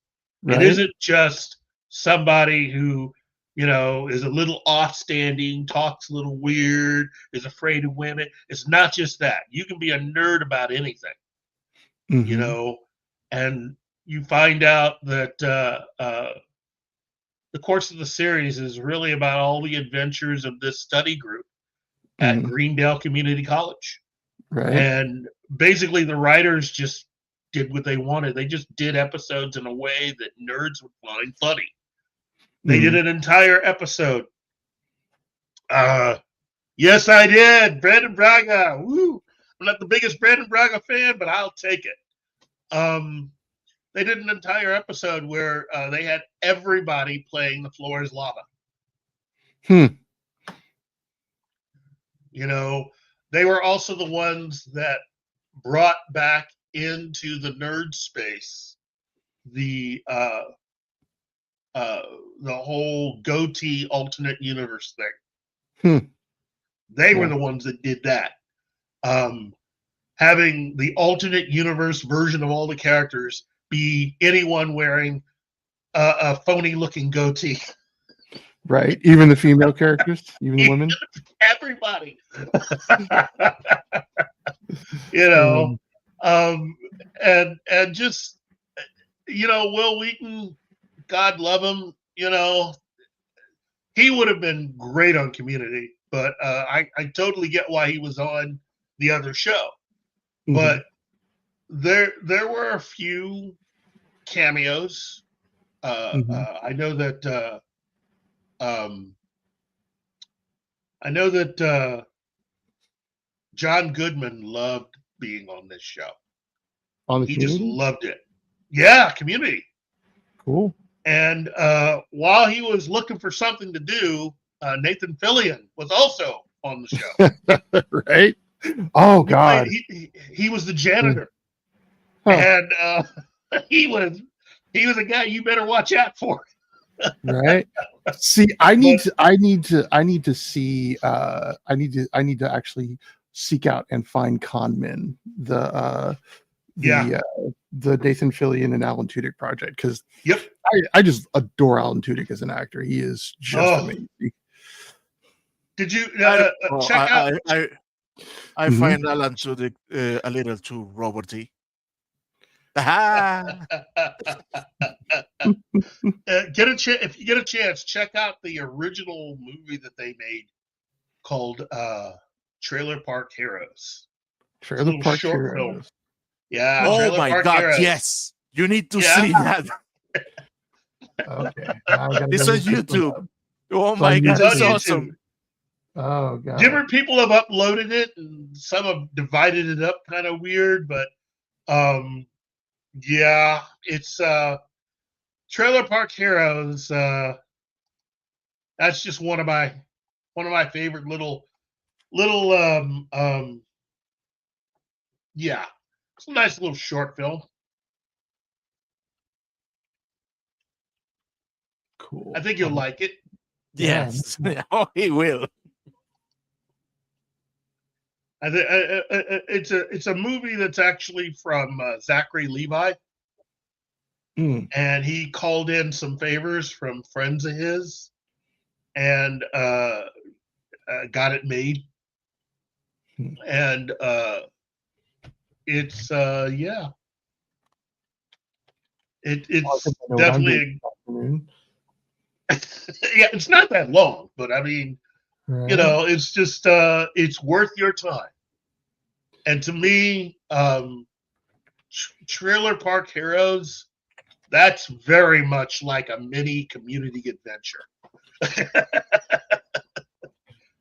It Right. isn't just somebody who is a little off-standing, talks a little weird, is afraid of women. It's not just that. You can be a nerd about anything, Mhm. and you find out that the course of the series is really about all the adventures of this study group at Mhm. Greendale Community College. Right. And basically, the writers just did what they wanted. They just did episodes in a way that nerds would find funny. They did Mhm. an entire episode. Yes, I did. Brandon Braga. Woo! I'm not the biggest Brandon Braga fan, but I'll take it. They did an entire episode where they had everybody playing The Floor is Lava. Hmm. They were also the ones that brought back into the nerd space the whole goatee alternate universe thing. Hmm. They were Yeah. the ones that did that. Having the alternate universe version of all the characters be anyone wearing a phony looking goatee. Right. Even the female characters, even the women. Everybody. Um, And just Will Wheaton, God love him, he would have been great on Community, but I totally get why he was on the other show. mhm. But there were a few cameos. Mhm. I know that John Goodman loved being on this show. On the He just Community. loved it. Yeah, Community. Cool. And while he was looking for something to do, Nathan Fillion was also on the show. Right. Oh He played. God. He was the janitor, Huh. and he was a guy you better watch out for. Right. See, I need to see. I need to actually seek out and find Conmen, the Nathan Fillion and Alan Tudyk project, because Yep. I just adore Alan Tudyk as an actor. He is just amazing. Did you check out? I Mhm. find Alan Tudyk a little too Roberty. If you get a chance, check out the original movie that they made called Trailer Park Heroes. Trailer Park short film. Heroes. Yeah. Oh Trailer my Park God! Heroes. Yes, you need to Yeah. see that. Okay. Now I gotta It's go on look this one YouTube. up. Oh It's my on God, It's on it's YouTube. awesome. Oh God. Different people have uploaded it, and some have divided it up kind of weird, but yeah, it's Trailer Park Heroes. That's just one of my one of my favorite little yeah, it's a nice little short film. Cool. I think you'll like it. Yes. Oh, he will. It's a movie that's actually from Zachary Levi, and he called in some favors from friends of his, and got it made. And it's yeah, it's definitely yeah, it's not that long, but I mean, you know, it's just it's worth your time. And to me, Trailer Park Heroes, that's very much like a mini community adventure.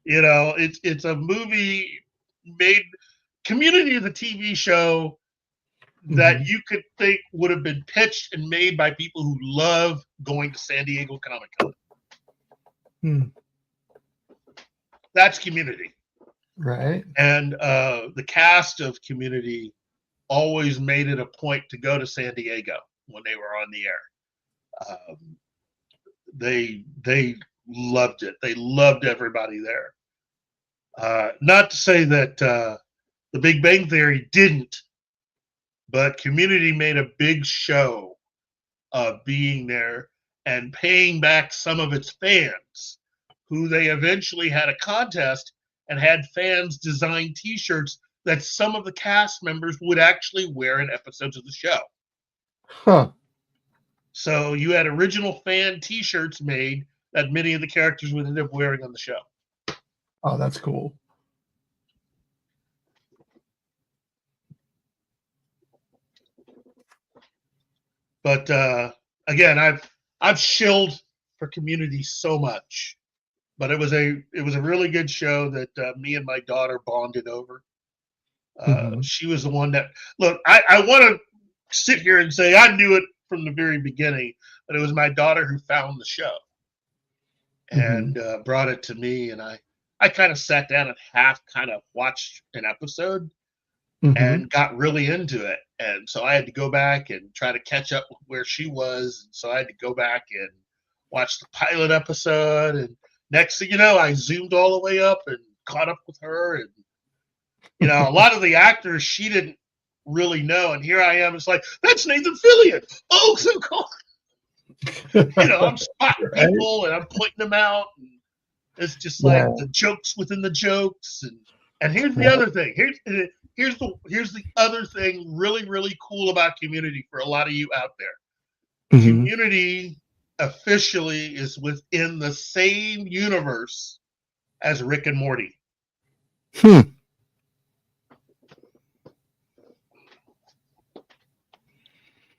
You know, it's a movie made. Community is a TV show that you could think would have been pitched and made by people who love going to San Diego Comic-Con. That's Community. Right. And the cast of Community always made it a point to go to San Diego when they were on the air. They loved it. They loved everybody there. Not to say that The Big Bang Theory didn't, but Community made a big show of being there and paying back some of its fans, who they eventually had a contest and had fans design T-shirts that some of the cast members would actually wear in episodes of the show. Huh. So you had original fan T-shirts made that many of the characters would end up wearing on the show. Oh, that's cool. But again, I've shilled for Community so much, but it was a really good show that me and my daughter bonded over. She was the one that look. I want to sit here and say I knew it from the very beginning, but it was my daughter who found the show and brought it to me, and I kind of sat down and half kind of watched an episode and got really into it. And so I had to go back and try to catch up with where she was. And so I had to go back and watch the pilot episode. And next thing you know, I zoomed all the way up and caught up with her. And, you know, a lot of the actors she didn't really know. And here I am. It's like, that's Nathan Fillion. Oh, so cool. You know, I'm spotting people and I'm pointing them out. And it's just like the jokes within the jokes. And here's the other thing. Here's the other thing really, really cool about Community for a lot of you out there. Community officially is within the same universe as Rick and Morty.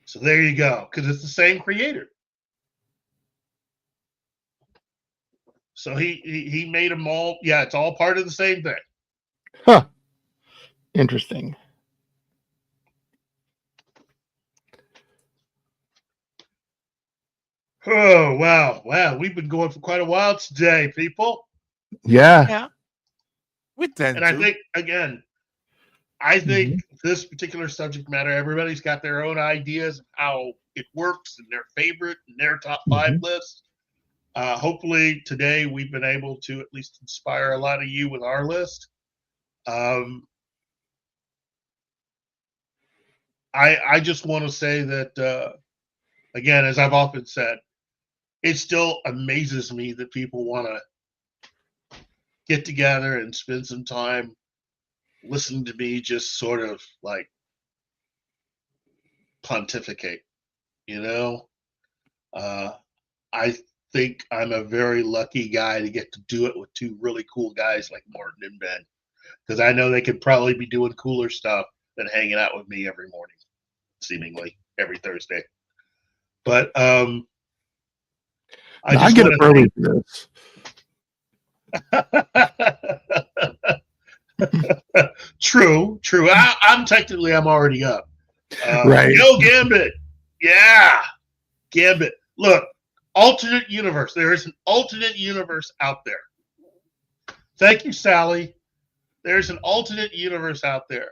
So there you go, because it's the same creator. So he made them all. Yeah, it's all part of the same thing. Huh. Interesting. Oh, wow. We've been going for quite a while today, people. Yeah. We tend and to. I think, again, this particular subject matter, everybody's got their own ideas of how it works and their favorite and their top 5 list. Hopefully today we've been able to at least inspire a lot of you with our list. I just want to say that, again, as I've often said, it still amazes me that people want to get together and spend some time listening to me just sort of like pontificate, you know? I think I'm a very lucky guy to get to do it with 2 really cool guys like Martin and Ben, because I know they could probably be doing cooler stuff than hanging out with me every morning, seemingly every Thursday. But I get up early for this. True. I'm already up. Right. Yo, Gambit. Yeah. Gambit. Look, alternate universe. There is an alternate universe out there. Thank you, Sally. There's an alternate universe out there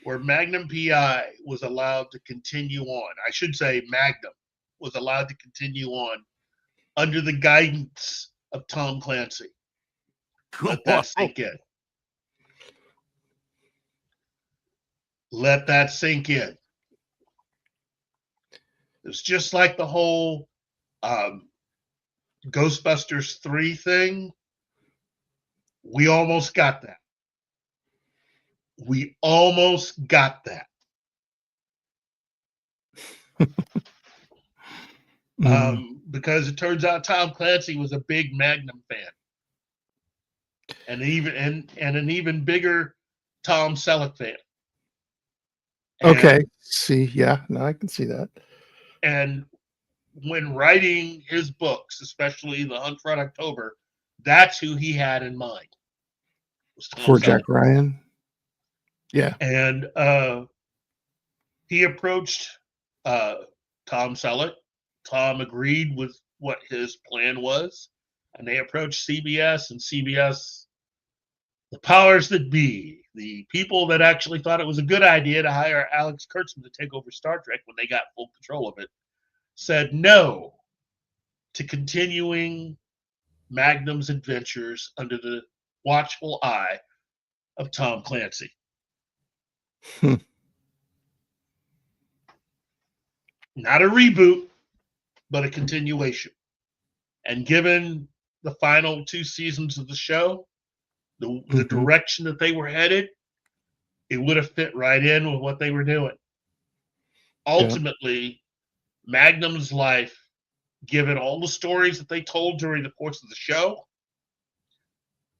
where Magnum PI was allowed to continue on. I should say Magnum was allowed to continue on under the guidance of Tom Clancy. Let that sink in. Let that sink in. It's just like the whole Ghostbusters 3 thing. We almost got that. We almost got that. Because it turns out Tom Clancy was a big Magnum fan. And an even bigger Tom Selleck fan. Okay. See, yeah, no, I can see that. And when writing his books, especially The Hunt for Red October, that's who he had in mind. For Jack Ryan. Yeah. And he approached Tom Selleck. Tom agreed with what his plan was. And they approached CBS, and CBS, the powers that be, the people that actually thought it was a good idea to hire Alex Kurtzman to take over Star Trek when they got full control of it, said no to continuing Magnum's adventures under the watchful eye of Tom Clancy. Not a reboot, but a continuation. And given the final 2 seasons of the show, the direction that they were headed, it would have fit right in with what they were doing. Ultimately, Magnum's life, given all the stories that they told during the course of the show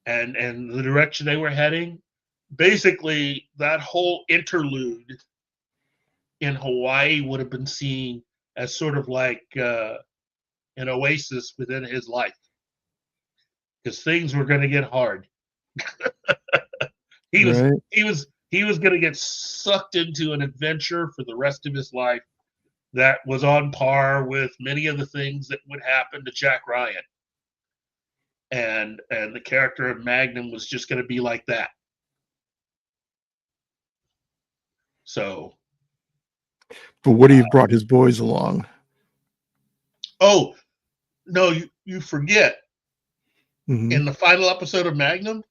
and the direction they were heading, basically that whole interlude in Hawaii would have been seen as sort of like an oasis within his life, because things were going to get hard. He was going to get sucked into an adventure for the rest of his life that was on par with many of the things that would happen to Jack Ryan. And the character of Magnum was just going to be like that. So, but what have brought his boys along? Oh, no, you forget. In the final episode of Magnum,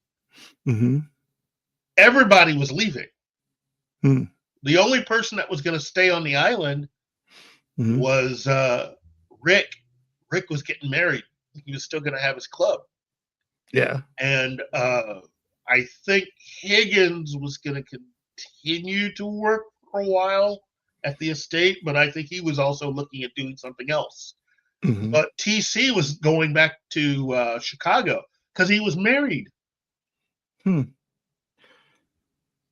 everybody was leaving. The only person that was going to stay on the island was Rick. Rick was getting married. He was still going to have his club. Yeah. And I think Higgins was going to continue to work for a while at the estate, but I think he was also looking at doing something else. But TC was going back to Chicago because he was married. You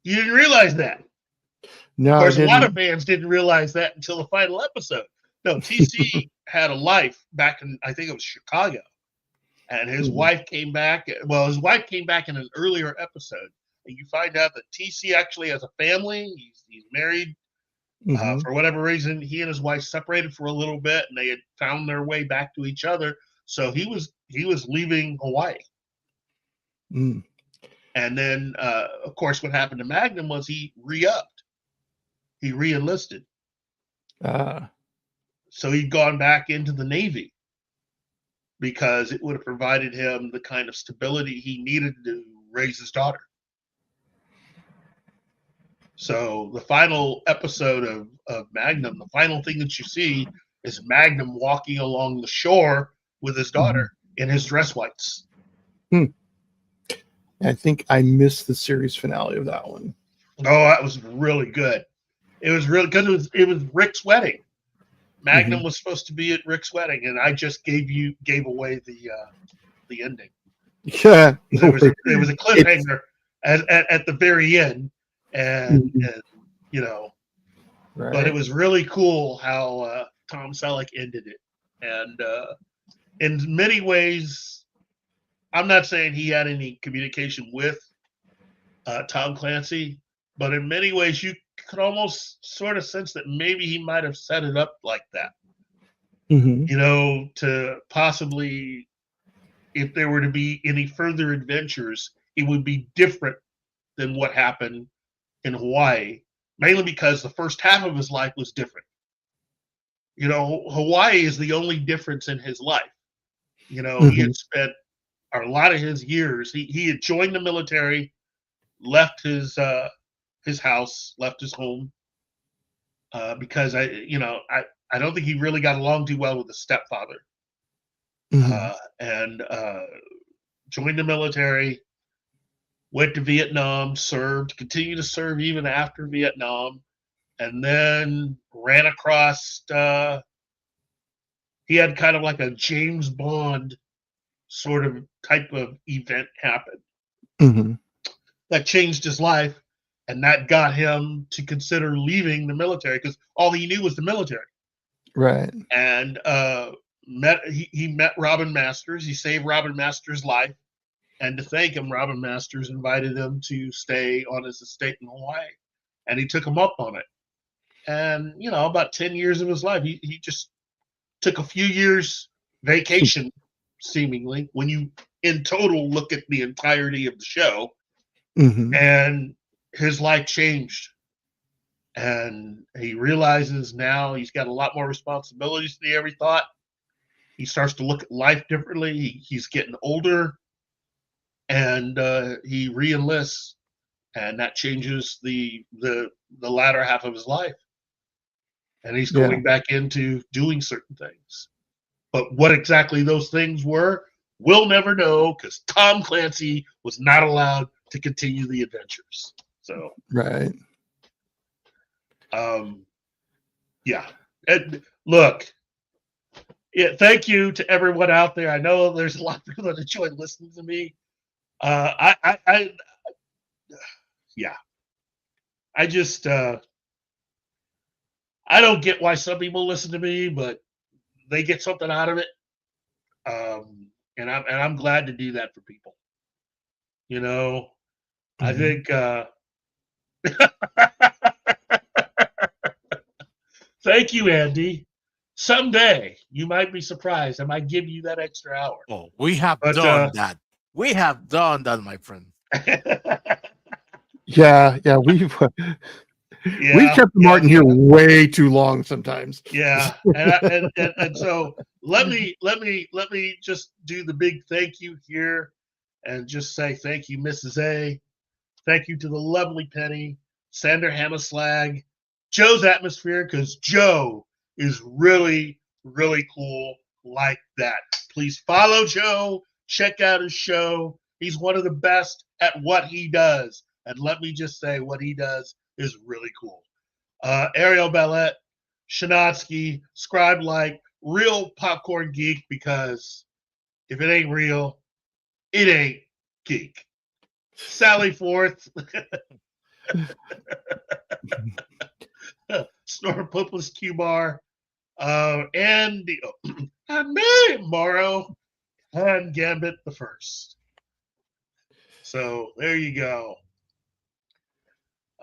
didn't realize that? No, of course, I a lot didn't. of fans didn't realize that until the final episode. No, TC had a life back in, I think it was Chicago. And his wife came back. Well, his wife came back in an earlier episode. And you find out that TC actually has a family. He's married. For whatever reason, he and his wife separated for a little bit, and they had found their way back to each other. So he was leaving Hawaii. And then, of course, what happened to Magnum was he re-upped. He re-enlisted. So he'd gone back into the Navy because it would have provided him the kind of stability he needed to raise his daughter. So the final episode of Magnum, the final thing that you see is Magnum walking along the shore with his daughter in his dress whites. I think I missed the series finale of that one. Oh, that was really good. It was really because it was Rick's wedding. Magnum was supposed to be at Rick's wedding, and I just gave away the ending. Yeah, There was a cliffhanger at the very end. And you know, but it was really cool how Tom Selleck ended it. And in many ways, I'm not saying he had any communication with Tom Clancy, but in many ways, you could almost sort of sense that maybe he might have set it up like that. You know, to possibly if there were to be any further adventures, it would be different than what happened in Hawaii, mainly because the first half of his life was different. You know, Hawaii is the only difference in his life. You know, he had spent a lot of his years. He had joined the military, left his house, left his home, because I don't think he really got along too well with his stepfather, and joined the military, went to Vietnam, served, continued to serve even after Vietnam, and then ran across. He had kind of like a James Bond sort of type of event happen that changed his life, and that got him to consider leaving the military because all he knew was the military. Right. And he met Robin Masters. He saved Robin Masters' life, and to thank him, Robin Masters invited him to stay on his estate in Hawaii, and he took him up on it. And you know, about 10 years of his life, he just took a few years vacation, seemingly, when you in total look at the entirety of the show, and his life changed. And he realizes now he's got a lot more responsibilities than he ever thought. He starts to look at life differently. He's getting older, and he re-enlists, and that changes the latter half of his life. And he's going back into doing certain things. But what exactly those things were, we'll never know because Tom Clancy was not allowed to continue the adventures. So right. Yeah. And look, thank you to everyone out there. I know there's a lot of people that enjoy listening to me. I just I don't get why some people listen to me, but they get something out of it. And I'm glad to do that for people. You know, I think thank you, Andy. Someday you might be surprised. I might give you that extra hour. Oh, we have done that. We have done that, my friend. Yeah, we've kept Martin here way too long sometimes. Yeah, and so let me just do the big thank you here, and just say thank you, Mrs. A. Thank you to the lovely Penny, Sander Hammerslag, Joe's Atmosphere, because Joe is really, really cool like that. Please follow Joe. Check out his show. He's one of the best at what he does. And let me just say, what he does is really cool. Ariel Ballette, Shanatsky, Scribe Like, real popcorn geek, because if it ain't real, it ain't geek. Sally Forth, Snort Poopless Q-Bar, and Mary Morrow, and Gambit the First. So there you go.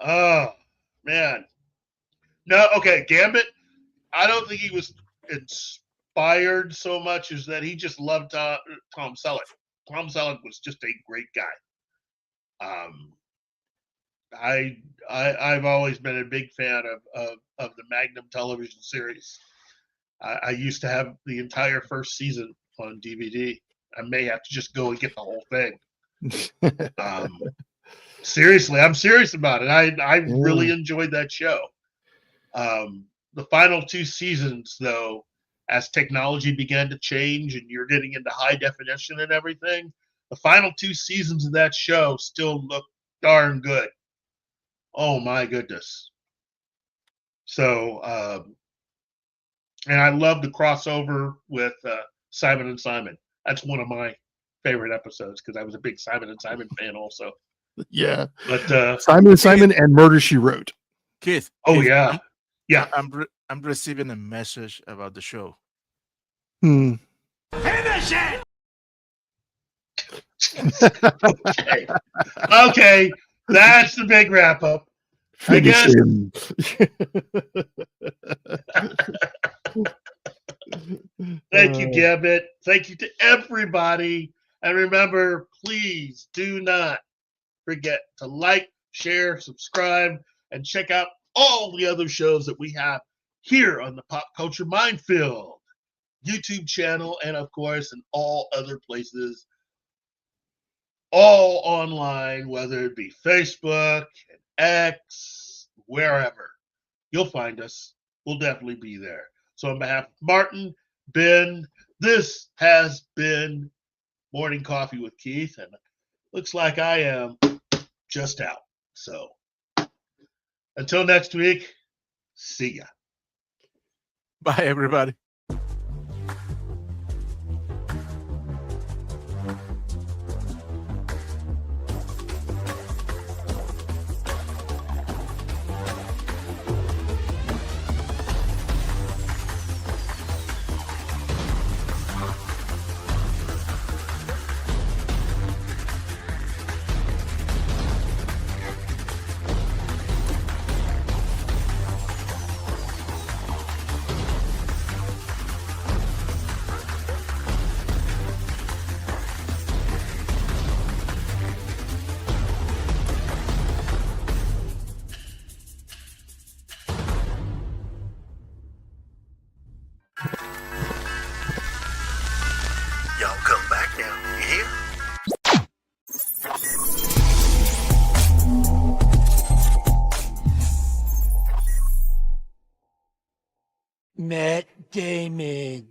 Oh, man. No, okay, Gambit, I don't think he was inspired so much as that he just loved Tom Selleck. Tom Selleck was just a great guy. I've always been a big fan of the Magnum television series. I used to have the entire first season on DVD. I may have to just go and get the whole thing. Seriously, I'm serious about it. I really enjoyed that show. The final 2 seasons, though, as technology began to change and you're getting into high definition and everything, the final 2 seasons of that show still look darn good. Oh my goodness. So, and I love the crossover with Simon and Simon. That's one of my favorite episodes because I was a big Simon and Simon fan also. Yeah. But Simon and Murder, She Wrote. Keith. Oh, Keith, yeah. Yeah. I'm receiving a message about the show. Finish it! Okay. That's the big wrap up. Finish I guess. him. Thank you, Gambit. Thank you to everybody. And remember, please do not forget to like, share, subscribe, and check out all the other shows that we have here on the Pop Culture Minefield YouTube channel, and of course, in all other places, all online, whether it be Facebook, X, wherever. You'll find us. We'll definitely be there. So on behalf of Martin, Ben, this has been Morning Coffee with Keith, and looks like I am just out. So until next week, see ya. Bye, everybody. Y'all come back now, you hear? Matt Damon.